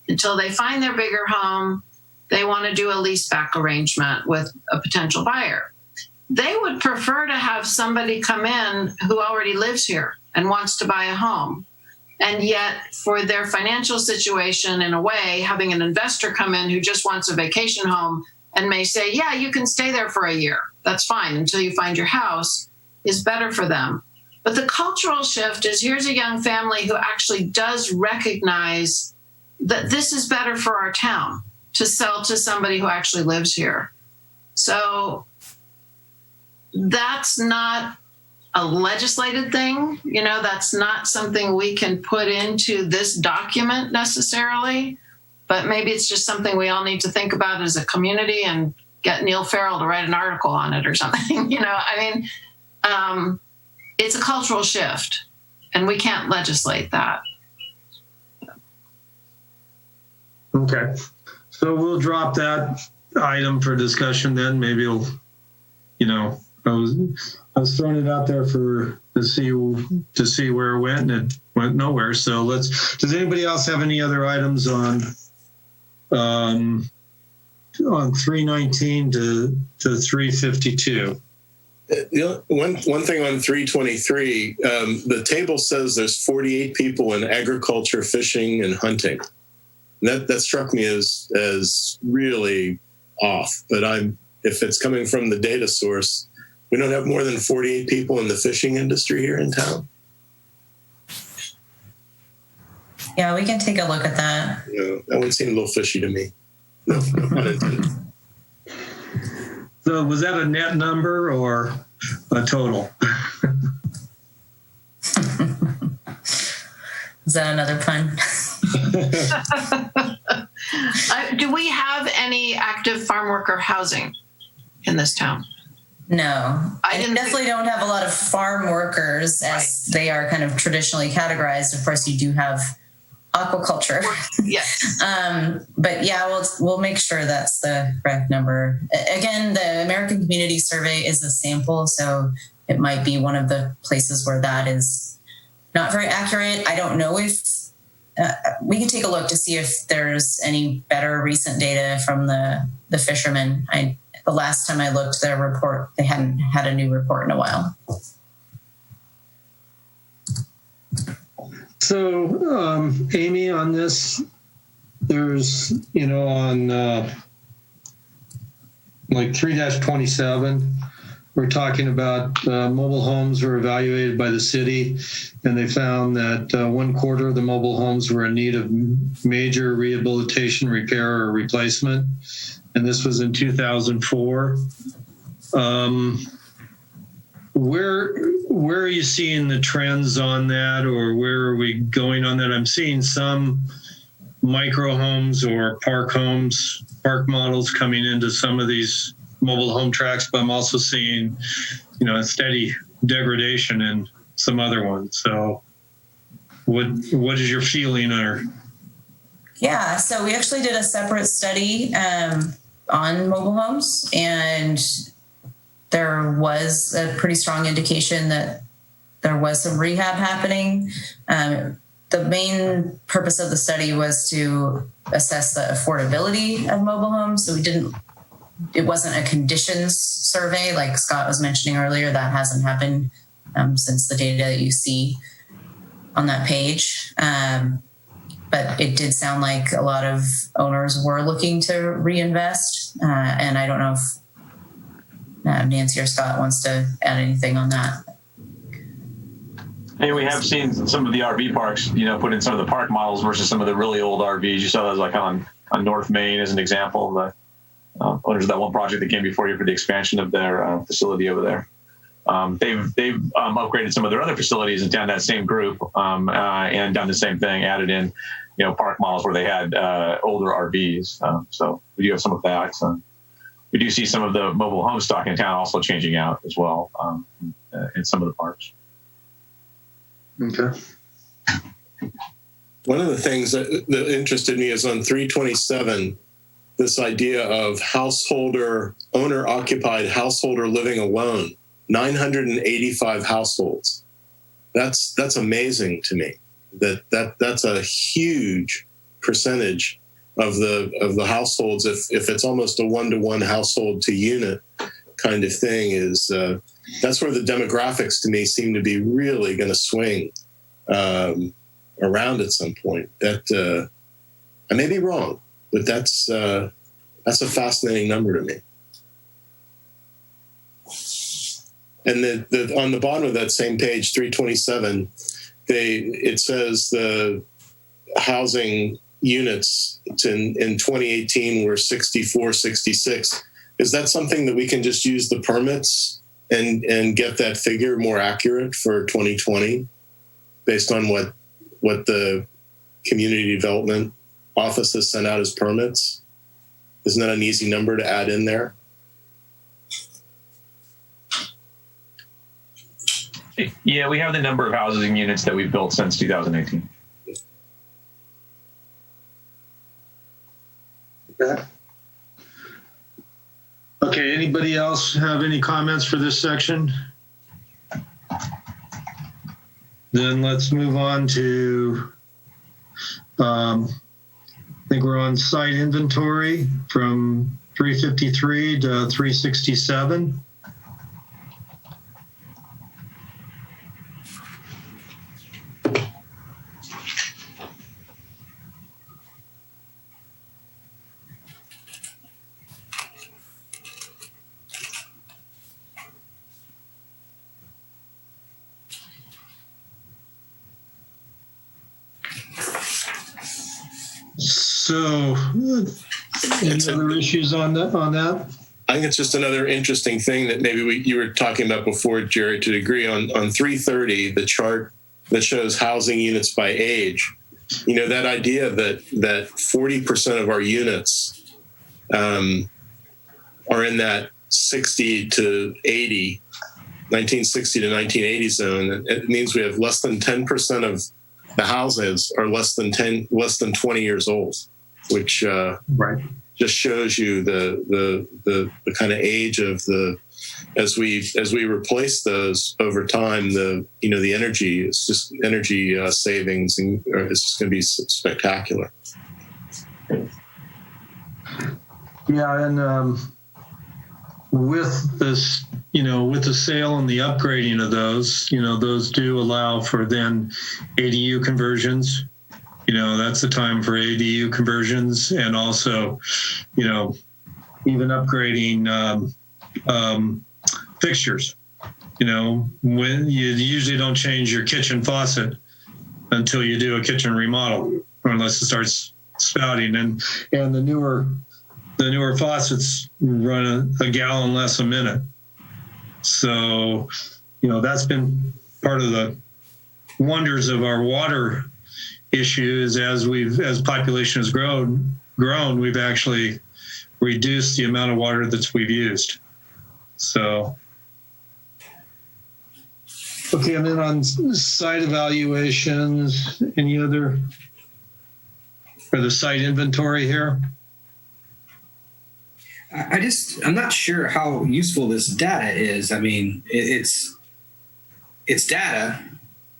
Until they find their bigger home, they want to do a leaseback arrangement with a potential buyer. They would prefer to have somebody come in who already lives here and wants to buy a home. And yet, for their financial situation, in a way, having an investor come in who just wants a vacation home and may say, yeah, you can stay there for a year. That's fine until you find your house, is better for them. But the cultural shift is here's a young family who actually does recognize that this is better for our town to sell to somebody who actually lives here. So that's not a legislated thing. That's not something we can put into this document necessarily, but maybe it's just something we all need to think about as a community and get Neil Farrell to write an article on it or something. It's a cultural shift and we can't legislate that. Okay. So we'll drop that item for discussion then. Maybe I was throwing it out there to see where it went, and it went nowhere. So does anybody else have any other items on 319 to 352? One thing on 323, the table says there's 48 people in agriculture, fishing, and hunting. And that struck me as really off. But if it's coming from the data source, we don't have more than 48 people in the fishing industry here in town. Yeah, we can take a look at that. That one seemed a little fishy to me. No pun intended. So was that a net number or a total? Is that another pun? Do we have any active farm worker housing in this town? No, I definitely don't have a lot of farm workers as they are kind of traditionally categorized. Of course, you do have aquaculture. Yes. But yeah, we'll make sure that's the correct number. Again, the American Community Survey is a sample, so it might be one of the places where that is not very accurate. I don't know if we can take a look to see if there's any better recent data from the fishermen. The last time I looked, their report, they hadn't had a new report in a while. So, Amy, on this, there's, on like 3-27, we're talking about mobile homes were evaluated by the city, and they found that 1/4 of the mobile homes were in need of major rehabilitation, repair, or replacement. And this was in 2004. Where are you seeing the trends on that, or where are we going on that? I'm seeing some micro homes or park models coming into some of these mobile home tracks, but I'm also seeing, a steady degradation in some other ones. So what is your feeling? Yeah, so we actually did a separate study on mobile homes, and there was a pretty strong indication that there was some rehab happening. The main purpose of the study was to assess the affordability of mobile homes. So it wasn't a conditions survey like Scott was mentioning earlier. That hasn't happened since the data that you see on that page. But it did sound like a lot of owners were looking to reinvest. And I don't know if Nancy or Scott wants to add anything on that. Hey, we have seen some of the RV parks, put in some of the park models versus some of the really old RVs. You saw those like on North Main as an example. The owners of that one project that came before you for the expansion of their facility over there. They've upgraded some of their other facilities and down that same group and done the same thing, added in, park models where they had older RVs. So we do have some of that. We do see some of the mobile home stock in town also changing out as well in some of the parks. Okay. One of the things that interested me is on 327, this idea of owner-occupied householder living alone, 985 households. That's amazing to me. That's a huge percentage of the households. If it's almost a 1-to-1 household to unit kind of thing, is that's where the demographics to me seem to be really going to swing around at some point. That I may be wrong, but that's a fascinating number to me. And on the bottom of that same page, 327, it says the housing units in 2018 were 64, 66. Is that something that we can just use the permits and get that figure more accurate for 2020 based on what the community development office has sent out as permits? Isn't that an easy number to add in there? Yeah, we have the number of housing units that we've built since 2018. Okay, anybody else have any comments for this section? Then let's move on to, I think we're on site inventory from 353 to 367. So, any other issues on that? I think it's just another interesting thing that maybe you were talking about before, Jerry, to a degree. On 330, the chart that shows housing units by age, that idea that 40% of our units are in that 60 to 80, 1960 to 1980 zone. It means we have less than 10% the houses are less than 20 years old, which just shows you the kind of age of the, as we replace those over time, the energy, it's just energy savings, and it's just going to be spectacular. Yeah, and with this, with the sale and the upgrading of those, those do allow for then ADU conversions. That's the time for ADU conversions, and also, even upgrading fixtures. When you usually don't change your kitchen faucet until you do a kitchen remodel, or unless it starts spouting, and the newer faucets run a gallon less a minute. So, that's been part of the wonders of our water issue, is as population has grown, we've actually reduced the amount of water that we've used. So, okay, and then on site evaluations, any other, or the site inventory here? I'm not sure how useful this data is. I mean, it's data,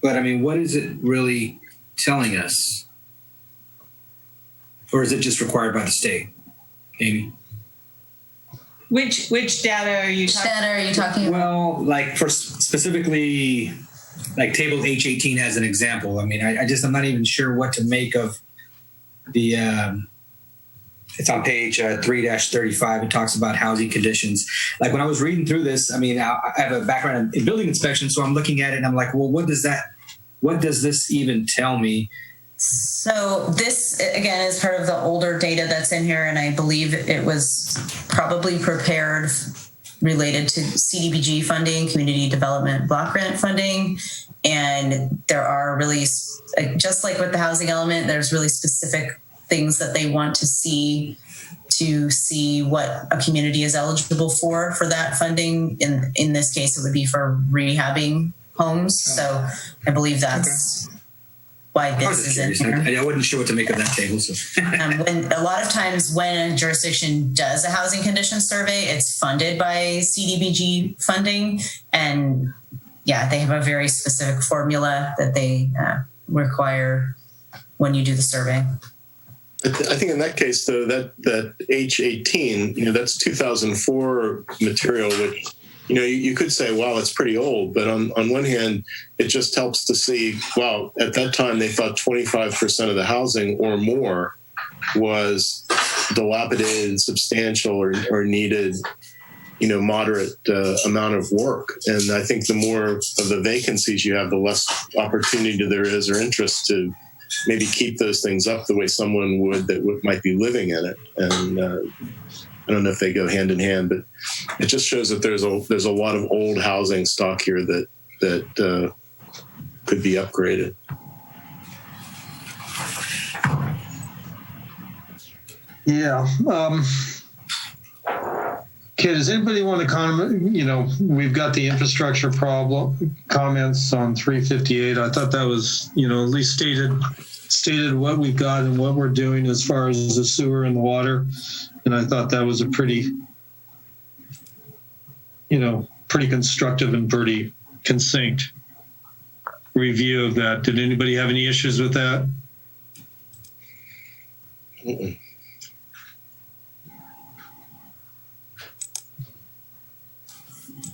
but I mean, what is it really telling us? Or is it just required by the state? Amy? Which data are you talking about? Well, like for specifically, like table H18 as an example. I mean, I'm not even sure what to make of the, it's on page 3-35. It talks about housing conditions. Like when I was reading through this, I mean, I have a background in building inspection, so I'm looking at it and I'm like, well, what does this even tell me? So this, again, is part of the older data that's in here, and I believe it was probably prepared related to CDBG funding, community development block grant funding. And there are really, just like with the housing element, there's really specific things that they want to see what a community is eligible for that funding. In this case, it would be for rehabbing homes. So I believe that's why this is in here. I wasn't sure what to make of that table. So. A lot of times when a jurisdiction does a housing condition survey, it's funded by CDBG funding. And yeah, they have a very specific formula that they require when you do the survey. I think in that case, though, that H18, that's 2004 material, which, you could say, wow, it's pretty old. But on one hand, it just helps to see, wow, at that time, they thought 25% of the housing or more was dilapidated, substantial, or needed, moderate amount of work. And I think the more of the vacancies you have, the less opportunity there is or interest to maybe keep those things up the way someone would that might be living in it. And I don't know if they go hand in hand, but it just shows that there's a lot of old housing stock here that could be upgraded. Yeah. Okay, does anybody want to comment? We've got the infrastructure problem comments on 358. I thought that was, at least stated what we've got and what we're doing as far as the sewer and the water. And I thought that was a pretty constructive and pretty succinct review of that. Did anybody have any issues with that? Mm-mm.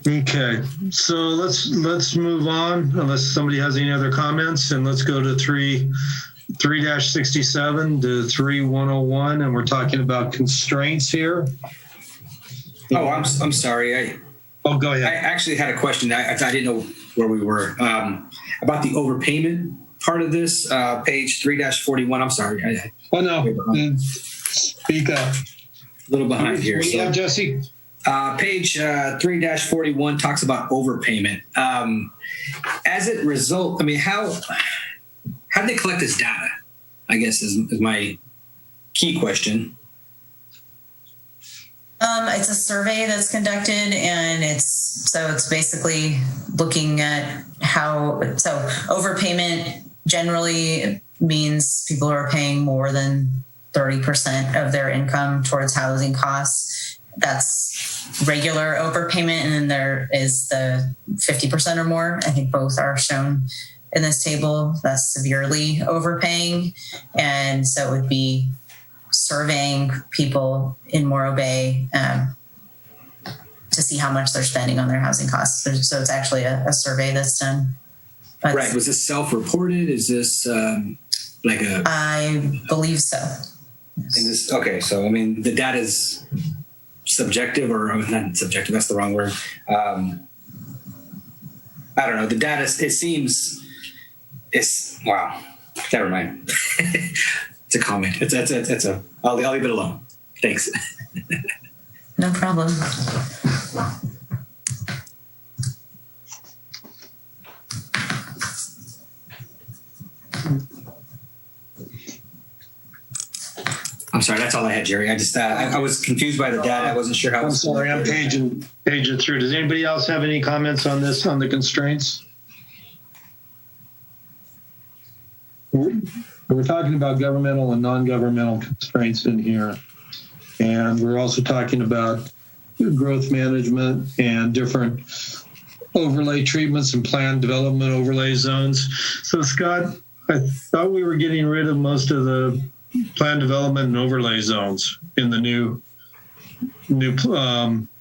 Okay, so let's move on unless somebody has any other comments, and let's go to 3-67 to 3-101, and we're talking about constraints here. Oh, I'm sorry. Go ahead. I actually had a question. I didn't know where we were about the overpayment part of this, page 3-41. I'm sorry. Speak up. A little behind here. Yeah, Jesse. Page 3-41 talks about overpayment. As it result, I mean, how do they collect this data? I guess is my key question. It's a survey that's conducted, and it's basically looking at overpayment generally it means people are paying more than 30% of their income towards housing costs. That's regular overpayment, and then there is the 50% or more. I think both are shown in this table. That's severely overpaying. And so it would be surveying people in Morro Bay to see how much they're spending on their housing costs. So it's actually a survey that's done. But right. Was this self-reported? Is this like a... I believe so. Okay, so I mean, the data is subjective, or not subjective, that's the wrong word. I don't know. The data, it seems, wow, never mind. It's a comment. I'll leave it alone. Thanks. No problem. I'm sorry, that's all I had, Jerry. I just I was confused by the data. I wasn't sure how. I'm sorry, I'm paging through. Does anybody else have any comments on this, on the constraints? We're talking about governmental and non-governmental constraints in here. And we're also talking about growth management and different overlay treatments and planned development overlay zones. So Scott, I thought we were getting rid of most of the planned development and overlay zones in the new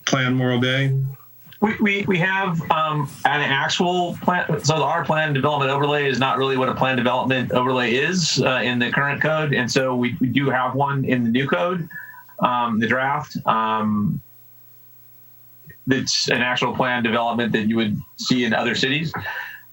plan Morro Bay. We have an actual plan. So our plan development overlay is not really what a plan development overlay is in the current code. And so we do have one in the new code, the draft. That's an actual plan development that you would see in other cities.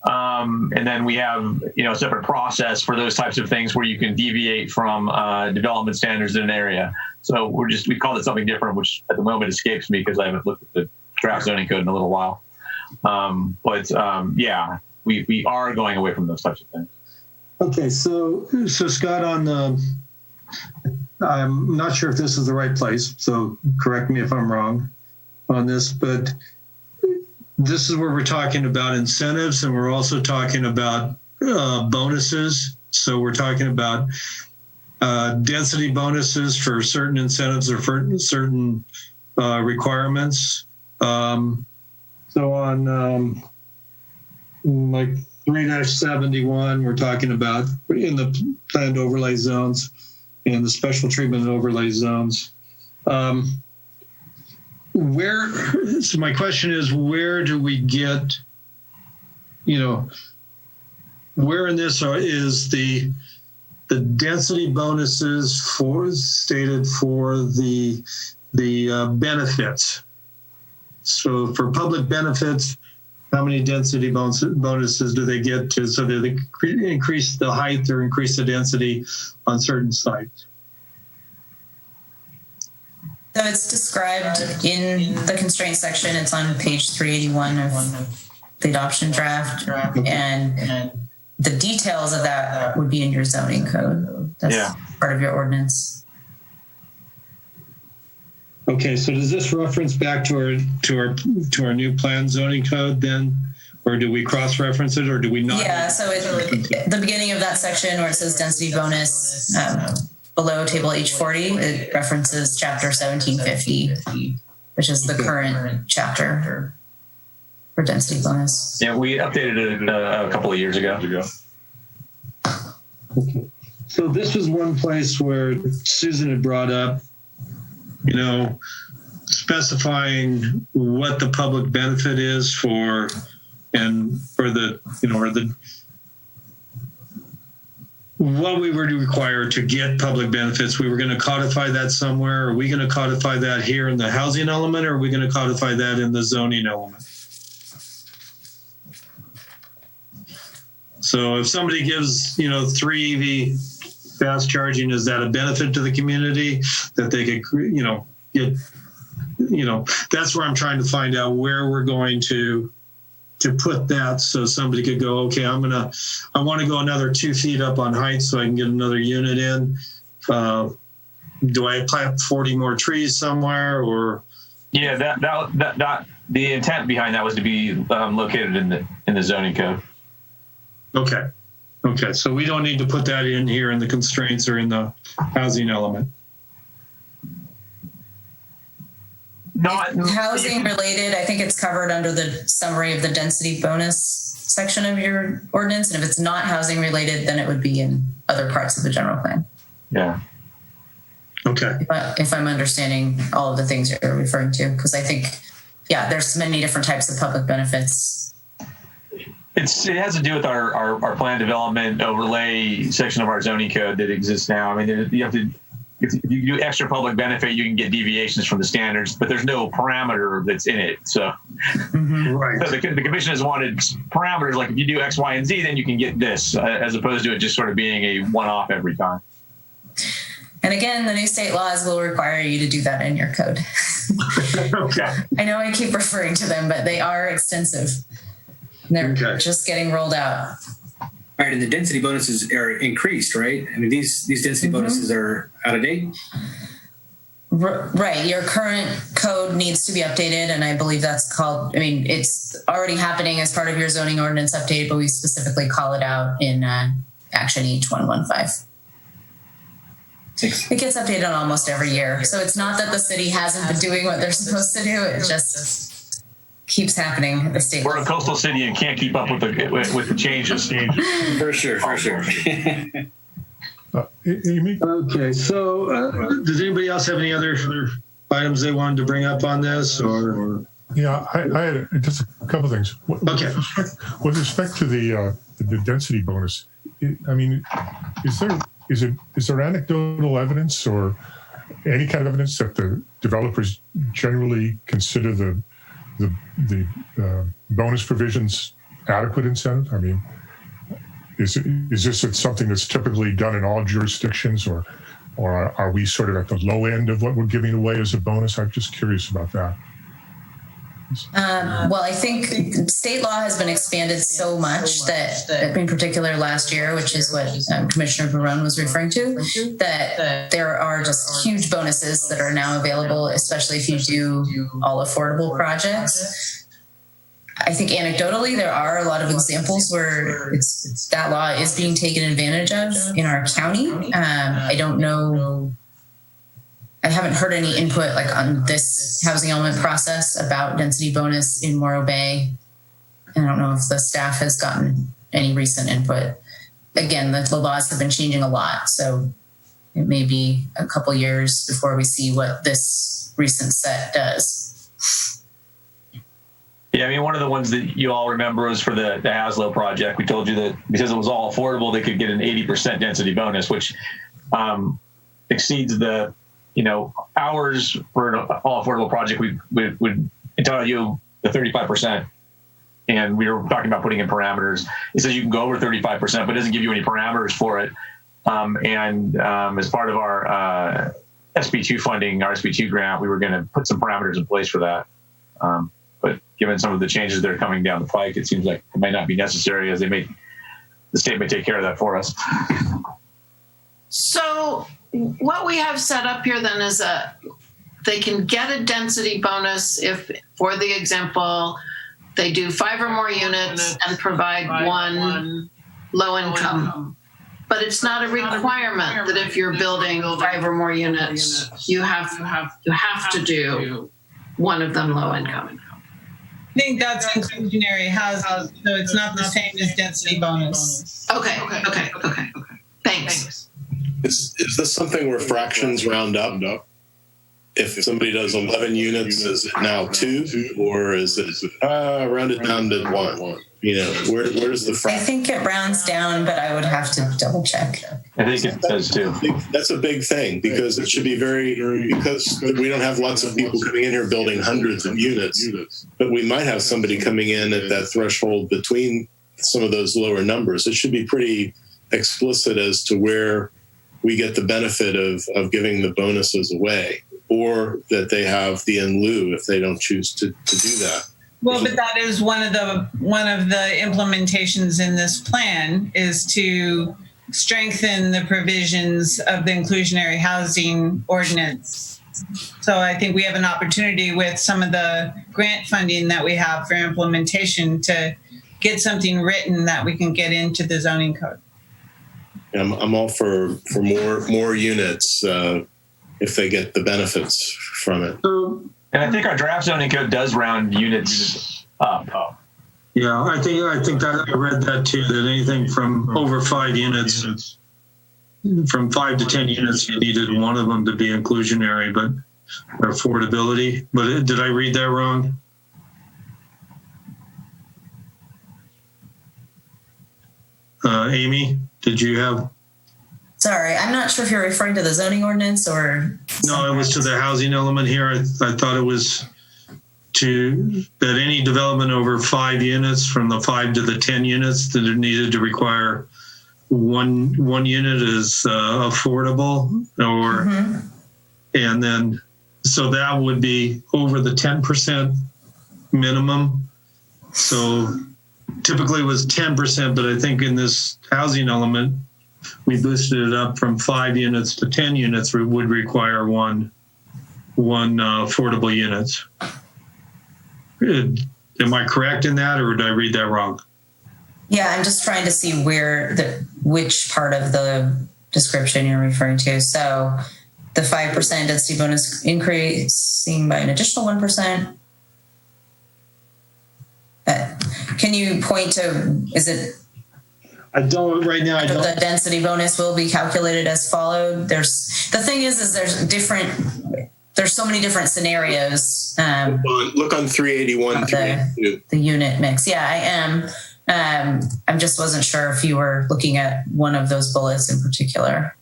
And then we have, a separate process for those types of things where you can deviate from development standards in an area. So we called it something different, which at the moment escapes me because I haven't looked at the draft zoning code in a little while. We are going away from those types of things. Okay, so Scott, I'm not sure if this is the right place, so correct me if I'm wrong on this, but this is where we're talking about incentives, and we're also talking about bonuses. So we're talking about density bonuses for certain incentives or for certain requirements. So on like 3-71, we're talking about in the planned overlay zones and the special treatment overlay zones. So my question is, where do we get, where in this is the density bonuses stated for the benefits? So for public benefits, how many density bonuses do they get to? So do they increase the height or increase the density on certain sites? So it's described in the constraint section. It's on page 381 of the adoption draft. And the details of that would be in your zoning code. That's part of your ordinance. Okay, so does this reference back to our new plan zoning code then? Or do we cross-reference it, or do we not? Yeah, so at the beginning of that section where it says density bonus, Below table H40, it references chapter 1750, which is the current chapter for density bonus. Yeah, we updated it a couple of years ago. Okay. So this was one place where Susan had brought up, specifying what the public benefit is for what we were required to get public benefits. We were going to codify that somewhere. Are we going to codify that here in the housing element, or are we going to codify that in the zoning element? So if somebody gives, 3 EV fast charging, is that a benefit to the community that they could, get, that's where I'm trying to find out where we're going to put that, so somebody could go, okay, I want to go another 2 feet up on height so I can get another unit in. Do I plant 40 more trees somewhere, or? Yeah, that the intent behind that was to be located in the zoning code. Okay. Okay, so we don't need to put that in here in the constraints or in the housing element. Not housing related, I think it's covered under the summary of the density bonus section of your ordinance. And if it's not housing related, then it would be in other parts of the general plan. Yeah. Okay. If I'm understanding all of the things you're referring to, because I think, yeah, there's many different types of public benefits. It has to do with our plan development overlay section of our zoning code that exists now. I mean, you have to, if you do extra public benefit, you can get deviations from the standards, but there's no parameter that's in it. So, right. So the commission has wanted parameters like if you do X, Y, and Z, then you can get this, as opposed to it just sort of being a one-off every time. And again, the new state laws will require you to do that in your code. Okay. I know I keep referring to them, but they are extensive. And they're just getting rolled out. All right, and the density bonuses are increased, right? I mean, these density bonuses are out of date? Right. Your current code needs to be updated, and I believe that's called, I mean, it's already happening as part of your zoning ordinance update, but we specifically call it out in Action H115. It gets updated on almost every year. So it's not that the city hasn't been doing what they're supposed to do. It just keeps happening at the state. We're a coastal city and can't keep up with the changes. For sure. Amy? Okay, so does anybody else have any other items they wanted to bring up on this? Or Yeah, I had just a couple of things. Okay. With respect to the density bonus, I mean, is there anecdotal evidence or any kind of evidence that the developers generally consider the bonus provisions adequate incentive? I mean, is this something that's typically done in all jurisdictions, or are we sort of at the low end of what we're giving away as a bonus? I'm just curious about that. Well, I think state law has been expanded so much that, in particular last year, which is what Commissioner Barone was referring to, that there are just huge bonuses that are now available, especially if you do all affordable projects. I think anecdotally, there are a lot of examples where that law is being taken advantage of in our county. I don't know. I haven't heard any input like on this housing element process about density bonus in Morro Bay. I don't know if the staff has gotten any recent input. Again, the laws have been changing a lot, so it may be a couple years before we see what this recent set does. Yeah, I mean, one of the ones that you all remember was for the Haslow project. We told you that because it was all affordable, they could get an 80% density bonus, which exceeds the hours for an all affordable project. We would entitle you the 35%. And we were talking about putting in parameters. It says you can go over 35%, but it doesn't give you any parameters for it. As part of our SB2 funding, our SB2 grant, we were going to put some parameters in place for that. But given some of the changes that are coming down the pike, it seems like it might not be necessary, as the state may take care of that for us. So what we have set up here then is they can get a density bonus if, for the example, they do 5 or more units and provide one low income. But it's not a requirement that if you're building 5 or more units, you have to do one of them low income. I think that's inclusionary housing, so it's not the same as density bonus. Okay. Thanks. Is this something where fractions round up? If somebody does 11 units, is it now 2, or is it rounded down to 1? Where does the fraction? I think it rounds down, but I would have to double check. I think it does too. That's a big thing, because it should be because we don't have lots of people coming in here building hundreds of units, but we might have somebody coming in at that threshold between some of those lower numbers. It should be pretty explicit as to where we get the benefit of giving the bonuses away, or that they have the in lieu if they don't choose to do that. Well, but that is one of the implementations in this plan is to strengthen the provisions of the inclusionary housing ordinance. So I think we have an opportunity with some of the grant funding that we have for implementation to get something written that we can get into the zoning code. I'm all for more units if they get the benefits from it. And I think our draft zoning code does round units up. Yeah, I think that I read that too, that anything from over 5 units, from 5 to 10 units, you needed one of them to be inclusionary, but affordability. But did I read that wrong? Amy, did you have? Sorry, I'm not sure if you're referring to the zoning ordinance or. No, it was to the housing element here. I thought it was that any development over 5 units, from the 5 to the 10 units, that it needed to require one unit is affordable, or and then so that would be over the 10% minimum. So typically it was 10%, but I think in this housing element, we boosted it up from 5 units to 10 units. We would require one affordable units. Am I correct in that, or did I read that wrong? Yeah, I'm just trying to see which part of the description you're referring to. So the 5% density bonus increasing by an additional 1%. Can you point to, is it? I don't right now. I don't. The density bonus will be calculated as followed. The thing is there's so many different scenarios. Look on 381. The unit mix. Yeah, I am. I just wasn't sure if you were looking at one of those bullets in particular.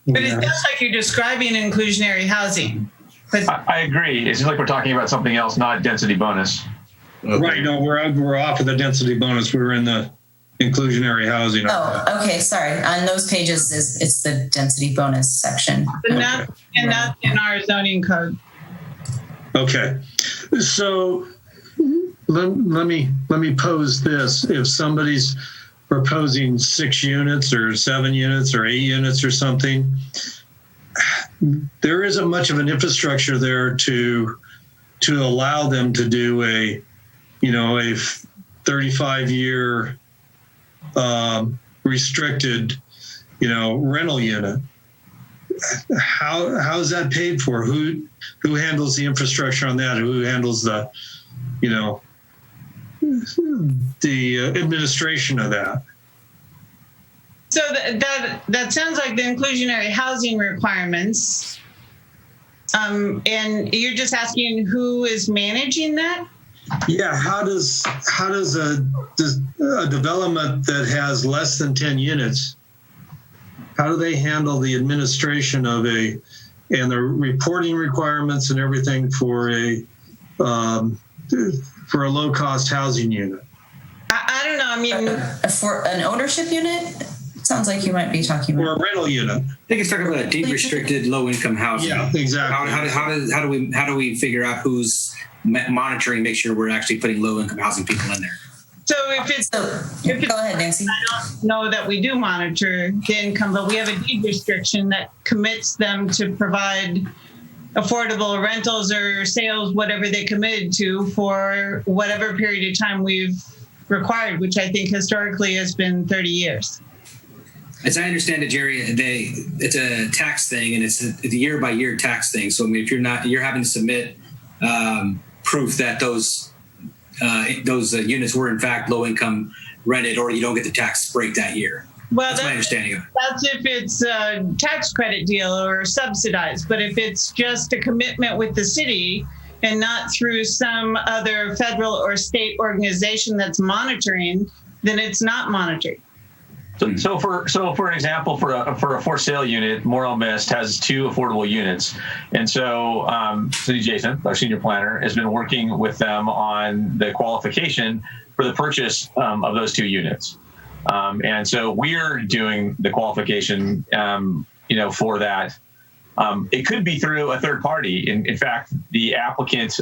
But it sounds like you're describing inclusionary housing. I agree. It seems like we're talking about something else, not density bonus. Okay. Right. No, we're off of the density bonus. We were in the inclusionary housing. Oh, okay. Sorry. On those pages, it's the density bonus section. And that's in our zoning code. Okay. So let me pose this. If somebody's proposing 6 units or 7 units or 8 units or something, there isn't much of an infrastructure there to allow them to do a 35-year restricted, rental unit. How is that paid for? Who handles the infrastructure on that? Who handles the administration of that? So that sounds like the inclusionary housing requirements. And you're just asking who is managing that? Yeah, how does a development that has less than 10 units, how do they handle the administration of and the reporting requirements and everything for a low-cost housing unit? I don't know. I mean, for an ownership unit, it sounds like you might be talking about. Or a rental unit. I think it's talking about a deed restricted low-income housing. Yeah, exactly. How do we figure out who's monitoring, make sure we're actually putting low-income housing people in there? So if it's go ahead, Nancy. I don't know that we do monitor the income, but we have a deed restriction that commits them to provide affordable rentals or sales, whatever they committed to, for whatever period of time we've required, which I think historically has been 30 years. As I understand it, Jerry, it's a tax thing, and it's a year-by-year tax thing. So I mean, if you're having to submit proof that those units were in fact low-income rented, or you don't get the tax break that year. Well, that's my understanding of it. That's if it's a tax credit deal or subsidized. But if it's just a commitment with the city and not through some other federal or state organization that's monitoring, then it's not monitored. So for an example, for a for sale unit, Morro Mist has 2 affordable units, and so Cindy Jason, our senior planner, has been working with them on the qualification for the purchase of those 2 units, and so we're doing the qualification, for that. It could be through a third party. In fact, the applicant,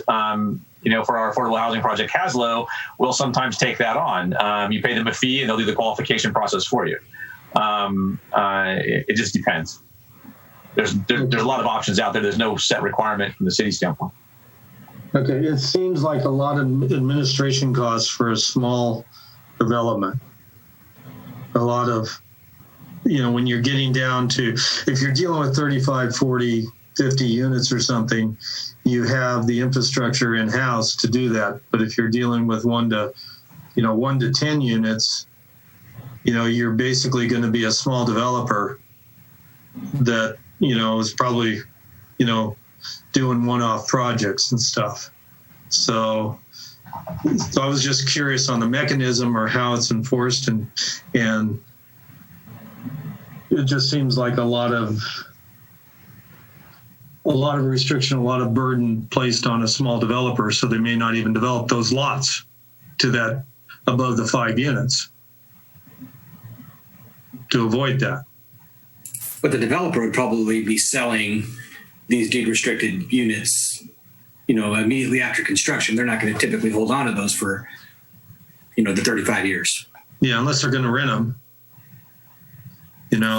for our affordable housing project, Haslo, will sometimes take that on. You pay them a fee, and they'll do the qualification process for you. It just depends. There's a lot of options out there. There's no set requirement from the city standpoint. Okay, it seems like a lot of administration costs for a small development. A lot of when you're getting down to, if you're dealing with 35, 40, 50 units or something, you have the infrastructure in-house to do that. But if you're dealing with 1 to 10 units, you're basically going to be a small developer that, is probably, doing one-off projects and stuff. So I was just curious on the mechanism or how it's enforced, and it just seems like a lot of restriction, a lot of burden placed on a small developer, so they may not even develop those lots to that above the 5 units to avoid that. But the developer would probably be selling these deed restricted units, immediately after construction. They're not going to typically hold on to those for, the 35 years. Yeah, unless they're going to rent them.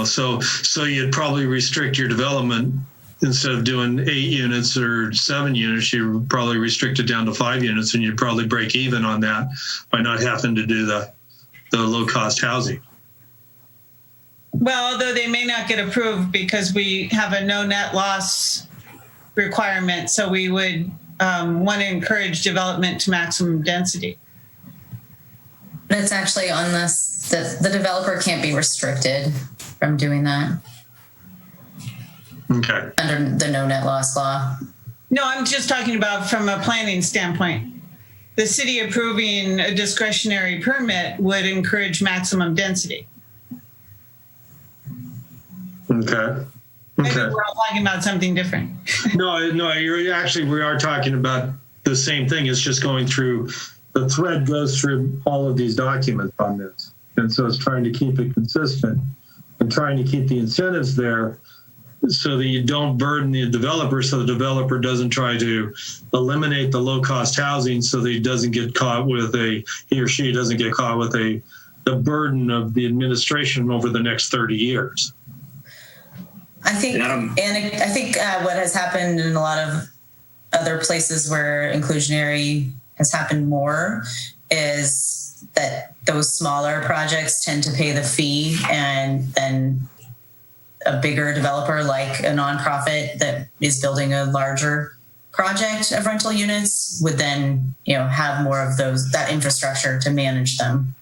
So you'd probably restrict your development. Instead of doing 8 units or 7 units, you probably restrict it down to 5 units, and you'd probably break even on that by not having to do the low cost housing. Well, although they may not get approved because we have a no net loss requirement, so we would want to encourage development to maximum density. It's actually on this, the developer can't be restricted from doing that. Okay. Under the no net loss law. No, I'm just talking about from a planning standpoint. The city approving a discretionary permit would encourage maximum density. Okay. Maybe we're all talking about something different. No, we are talking about the same thing. It's just going through, the thread goes through all of these documents on this. And so it's trying to keep it consistent and trying to keep the incentives there so that you don't burden the developer, so the developer doesn't try to eliminate the low cost housing, so that he doesn't get caught with he or she doesn't get caught with the burden of the administration over the next 30 years. I think, what has happened in a lot of other places where inclusionary has happened more is that those smaller projects tend to pay the fee, and then a bigger developer like a nonprofit that is building a larger project of rental units would then, have more of that infrastructure to manage them,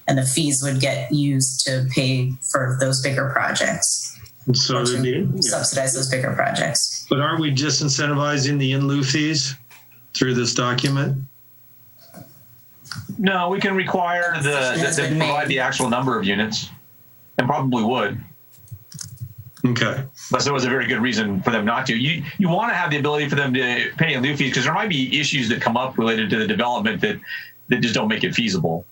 and the fees would get used to pay for those bigger projects. So subsidize those bigger projects. But aren't we disincentivizing the in lieu fees through this document? No, we can require that they provide the actual number of units, and probably would. Okay. Unless there was a very good reason for them not to. You want to have the ability for them to pay in lieu fees, because there might be issues that come up related to the development that just don't make it feasible.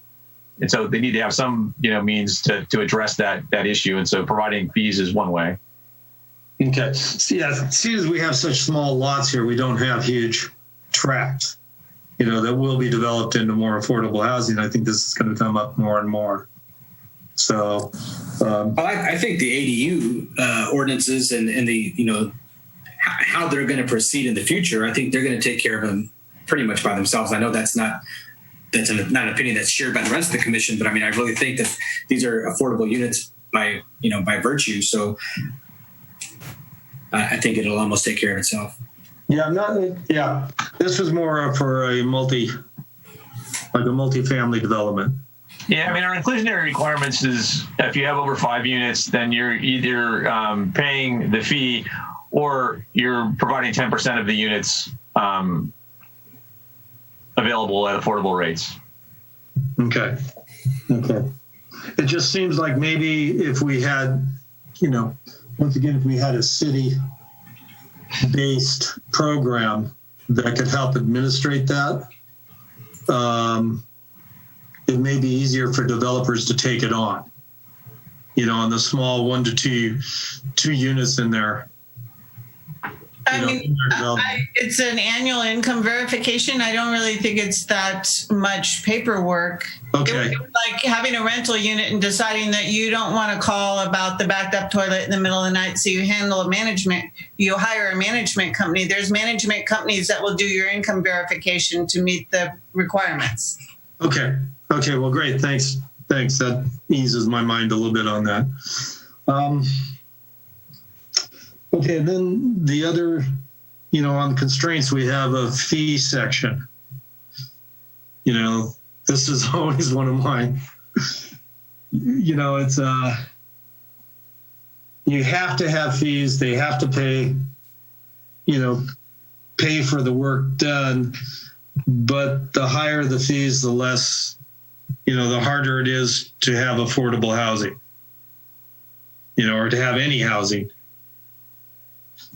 And so they need to have some, means to address that issue. And so providing fees is one way. Okay. See, as we have such small lots here, we don't have huge tracts, that will be developed into more affordable housing. I think this is going to come up more and more. So, I think the ADU ordinances and the, how they're going to proceed in the future, I think they're going to take care of them pretty much by themselves. I know that's not an opinion that's shared by the rest of the commission, but I really think that these are affordable units by virtue. So I think it'll almost take care of itself. Yeah, this was more for a multi-family development. Yeah, our inclusionary requirements is if you have over 5 units, then you're either paying the fee or you're providing 10% of the units available at affordable rates. Okay. It just seems like maybe if we had, once again, if we had a city-based program that could help administrate that, it may be easier for developers to take it on, on the small 1 to 2 units in there. It's an annual income verification. I don't really think it's that much paperwork. Okay. It would be like having a rental unit and deciding that you don't want to call about the backed up toilet in the middle of the night, so you you hire a management company. There's management companies that will do your income verification to meet the requirements. Okay. Well, great. Thanks. That eases my mind a little bit on that. Okay, then the other, on constraints, we have a fee section. This is always one of mine. It's you have to have fees. They have to pay, pay for the work done. But the higher the fees, the less, the harder it is to have affordable housing, or to have any housing.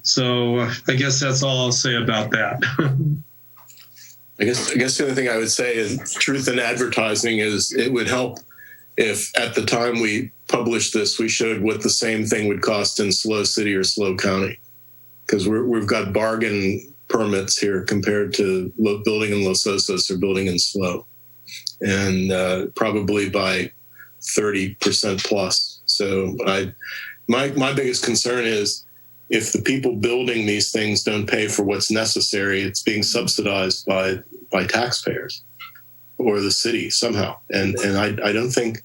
So I guess that's all I'll say about that. I guess the other thing I would say is truth in advertising is it would help if at the time we published this, we showed what the same thing would cost in SLO City or SLO County, because we've got bargain permits here compared to building in Los Osos or building in SLO, and probably by 30% plus. So my biggest concern is if the people building these things don't pay for what's necessary, it's being subsidized by taxpayers or the city somehow. And I don't think,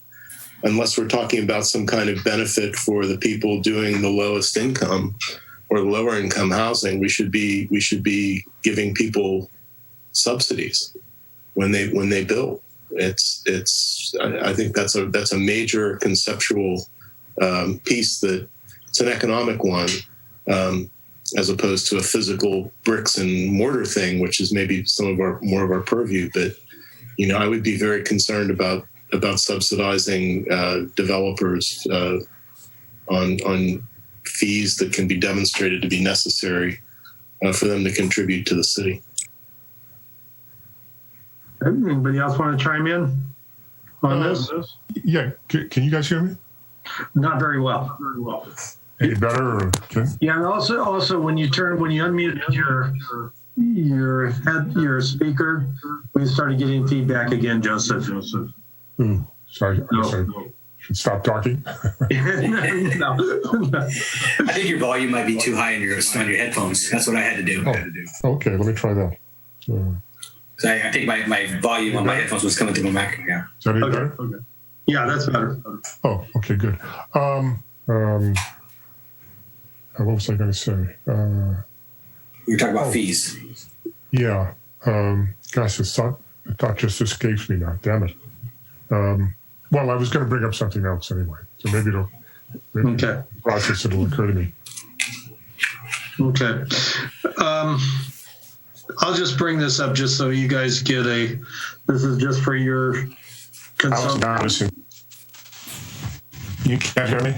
unless we're talking about some kind of benefit for the people doing the lowest income or lower income housing, we should be giving people subsidies when they build. I think that's a major conceptual piece that it's an economic one. As opposed to a physical bricks and mortar thing, which is maybe more of our purview. But I would be very concerned about subsidizing developers on fees that can be demonstrated to be necessary for them to contribute to the city. Anybody else want to chime in on this? Yeah, can you guys hear me? Not very well. Any better? Okay. Yeah, and also when you unmute your speaker, we started getting feedback again, Joseph. Sorry, I should stop talking. No. I think your volume might be too high on your headphones. That's what I had to do. Oh, okay, let me try that. So I think my volume on my headphones was coming through my Mac. Yeah. Is that any better? Okay. Yeah, that's better. Oh, okay, good. What was I going to say? You were talking about fees. Yeah. Gosh, the thought just escapes me now. Damn it. Well, I was going to bring up something else anyway. So maybe okay. The process it'll occur to me. Okay. I'll just bring this up just so you guys get this is just for your consumption. You can't hear me?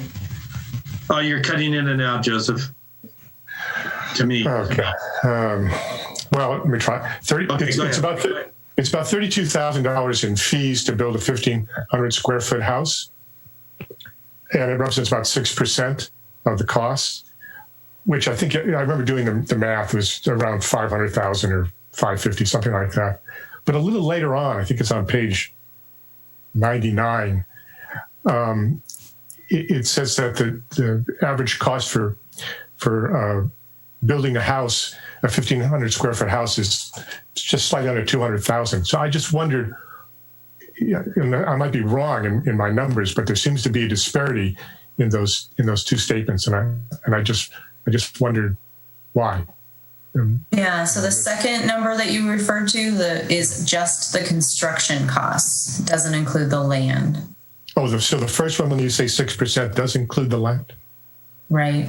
Oh, you're cutting in and out, Joseph. To me. Okay. Well, let me try. It's about $32,000 in fees to build a 1,500 square foot house, and it represents about 6% of the cost. Which I think I remember doing the math was around 500,000 or 550, something like that. But a little later on, I think it's on page 99. It says that the average cost for building a house, a 1,500 square foot house, is just slightly under 200,000. So I just wondered, and I might be wrong in my numbers, but there seems to be a disparity in those two statements, and I just wondered why. Yeah, so the second number that you referred to is just the construction costs. It doesn't include the land. Oh, so the first one, when you say 6%, does include the land? Right.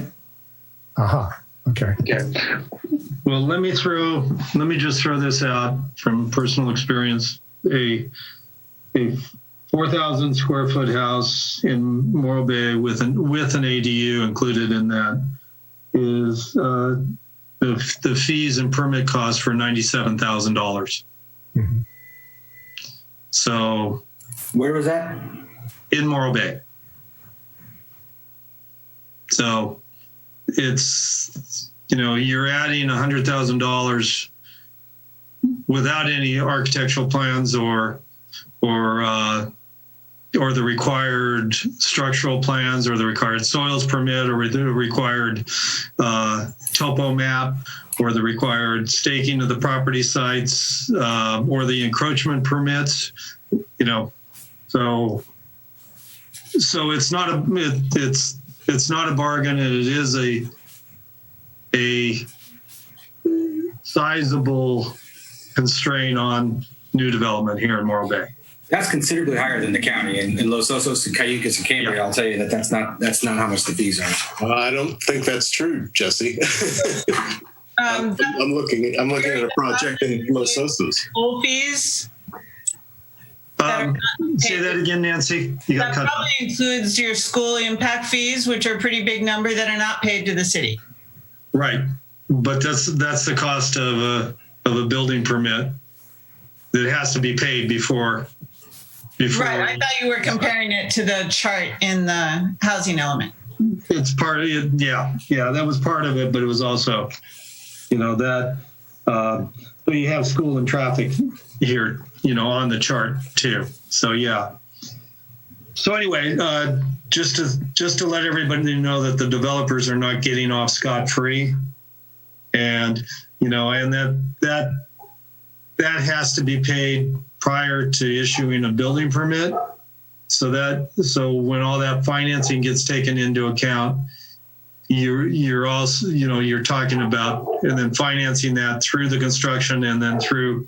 Aha. Okay. Well, let me just throw this out from personal experience. A 4,000 square foot house in Morro Bay with an ADU included in that is the fees and permit costs for $97,000. Mm-hmm. So, where was that? In Morro Bay. So it's, you're adding $100,000 without any architectural plans or the required structural plans or the required soils permit or the required topo map or the required staking of the property sites or the encroachment permits, So it's not it's not a bargain, and it is a sizable constraint on new development here in Morro Bay. That's considerably higher than the county. In Los Osos and Cayucas and Cambria, I'll tell you that's not how much the fees are. I don't think that's true, Jesse. I'm looking at a project in Los Osos. School fees. Say that again, Nancy. You got That cut probably includes your school impact fees, which are a pretty big number that are not paid to the city. Right, but that's the cost of a building permit that has to be paid before. Right, I thought you were comparing it to the chart in the housing element. It's part of it. Yeah, that was part of it, but it was also, that. But you have school and traffic here, on the chart too. So yeah. So anyway, just to let everybody know that the developers are not getting off scot-free, and and that has to be paid prior to issuing a building permit. So when all that financing gets taken into account, you're also you're talking about and then financing that through the construction and then through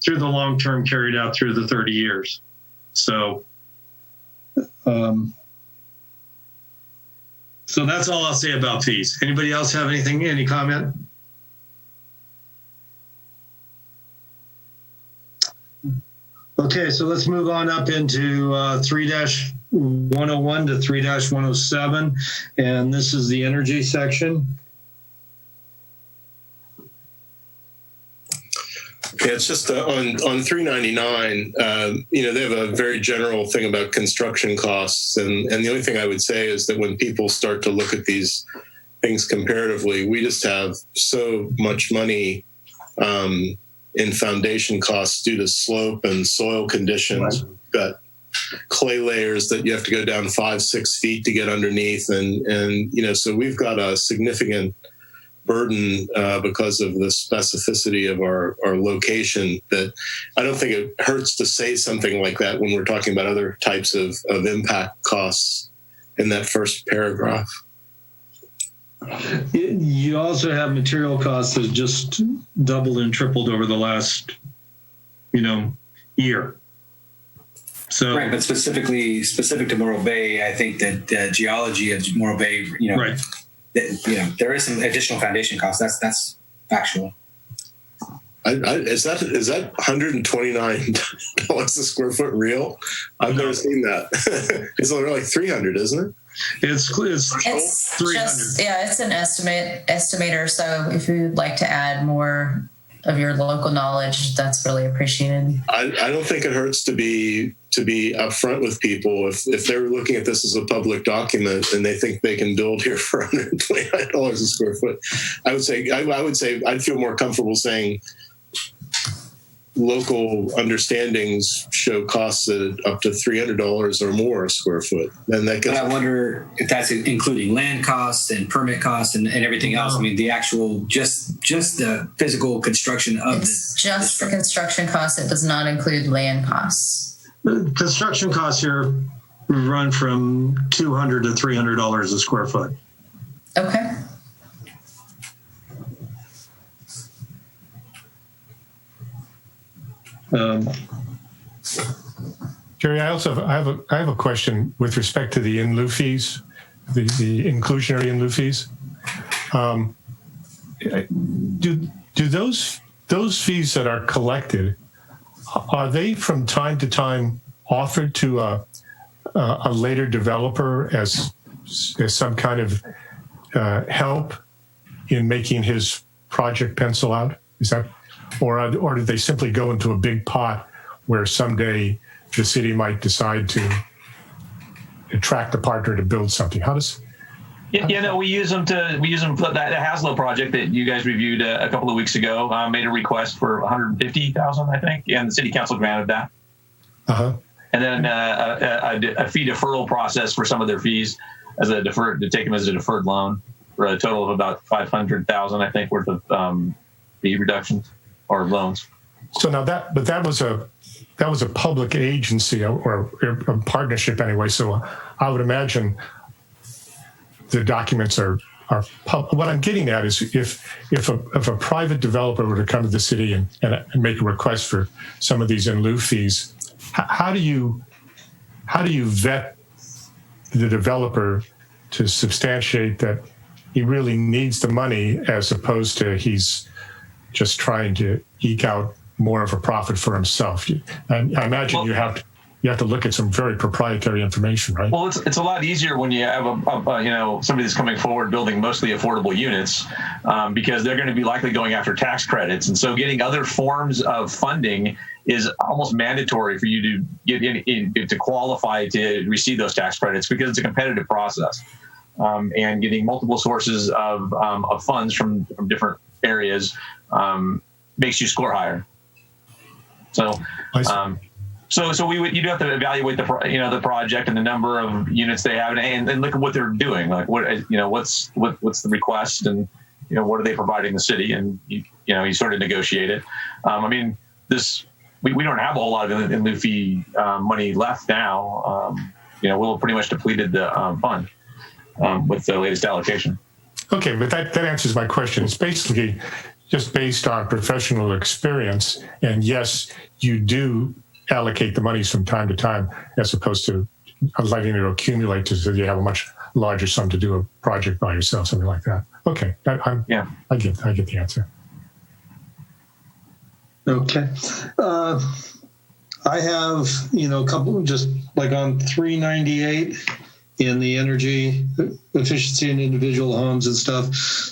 the long term carried out through the 30 years. So so that's all I'll say about fees. Anybody else have any comment? Okay, so let's move on up into 3-101 to 3-107, and this is the energy section. Yeah, it's just on 399, they have a very general thing about construction costs. And the only thing I would say is that when people start to look at these things comparatively, we just have so much money in foundation costs due to slope and soil conditions. We've got clay layers that you have to go down 5-6 feet to get underneath. And so we've got a significant burden because of the specificity of our location, that I don't think it hurts to say something like that when we're talking about other types of impact costs in that first paragraph. You also have material costs that just doubled and tripled over the last, year. So right, but specific to Morro Bay, I think that the geology of Morro Bay, right. There is some additional foundation costs. That's factual. Is that $129 a square foot real? I've never seen that. It's only like 300, isn't it? It's 300. It's an estimator. So if you'd like to add more of your local knowledge, that's really appreciated. I don't think it hurts to be upfront with people. If they're looking at this as a public document and they think they can build here for $129 a square foot, I would say I'd feel more comfortable saying local understandings show costs at up to $300 or more a square foot. And that gets. But I wonder if that's including land costs and permit costs and everything else. I mean, the actual just the physical construction of it's just the construction costs. It does not include land costs. The construction costs here run from $200 to $300 a square foot. Okay. Jerry, I have a question with respect to the in lieu fees, the inclusionary in lieu fees. Do those fees that are collected, are they from time to time offered to a later developer as some kind of help in making his project pencil out? Is that, or do they simply go into a big pot where someday the city might decide to attract a partner to build something? How does? We use them for that Haslow project that you guys reviewed a couple of weeks ago. Made a request for $150,000, I think, and the city council granted that. And then a fee deferral process for some of their fees as a deferred, to take them as a deferred loan for a total of about $500,000, I think, worth of fee reductions or loans. So now that was a public agency or a partnership anyway. So I would imagine the documents are what I'm getting at is if a private developer were to come to the city and make a request for some of these in lieu fees, how do you vet the developer to substantiate that he really needs the money, as opposed to he's just trying to eke out more of a profit for himself? I imagine you have to look at some very proprietary information, right? Well, it's a lot easier when you have somebody that's coming forward building mostly affordable units, because they're going to be likely going after tax credits, and so getting other forms of funding is almost mandatory for you to get in to qualify to receive those tax credits, because it's a competitive process, and getting multiple sources of funds from different areas makes you score higher. So. So you'd have to evaluate the project and the number of units they have, and look at what they're doing. Like what's the request, and what are they providing the city, and you sort of negotiate it. We don't have a whole lot of in lieu fee money left now. We'll pretty much depleted the fund with the latest allocation. Okay, but that answers my question. It's basically just based on professional experience, and yes, you do allocate the monies from time to time, as opposed to letting it accumulate so you have a much larger sum to do a project by yourself, something like that. Okay, I get the answer. Okay. I have, a couple, just like on 398 in the energy efficiency in individual homes and stuff,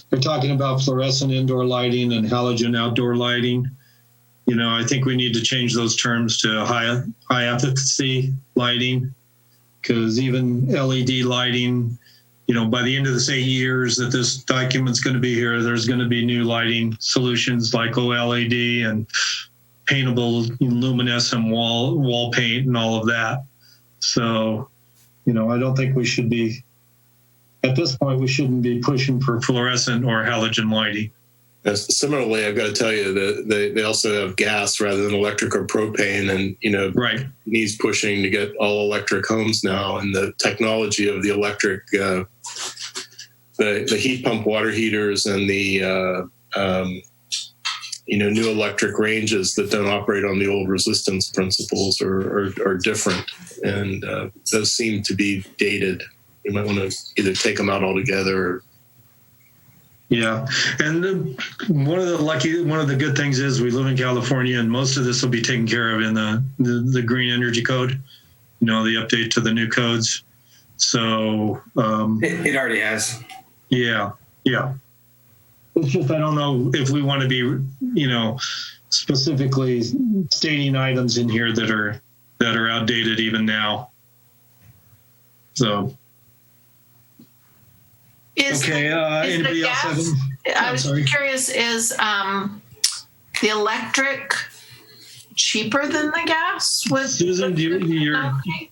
they're talking about fluorescent indoor lighting and halogen outdoor lighting. I think we need to change those terms to high efficacy lighting, because even LED lighting, by the end of the 8 years that this document's going to be here, there's going to be new lighting solutions like OLED and paintable luminescent wall paint and all of that. So, I don't think we should be, at this point, we shouldn't be pushing for fluorescent or halogen lighting. Similarly, I've got to tell you that they also have gas rather than electric or propane, and right, needs pushing to get all electric homes now, and the technology of the electric, the heat pump water heaters and the new electric ranges that don't operate on the old resistance principles are different, and those seem to be dated. You might want to either take them out altogether. Or, yeah, and one of the good things is we live in California, and most of this will be taken care of in the Green Energy Code, the update to the new codes. So it already has. Yeah. It's just I don't know if we want to be, specifically stating items in here that are outdated even now. So. Anybody else have any? I was curious, is the electric cheaper than the gas? Susan, you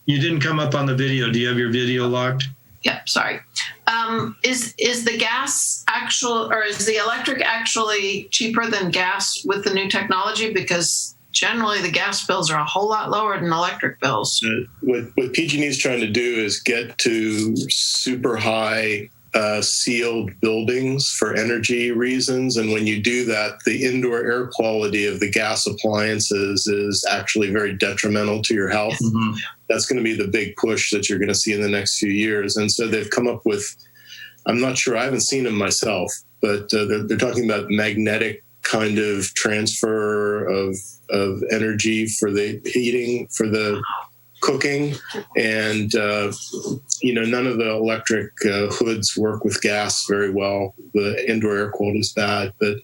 didn't come up on the video. Do you have your video locked? Yep, sorry. Is the gas is the electric actually cheaper than gas with the new technology? Because generally the gas bills are a whole lot lower than electric bills. What PG&E is trying to do is get to super high sealed buildings for energy reasons, and when you do that, the indoor air quality of the gas appliances is actually very detrimental to your health. Mm-hmm. That's going to be the big push that you're going to see in the next few years. And so they've come up with, I'm not sure, I haven't seen them myself, but they're talking about magnetic kind of transfer of energy for the heating, for the cooking, and none of the electric hoods work with gas very well. The indoor air quality is bad, but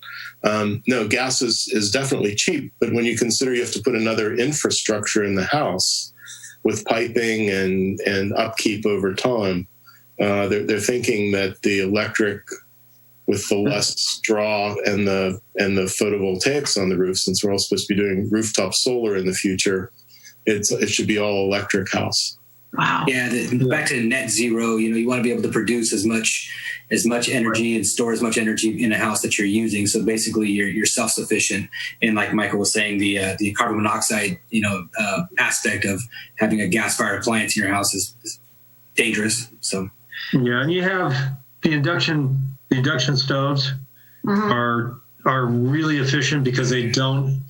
no, gas is definitely cheap. But when you consider you have to put another infrastructure in the house with piping and upkeep over time, they're thinking that the electric, with the less draw and the photovoltaics on the roof, since we're all supposed to be doing rooftop solar in the future, it should be all electric house. Wow. Yeah, back to net zero, you want to be able to produce as much energy and store as much energy in a house that you're using. So basically you're self-sufficient. And like Michael was saying, the carbon monoxide, aspect of having a gas-fired appliance in your house is dangerous. So Yeah, and you have the induction stoves are really efficient because they don't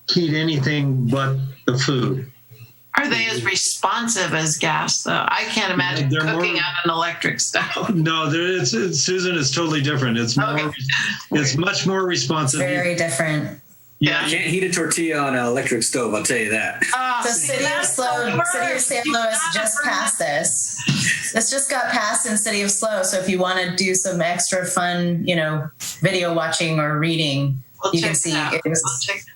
heat anything but the food. Are they as responsive as gas, though? I can't imagine cooking on an electric stove. No, Susan, it's totally different. It's more, it's much more responsive. Very different. Yeah, you can't heat a tortilla on an electric stove, I'll tell you that. The city of San Luis just passed this. This just got passed in City of SLO. So if you want to do some extra fun, video watching or reading, you can see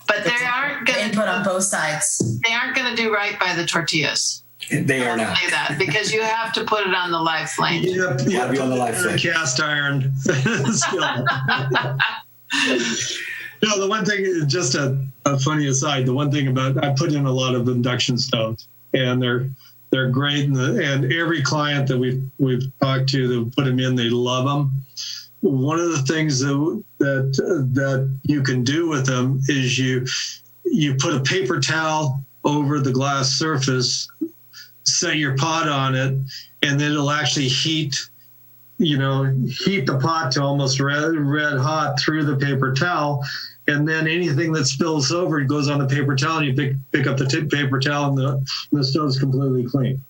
but they aren't going to input on both sides. They aren't going to do right by the tortillas. They are not. Say that because you have to put it on the live flame. You have to be on the live flame. Cast iron. No, the one thing, just a funny aside, the one thing about, I put in a lot of induction stoves, and they're great, and every client that we've talked to that put them in, they love them. One of the things that you can do with them is you put a paper towel over the glass surface, set your pot on it, and then it'll actually heat the pot to almost red hot through the paper towel. And then anything that spills over, it goes on the paper towel, and you pick up the paper towel, and the stove's completely clean.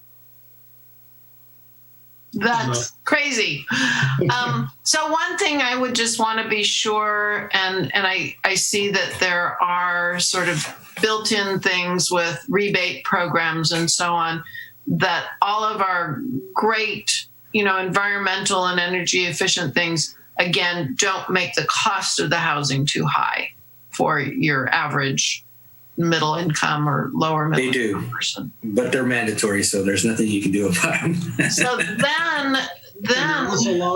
That's crazy. So one thing I would just want to be sure, and I see that there are sort of built-in things with rebate programs and so on, that all of our great, environmental and energy efficient things, again, don't make the cost of the housing too high for your average middle income or lower middle income person. But they're mandatory, so there's nothing you can do about them. So then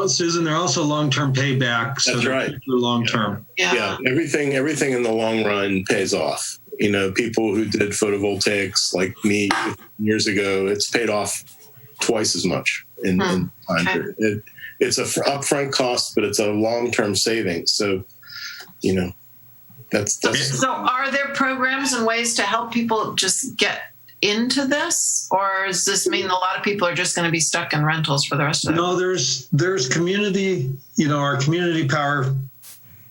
Susan, they're also long-term payback. So that's right. Long-term. Yeah. Everything in the long run pays off. People who did photovoltaics like me years ago, it's paid off twice as much in time period. It's a upfront cost, but it's a long-term savings. So, that's. So, are there programs and ways to help people just get into this, or does this mean a lot of people are just going to be stuck in rentals for the rest of their life? No, there's community. Our community power.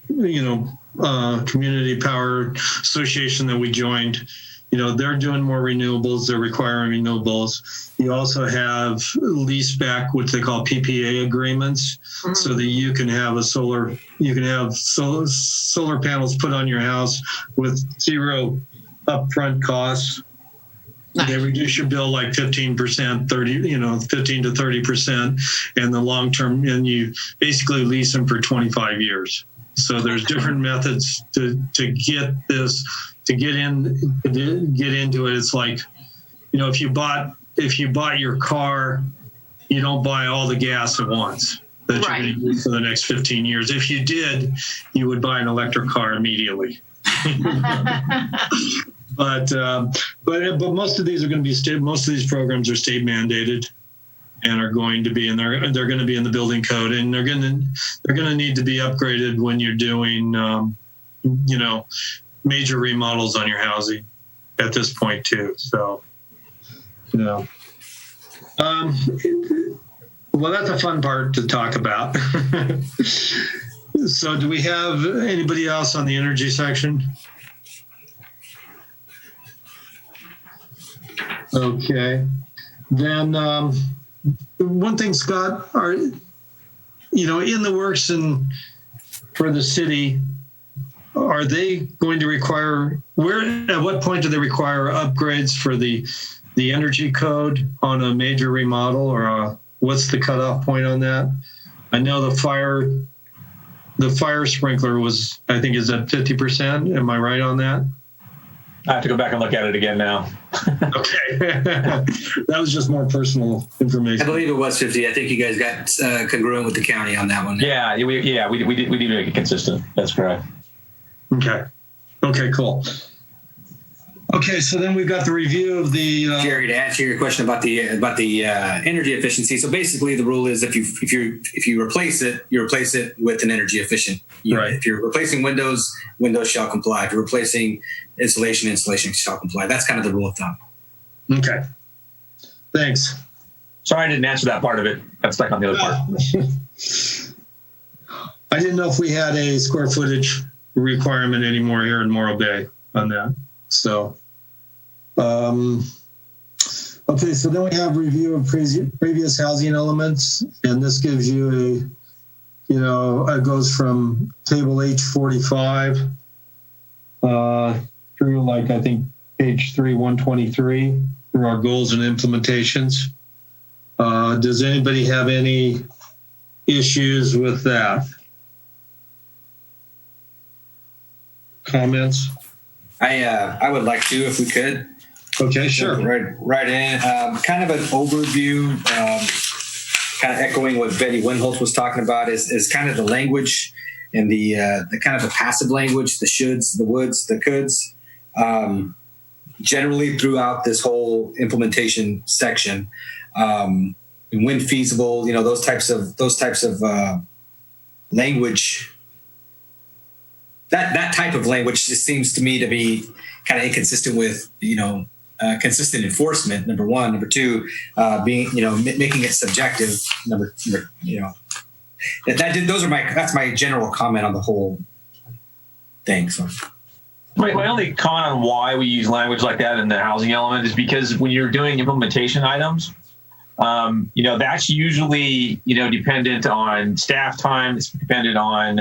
Community power association that we joined. They're doing more renewables. They're requiring renewables. You also have lease back, what they call PPA agreements, so that you can have solar panels put on your house with zero upfront costs. Nice. They reduce your bill like 15%, 15 to 30%, and the long term, and you basically lease them for 25 years. So there's different methods to get this. To get into it, it's like, if you bought your car, you don't buy all the gas at once that you're going to use for the next 15 years. If you did, you would buy an electric car immediately. But most of these are going to be most of these programs are state mandated, and are going to be, and they're going to be in the building code, and they're going to need to be upgraded when you're doing major remodels on your housing at this point too. So, well, that's a fun part to talk about. So do we have anybody else on the energy section? Okay. Then one thing, Scott, are, in the works and for the city, are they going to require, at what point do they require upgrades for the energy code on a major remodel, or what's the cutoff point on that? I know the fire sprinkler was, I think, is at 50%. Am I right on that? I have to go back and look at it again now. Okay. That was just more personal information. I believe it was 50. I think you guys got congruent with the county on that one. Yeah, we did make it consistent. That's correct. Okay, cool. Okay, so then we've got the review of the Jerry, to answer your question about the energy efficiency. So basically, the rule is if you replace it, you replace it with an energy efficient unit. Right. If you're replacing windows shall comply. If you're replacing insulation shall comply. That's kind of the rule of thumb. Okay, thanks. Sorry, I didn't answer that part of it. Got stuck on the other part. I didn't know if we had a square footage requirement anymore here in Morro Bay on that. So, okay, so then we have review of previous housing elements, and this gives you it goes from table H45 through I think page 123 through our goals and implementations. Does anybody have any issues with that? Comments? I would like to, if we could. Okay, sure. Right in. Kind of an overview, kind of echoing what Betty Winholtz was talking about is kind of the language and the kind of the passive language, the shoulds, the woulds, the coulds, generally throughout this whole implementation section. And when feasible, those types of language. That type of language just seems to me to be kind of inconsistent with, consistent enforcement. Number one. Number two, being, making it subjective. That's my general comment on the whole thing. So. My only comment on why we use language like that in the housing element is because when you're doing implementation items, that's usually, dependent on staff time. It's dependent on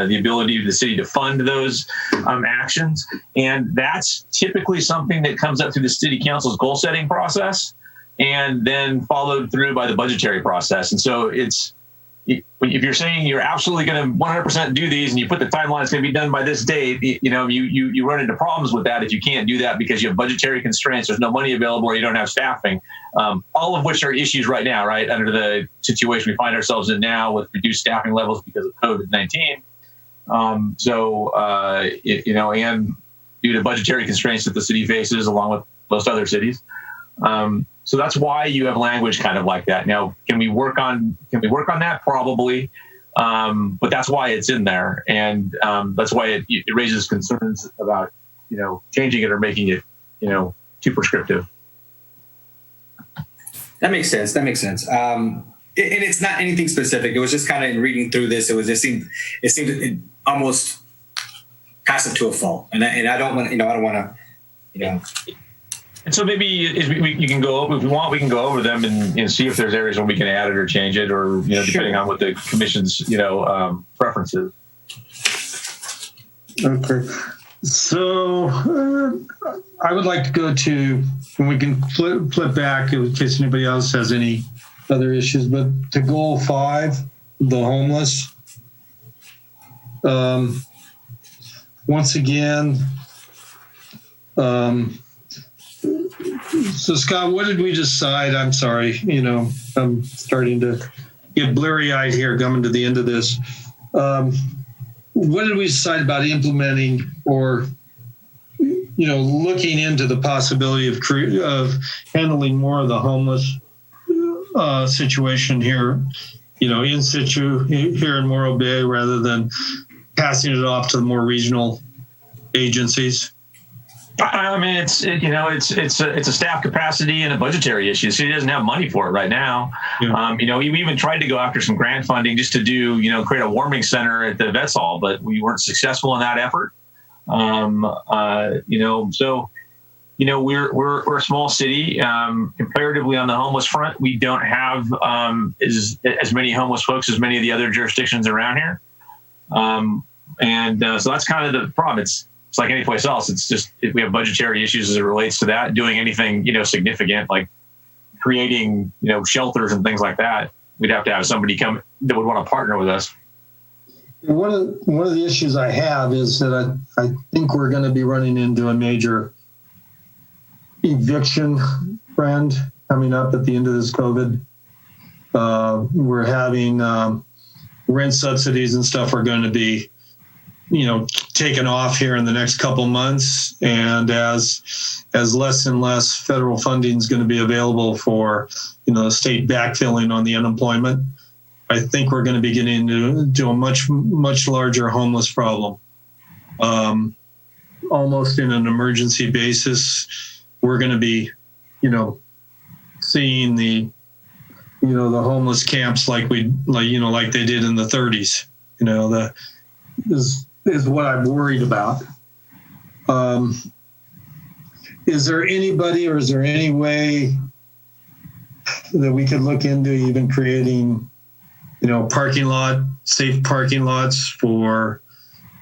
the ability of the city to fund those actions. And that's typically something that comes up through the city council's goal setting process and then followed through by the budgetary process. And so if you're saying you're absolutely going to 100% do these and you put the timeline, it's going to be done by this date, you run into problems with that if you can't do that because you have budgetary constraints, there's no money available, or you don't have staffing, all of which are issues right now, right, under the situation we find ourselves in now with reduced staffing levels because of COVID-19. And due to budgetary constraints that the city faces along with most other cities. So that's why you have language kind of like that. Now, can we work on that? Probably. But that's why it's in there. And that's why it raises concerns about, changing it or making it, too prescriptive. That makes sense. And it's not anything specific. It was just kind of in reading through this, it seemed almost passive to a fault. And I don't want, And so maybe you can go over, if we want, we can go over them and see if there's areas where we can add it or change it, or depending on what the commission's preferences. Okay, so I would like to go to, and we can flip back in case anybody else has any other issues, but to goal 5, the homeless. Once again. So Scott, what did we decide? I'm sorry, I'm starting to get blurry-eyed here coming to the end of this. What did we decide about implementing or, looking into the possibility of handling more of the homeless situation here, in situ here in Morro Bay rather than passing it off to the more regional agencies? I mean, it's a staff capacity and a budgetary issue. So he doesn't have money for it right now. Yeah. We even tried to go after some grant funding just to do, create a warming center at the Vets Hall, but we weren't successful in that effort. We're a small city. Comparatively on the homeless front, we don't have as many homeless folks as many of the other jurisdictions around here. So that's kind of the problem. It's like any place else. It's just we have budgetary issues as it relates to that. Doing anything significant like creating shelters and things like that, we'd have to have somebody come that would want to partner with us. One of the issues I have is that I think we're going to be running into a major eviction trend coming up at the end of this COVID. We're having rent subsidies and stuff are going to be taken off here in the next couple months, and as less and less federal funding is going to be available for the state backfilling on the unemployment, I think we're going to be getting into a much larger homeless problem. Almost in an emergency basis, we're going to be seeing the the homeless camps like they did in the 30s. Is what I'm worried about. Is there anybody, or is there any way that we could look into even creating, safe parking lots for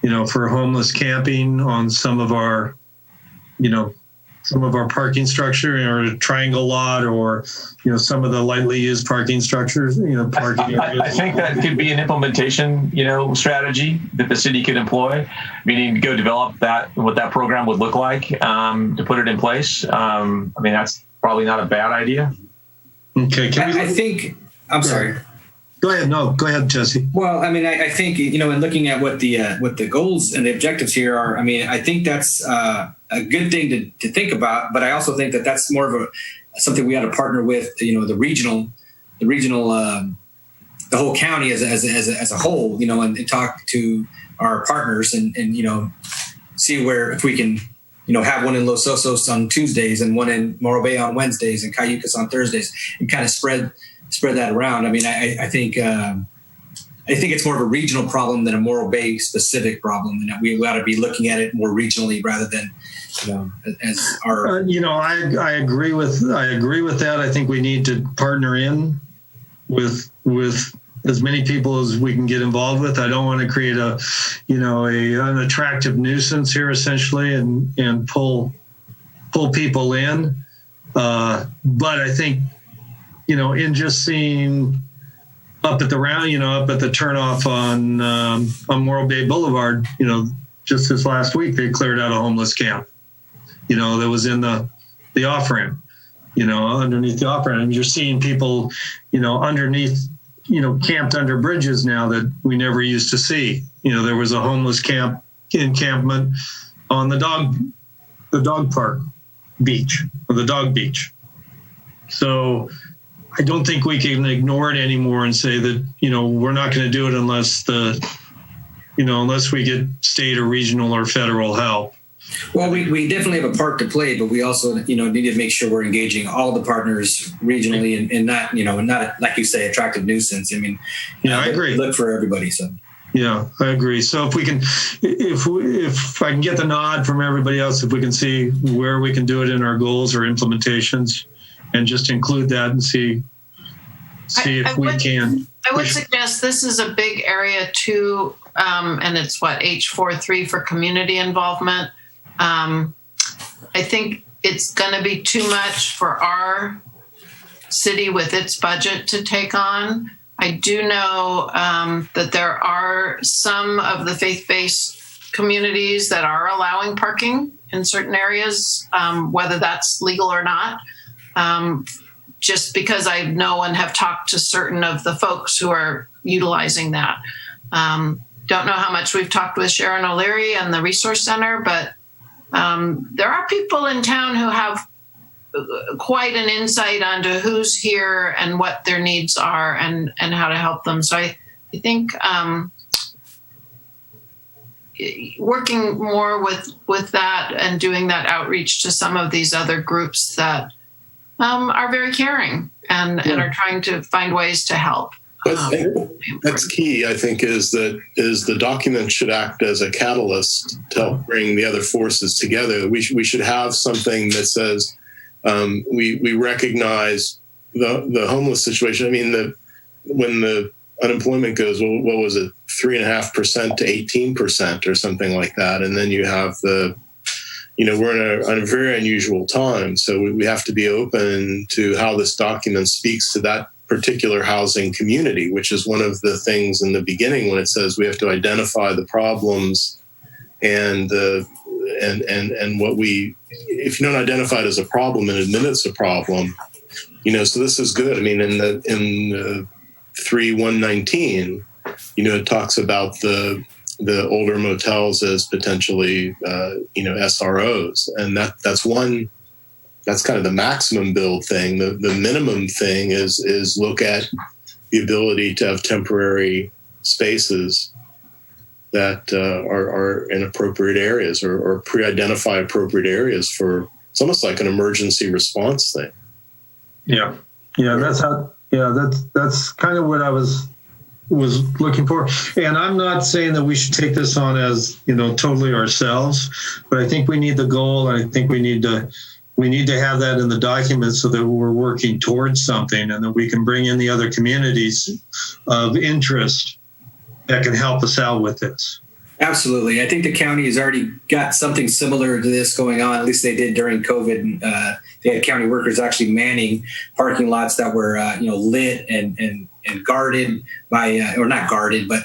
homeless camping on some of our parking structure, or a triangle lot, or some of the lightly used parking structures, parking areas? I think that could be an implementation strategy that the city could employ, meaning go develop what that program would look like, to put it in place. That's probably not a bad idea. Okay. I'm sorry. Go ahead. No, go ahead, Jesse. Well, I think, in looking at what the goals and the objectives here are, I think that's a good thing to think about, but I also think that that's more of something we ought to partner with, the regional, the whole county as a whole, and talk to our partners and see if we can, have one in Los Osos on Tuesdays and one in Morro Bay on Wednesdays and Cayucas on Thursdays, and kind of spread that around. I think it's more of a regional problem than a Morro Bay specific problem, and that we ought to be looking at it more regionally rather than, as our. I agree with that. I think we need to partner in with as many people as we can get involved with. I don't want to create an attractive nuisance here, essentially, and pull people in. But I think, in just seeing up at the turnoff on Morro Bay Boulevard, just this last week, they cleared out a homeless camp, that was in the off-ramp, underneath the off-ramp. And you're seeing people, underneath, camped under bridges now that we never used to see. There was a homeless encampment on the dog park beach, or the dog beach. So I don't think we can ignore it anymore and say that, we're not going to do it unless unless we get state or regional or federal help. Well, we definitely have a part to play, but we also, need to make sure we're engaging all the partners regionally and not, not, like you say, attractive nuisance. I agree. Look for everybody. So. Yeah, I agree. So if we can, if I can get the nod from everybody else, if we can see where we can do it in our goals or implementations, and just include that and see if we can. I would suggest this is a big area too, and it's H43 for community involvement. I think it's going to be too much for our city with its budget to take on. I do know that there are some of the faith-based communities that are allowing parking in certain areas, whether that's legal or not. Just because I know and have talked to certain of the folks who are utilizing that. Don't know how much we've talked with Sharon O'Leary and the Resource Center, but there are people in town who have quite an insight onto who's here and what their needs are and how to help them. So I think working more with that and doing that outreach to some of these other groups that are very caring and are trying to find ways to help. That's key, I think, is the document should act as a catalyst to help bring the other forces together. We should have something that says we recognize the homeless situation. When the unemployment goes, what was it, 3.5% to 18% or something like that, and then you have we're in a very unusual time, so we have to be open to how this document speaks to that particular housing community, which is one of the things in the beginning when it says we have to identify the problems and what if you don't identify it as a problem and admit it's a problem, so this is good. In the 3.119, it talks about the older motels as potentially, SROs. And that's kind of the maximum build thing. The minimum thing is look at the ability to have temporary spaces that are in appropriate areas or pre-identify appropriate areas for, it's almost like an emergency response thing. Yeah. That's how Yeah, that's kind of what I was looking for. And I'm not saying that we should take this on as, totally ourselves, but I think we need the goal, and I think we need to have that in the document so that we're working towards something, and that we can bring in the other communities of interest that can help us out with this. Absolutely. I think the county has already got something similar to this going on. At least they did during COVID. They had county workers actually manning parking lots that were, lit and guarded by, or not guarded, but,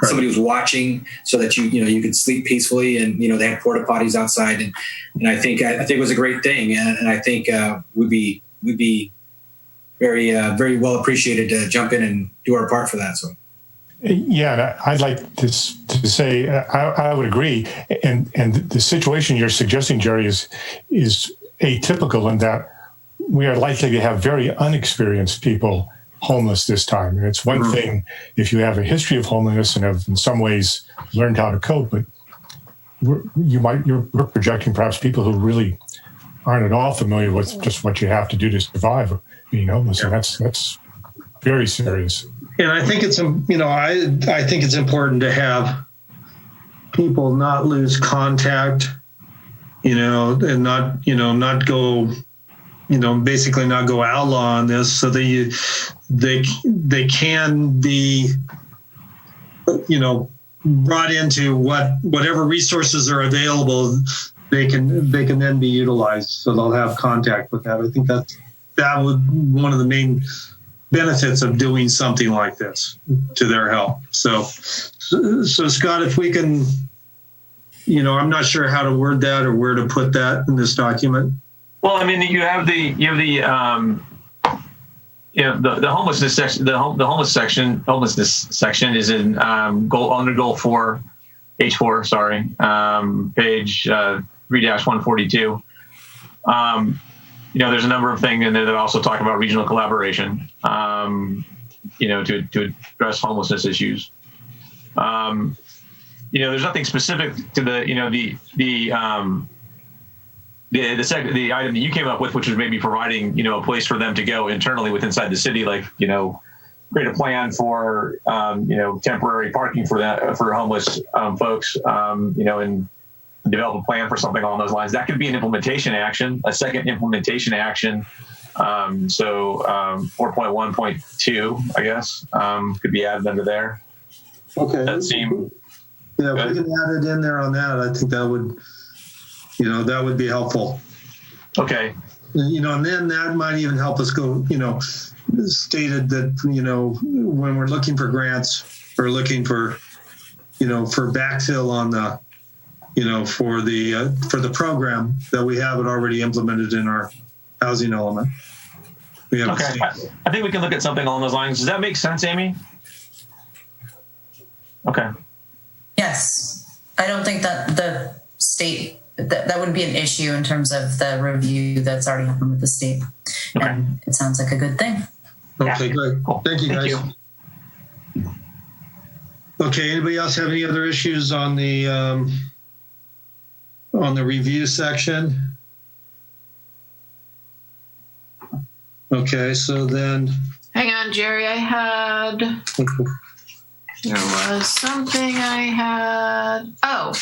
somebody was watching so that you could sleep peacefully, and, they had porta potties outside. And I think it was a great thing. And I think would be very, very well appreciated to jump in and do our part for that. So. Yeah, I'd like to say I would agree, and the situation you're suggesting, Jerry, is atypical in that we are likely to have very unexperienced people homeless this time. And it's one thing if you have a history of homelessness and have in some ways learned how to cope, but we're projecting perhaps people who really aren't at all familiar with just what you have to do to survive being homeless, and that's very serious. And I think it's, I think it's important to have people not lose contact, and not go, basically not go outlaw on this, so that they can be, brought into whatever resources are available. They can then be utilized, so they'll have contact with that. I think that would one of the main benefits of doing something like this to their help. So Scott, if we can, I'm not sure how to word that or where to put that in this document. Well, I mean, you have the homelessness section. The homelessness section is in goal 4, page 4. Sorry, page 3-142. There's a number of things in there that also talk about regional collaboration, to address homelessness issues. There's nothing specific to the item that you came up with, which was maybe providing, a place for them to go internally inside the city, like, create a plan for, temporary parking for homeless folks, and develop a plan for something along those lines. That could be an implementation action, a second implementation action. 4.1.2, I guess, could be added under there. Okay. That seemed good. If we can add it in there on that, I think that would, that would be helpful. Okay. And then that might even help us go, stated that, when we're looking for grants or looking for, for backfill on the, for the program, that we have it already implemented in our housing element. Okay. I think we can look at something along those lines. Does that make sense, Amy? Okay. Yes. I don't think that the state, that wouldn't be an issue in terms of the review that's already happened with the state. Okay. And it sounds like a good thing. Okay, great. Cool. Thank you, guys. Okay, anybody else have any other issues on the review section? Okay, so then. Hang on, Jerry. There was something I had. Oh.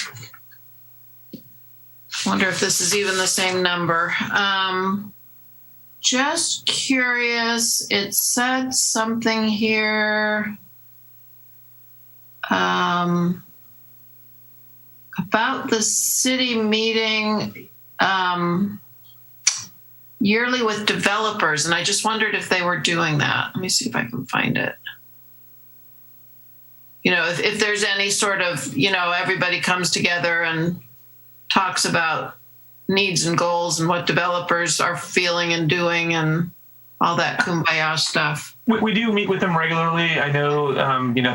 Wonder if this is even the same number. Just curious. It said something here about the city meeting yearly with developers, and I just wondered if they were doing that. Let me see if I can find it. If there's any sort of, everybody comes together and talks about needs and goals and what developers are feeling and doing and all that kumbaya stuff. We do meet with them regularly. I know,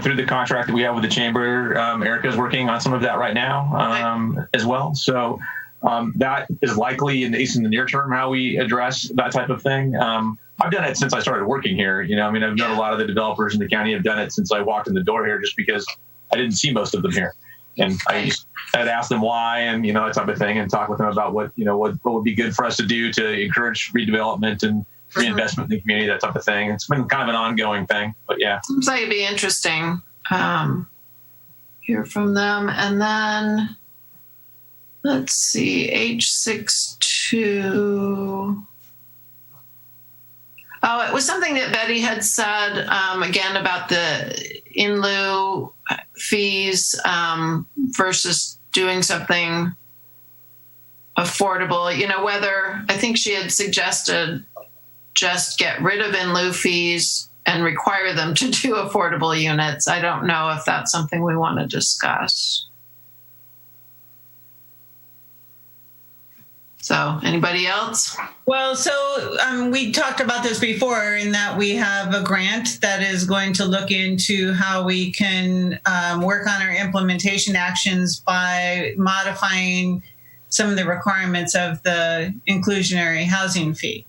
through the contract that we have with the chamber, Erica's working on some of that right now as well. So that is likely, at least in the near term, how we address that type of thing. I've done it since I started working here. I've known a lot of the developers in the county have done it since I walked in the door here, just because I didn't see most of them here. And I'd ask them why and, that type of thing, and talk with them about what would be good for us to do to encourage redevelopment and reinvestment in the community, that type of thing. It's been kind of an ongoing thing, but yeah. Seems like it'd be interesting. Hear from them. And then let's see, H62. Oh, it was something that Betty had said, again, about the in lieu fees versus doing something affordable. You know, whether, I think she had suggested just get rid of in lieu fees and require them to do affordable units. I don't know if that's something we want to discuss. So, anybody else? Well, so we talked about this before in that we have a grant that is going to look into how we can work on our implementation actions by modifying some of the requirements of the inclusionary housing fee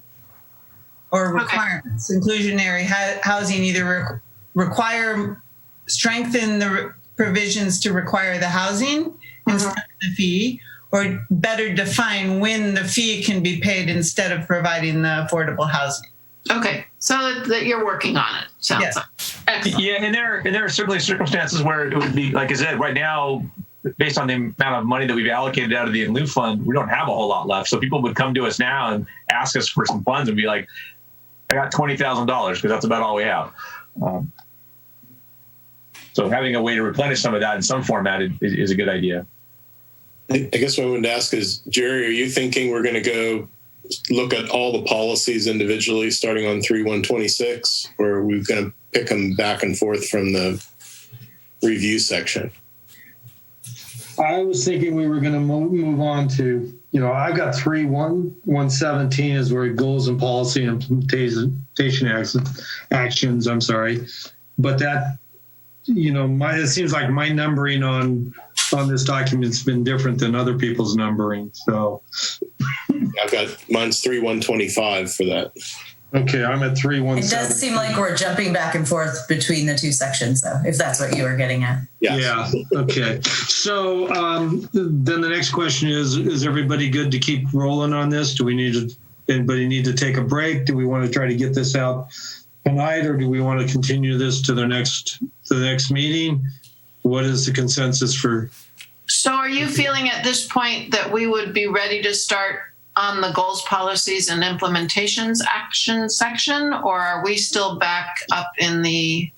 or requirements. Okay. Inclusionary housing either strengthen the provisions to require the housing instead of the fee, or better define when the fee can be paid instead of providing the affordable housing. Okay, so that you're working on it. Sounds like. Excellent. Yeah, and there are certainly circumstances where it would be, like I said, right now, based on the amount of money that we've allocated out of the in lieu fund, we don't have a whole lot left. So people would come to us now and ask us for some funds and be like, I got $20,000 because that's about all we have. So having a way to replenish some of that in some format is a good idea. I guess what I wanted to ask is, Jerry, are you thinking we're going to go look at all the policies individually starting on 3/126, or are we going to pick them back and forth from the review section? I was thinking we were going to move on to, I've got 3/117 is where goals and policy implementation actions. I'm sorry. But that, it seems like my numbering on this document's been different than other people's numbering. So I've got mine's 3/125 for that. Okay, I'm at 3/117. It does seem like we're jumping back and forth between the two sections, though, if that's what you were getting at. Yeah. Okay. So then the next question is everybody good to keep rolling on this? Do anybody need to take a break? Do we want to try to get this out tonight, or do we want to continue this to the next meeting? What is the consensus for? So are you feeling at this point that we would be ready to start on the goals, policies, and implementations action section, or are we still back up in the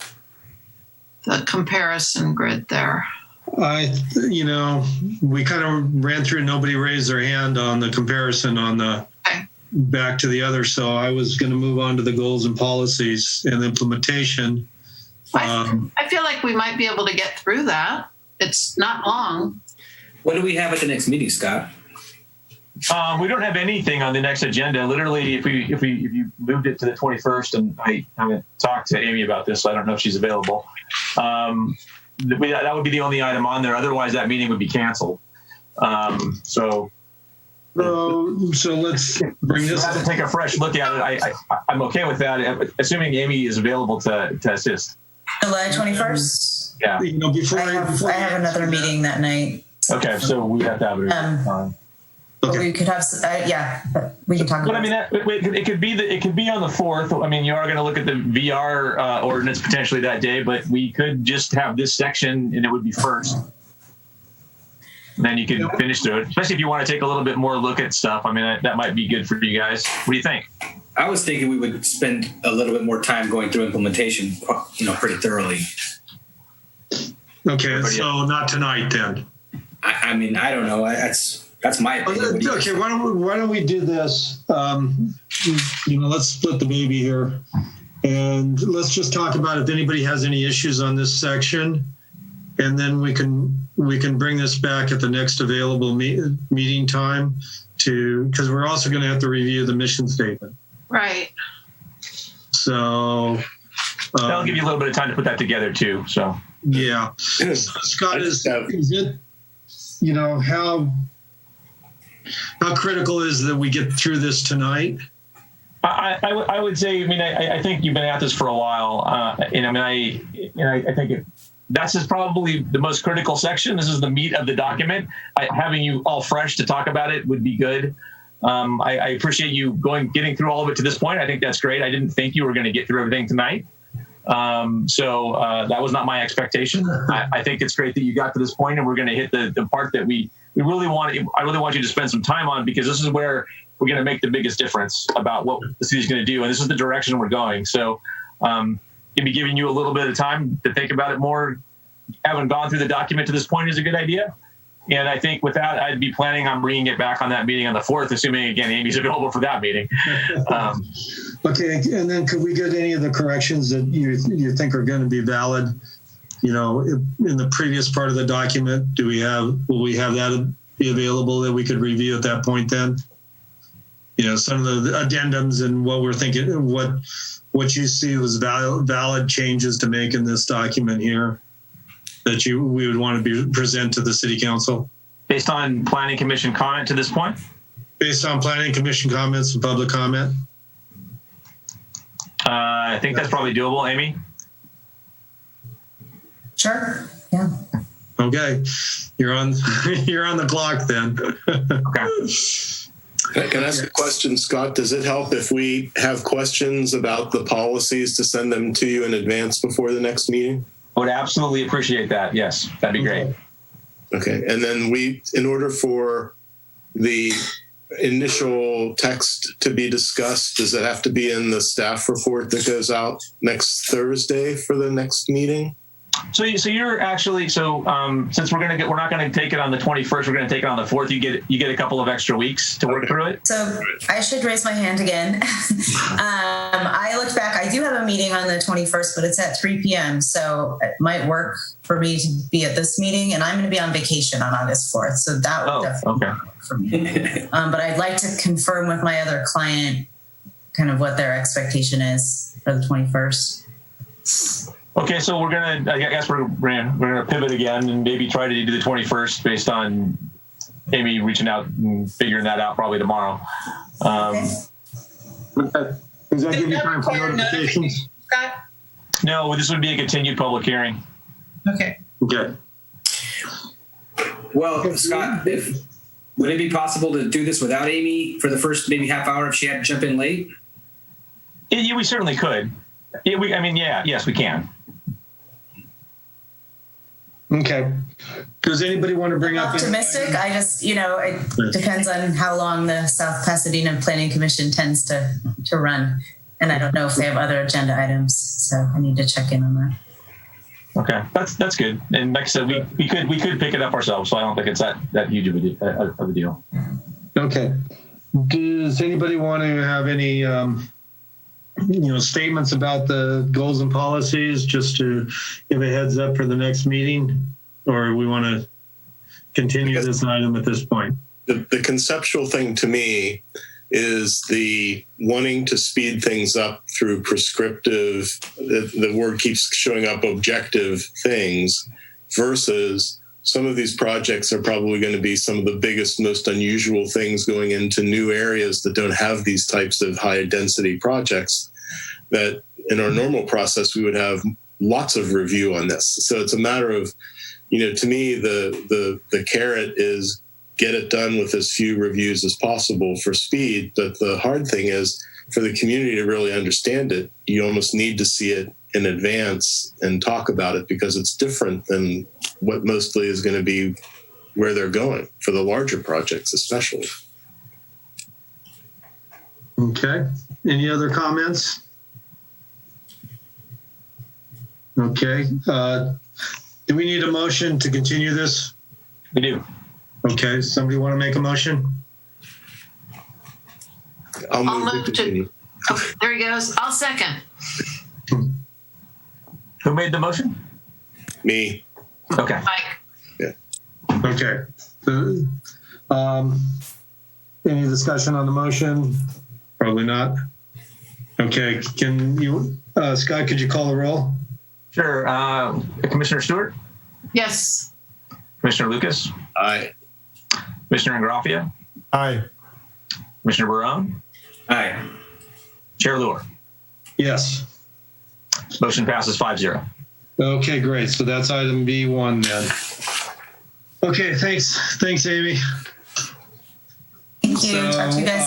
comparison grid there? We kind of ran through, nobody raised their hand on the comparison on the back to the other. So I was going to move on to the goals and policies and implementation. I feel like we might be able to get through that. It's not long. What do we have at the next meeting, Scott? We don't have anything on the next agenda. Literally, if you moved it to the 21st, and I haven't talked to Amy about this, so I don't know if she's available. That would be the only item on there. Otherwise, that meeting would be canceled. So let's bring this. We'll have to take a fresh look at it. I'm okay with that, assuming Amy is available to assist. July 21st. Yeah. I have another meeting that night. Okay, so we have to have it. Okay. We could have, but we can talk about it. But I mean, it could be on the 4th. I mean, you are going to look at the VR ordinance potentially that day, but we could just have this section and it would be first. And then you can finish through it, especially if you want to take a little bit more look at stuff. I mean, that might be good for you guys. What do you think? I was thinking we would spend a little bit more time going through implementation, pretty thoroughly. Okay, so not tonight then. I mean, I don't know. That's my opinion. Okay, why don't we do this? Let's split the baby here, and let's just talk about if anybody has any issues on this section, and then we can bring this back at the next available meeting time because we're also going to have to review the mission statement. Right. So that'll give you a little bit of time to put that together too. So yeah, Scott, is it how critical is that we get through this tonight? I would say. I mean, I think you've been at this for a while, and I think this is probably the most critical section. This is the meat of the document. Having you all fresh to talk about it would be good. I appreciate you getting through all of it to this point. I think that's great. I didn't think you were going to get through everything tonight. So that was not my expectation. I think it's great that you got to this point, and we're going to hit the part that we really want. I really want you to spend some time on, because this is where we're going to make the biggest difference about what the city's going to do. And this is the direction we're going. So maybe giving you a little bit of time to think about it more, having gone through the document to this point, is a good idea. And I think with that, I'd be planning on bringing it back on that meeting on the 4th, assuming, again, Amy's available for that meeting. Okay, and then could we get any of the corrections that you think are going to be valid? You know, in the previous part of the document, will we have that be available that we could review at that point then? You know, some of the addendums and what we're thinking, what you see was valid changes to make in this document here that we would want to present to the city council. Based on planning commission comment to this point? Based on planning commission comments and public comment? I think that's probably doable, Amy. Sure. Yeah. Okay. You're on the clock then. Okay. Can I ask a question, Scott? Does it help if we have questions about the policies to send them to you in advance before the next meeting? I would absolutely appreciate that. Yes, that'd be great. Okay. And then in order for the initial text to be discussed, does it have to be in the staff report that goes out next Thursday for the next meeting? So you're actually, since we're not going to take it on the 21st, we're going to take it on the 4th. You get a couple of extra weeks to work through it. So I should raise my hand again. I looked back. I do have a meeting on the 21st, but it's at 3 p.m. So it might work for me to be at this meeting, and I'm going to be on vacation on August 4th. So that would definitely work for me. But I'd like to confirm with my other client kind of what their expectation is for the 21st. Okay, so I guess we're gonna pivot again and maybe try to do the 21st based on Amy reaching out and figuring that out probably tomorrow. Does that give you time for notifications? Scott? No, this would be a continued public hearing. Okay. Okay. Well, Scott, would it be possible to do this without Amy for the first maybe half hour if she had to jump in late? Yeah, we certainly could. Yes, we can. Okay. Does anybody want to bring up? Optimistic. I just, it depends on how long the South Pasadena Planning Commission tends to run, and I don't know if they have other agenda items, so I need to check in on that. Okay, that's good. And like I said, we could pick it up ourselves, so I don't think it's that huge of a deal. Okay. Does anybody want to have any statements about the goals and policies, just to give a heads up for the next meeting, or we want to continue this item at this point? The conceptual thing to me is the wanting to speed things up through prescriptive, the word keeps showing up, objective things, versus some of these projects are probably going to be some of the biggest, most unusual things going into new areas that don't have these types of high density projects, that in our normal process, we would have lots of review on this. So it's a matter of, to me, the carrot is get it done with as few reviews as possible for speed. But the hard thing is for the community to really understand it, you almost need to see it in advance and talk about it, because it's different than what mostly is going to be where they're going for the larger projects, especially. Okay. Any other comments? Okay. Do we need a motion to continue this? We do. Okay. Somebody want to make a motion? I'll move to continue. Oh, there he goes. I'll second. Who made the motion? Me. Okay. Mike. Yeah. Okay. Any discussion on the motion? Probably not. Okay. Can you, Scott, could you call the roll? Sure. Commissioner Stewart? Yes. Commissioner Lucas? Aye. Commissioner Ingraffia? Aye. Commissioner Barone? Aye. Chair Lure? Yes. Motion passes 5-0. Okay, great. So that's item B1 then. Okay, thanks. Thanks, Amy. Thank you. Talk to you guys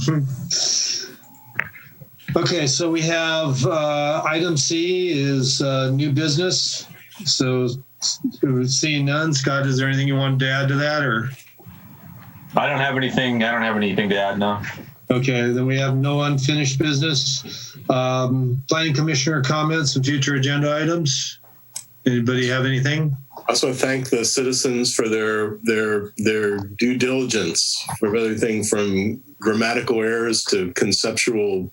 soon. Okay, so we have item C is new business. So seeing none, Scott, is there anything you wanted to add to that, or? I don't have anything to add, no. Okay, then we have no unfinished business. Planning Commissioner comments and future agenda items. Anybody have anything? I also thank the citizens for their due diligence for everything from grammatical errors to conceptual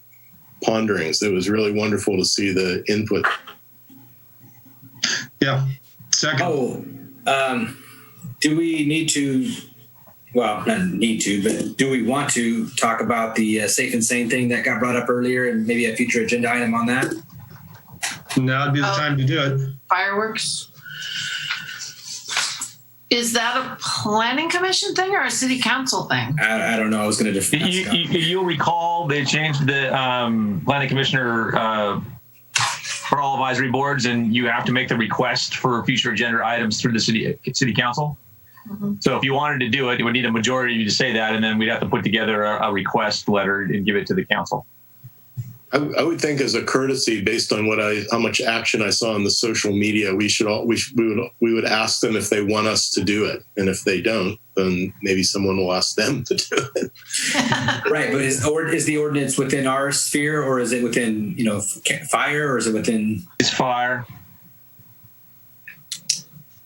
ponderings. It was really wonderful to see the input. Yeah. Second. Do we need to, well, not need to, but do we want to talk about the safe and sane thing that got brought up earlier and maybe a future agenda item on that? Now would be the time to do it. Fireworks. Is that a planning commission thing or a city council thing? I don't know. I was going to defer. You'll recall they changed the planning commissioner for all advisory boards, and you have to make the request for future agenda items through the city council. Mm-hmm. So if you wanted to do it, it would need a majority of you to say that, and then we'd have to put together a request letter and give it to the council. I would think, as a courtesy, based on how much action I saw on the social media, we would ask them if they want us to do it, and if they don't, then maybe someone will ask them to do it. Right, but is the ordinance within our sphere, or is it within fire, or is it within? It's fire.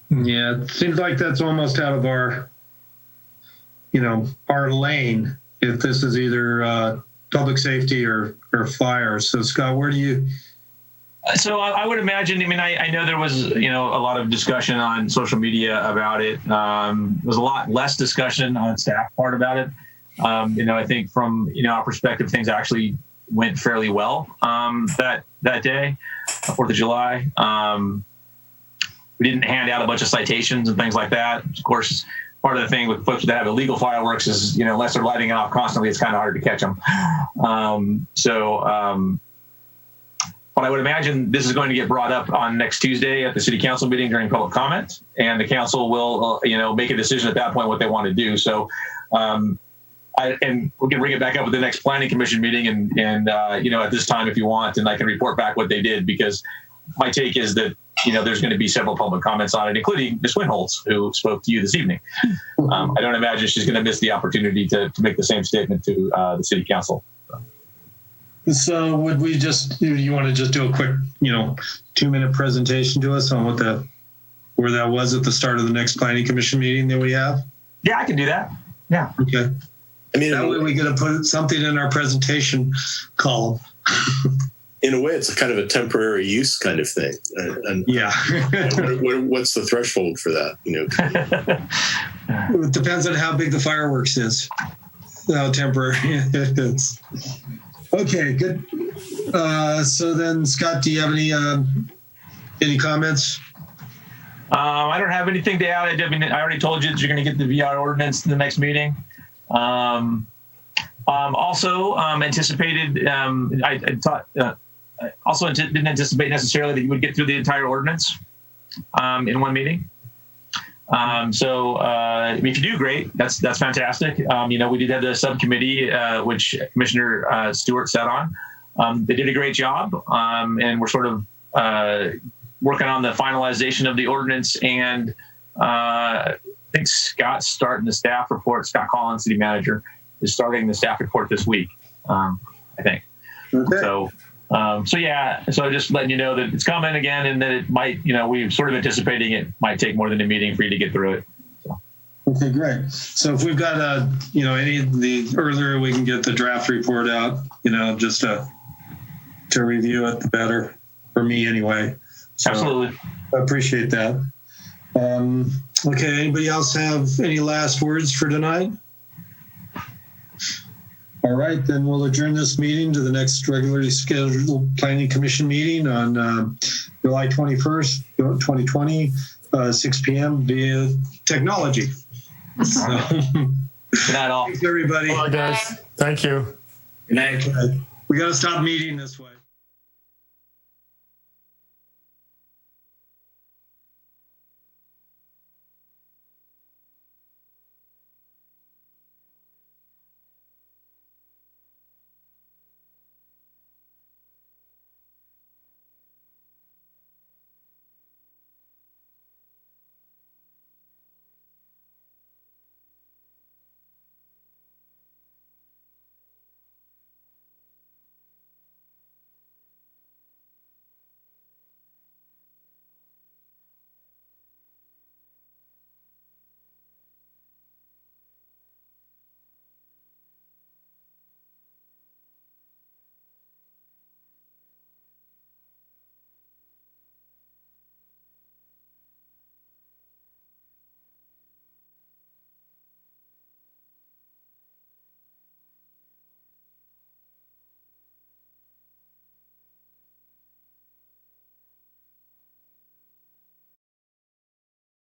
Yeah, it seems like that's almost out of our lane. If this is either public safety or fire. So Scott, where do you? So I would imagine, I know there was, a lot of discussion on social media about it. There was a lot less discussion on staff part about it. I think from, our perspective, things actually went fairly well that day, 4th of July. We didn't hand out a bunch of citations and things like that. Of course, part of the thing with folks that have illegal fireworks is, unless they're lighting it off constantly, it's kind of hard to catch them. But I would imagine this is going to get brought up on next Tuesday at the city council meeting during public comment, and the council will, make a decision at that point what they want to do. So, and we can bring it back up at the next planning commission meeting, and at this time, if you want, and I can report back what they did, because my take is that there's going to be several public comments on it, including Ms. Winholtz, who spoke to you this evening. I don't imagine she's going to miss the opportunity to make the same statement to the city council. So would we you want to just do a quick, 2-minute presentation to us on where that was at the start of the next planning commission meeting that we have? Yeah, I can do that. Yeah. Okay. That way we get to put something in our presentation column. In a way, it's kind of a temporary use kind of thing. Yeah. What's the threshold for that? It depends on how big the fireworks is, how temporary it is. Okay, good. So then, Scott, do you have any comments? I don't have anything to add. I already told you that you're going to get the VR ordinance in the next meeting. Also anticipated, I didn't anticipate necessarily that you would get through the entire ordinance in one meeting. If you do, great. That's fantastic. We did have the subcommittee, which Commissioner Stewart sat on. They did a great job, and we're sort of working on the finalization of the ordinance. And I think Scott's starting the staff report. Scott Collins, city manager, is starting the staff report this week, I think. Okay. So just letting you know that it's coming again, and that it might, we're sort of anticipating it might take more than a meeting for you to get through it. So. Okay, great. So if we've got the earlier we can get the draft report out, just to review it, the better for me anyway. So absolutely. I appreciate that. Okay. Anybody else have any last words for tonight? All right, then we'll adjourn this meeting to the next regularly scheduled Planning Commission meeting on July 21st, 2020, 6 p.m. via technology. So, good night, all. Thanks, everybody. Bye, guys. Thank you. Good night. We got to stop meeting this way.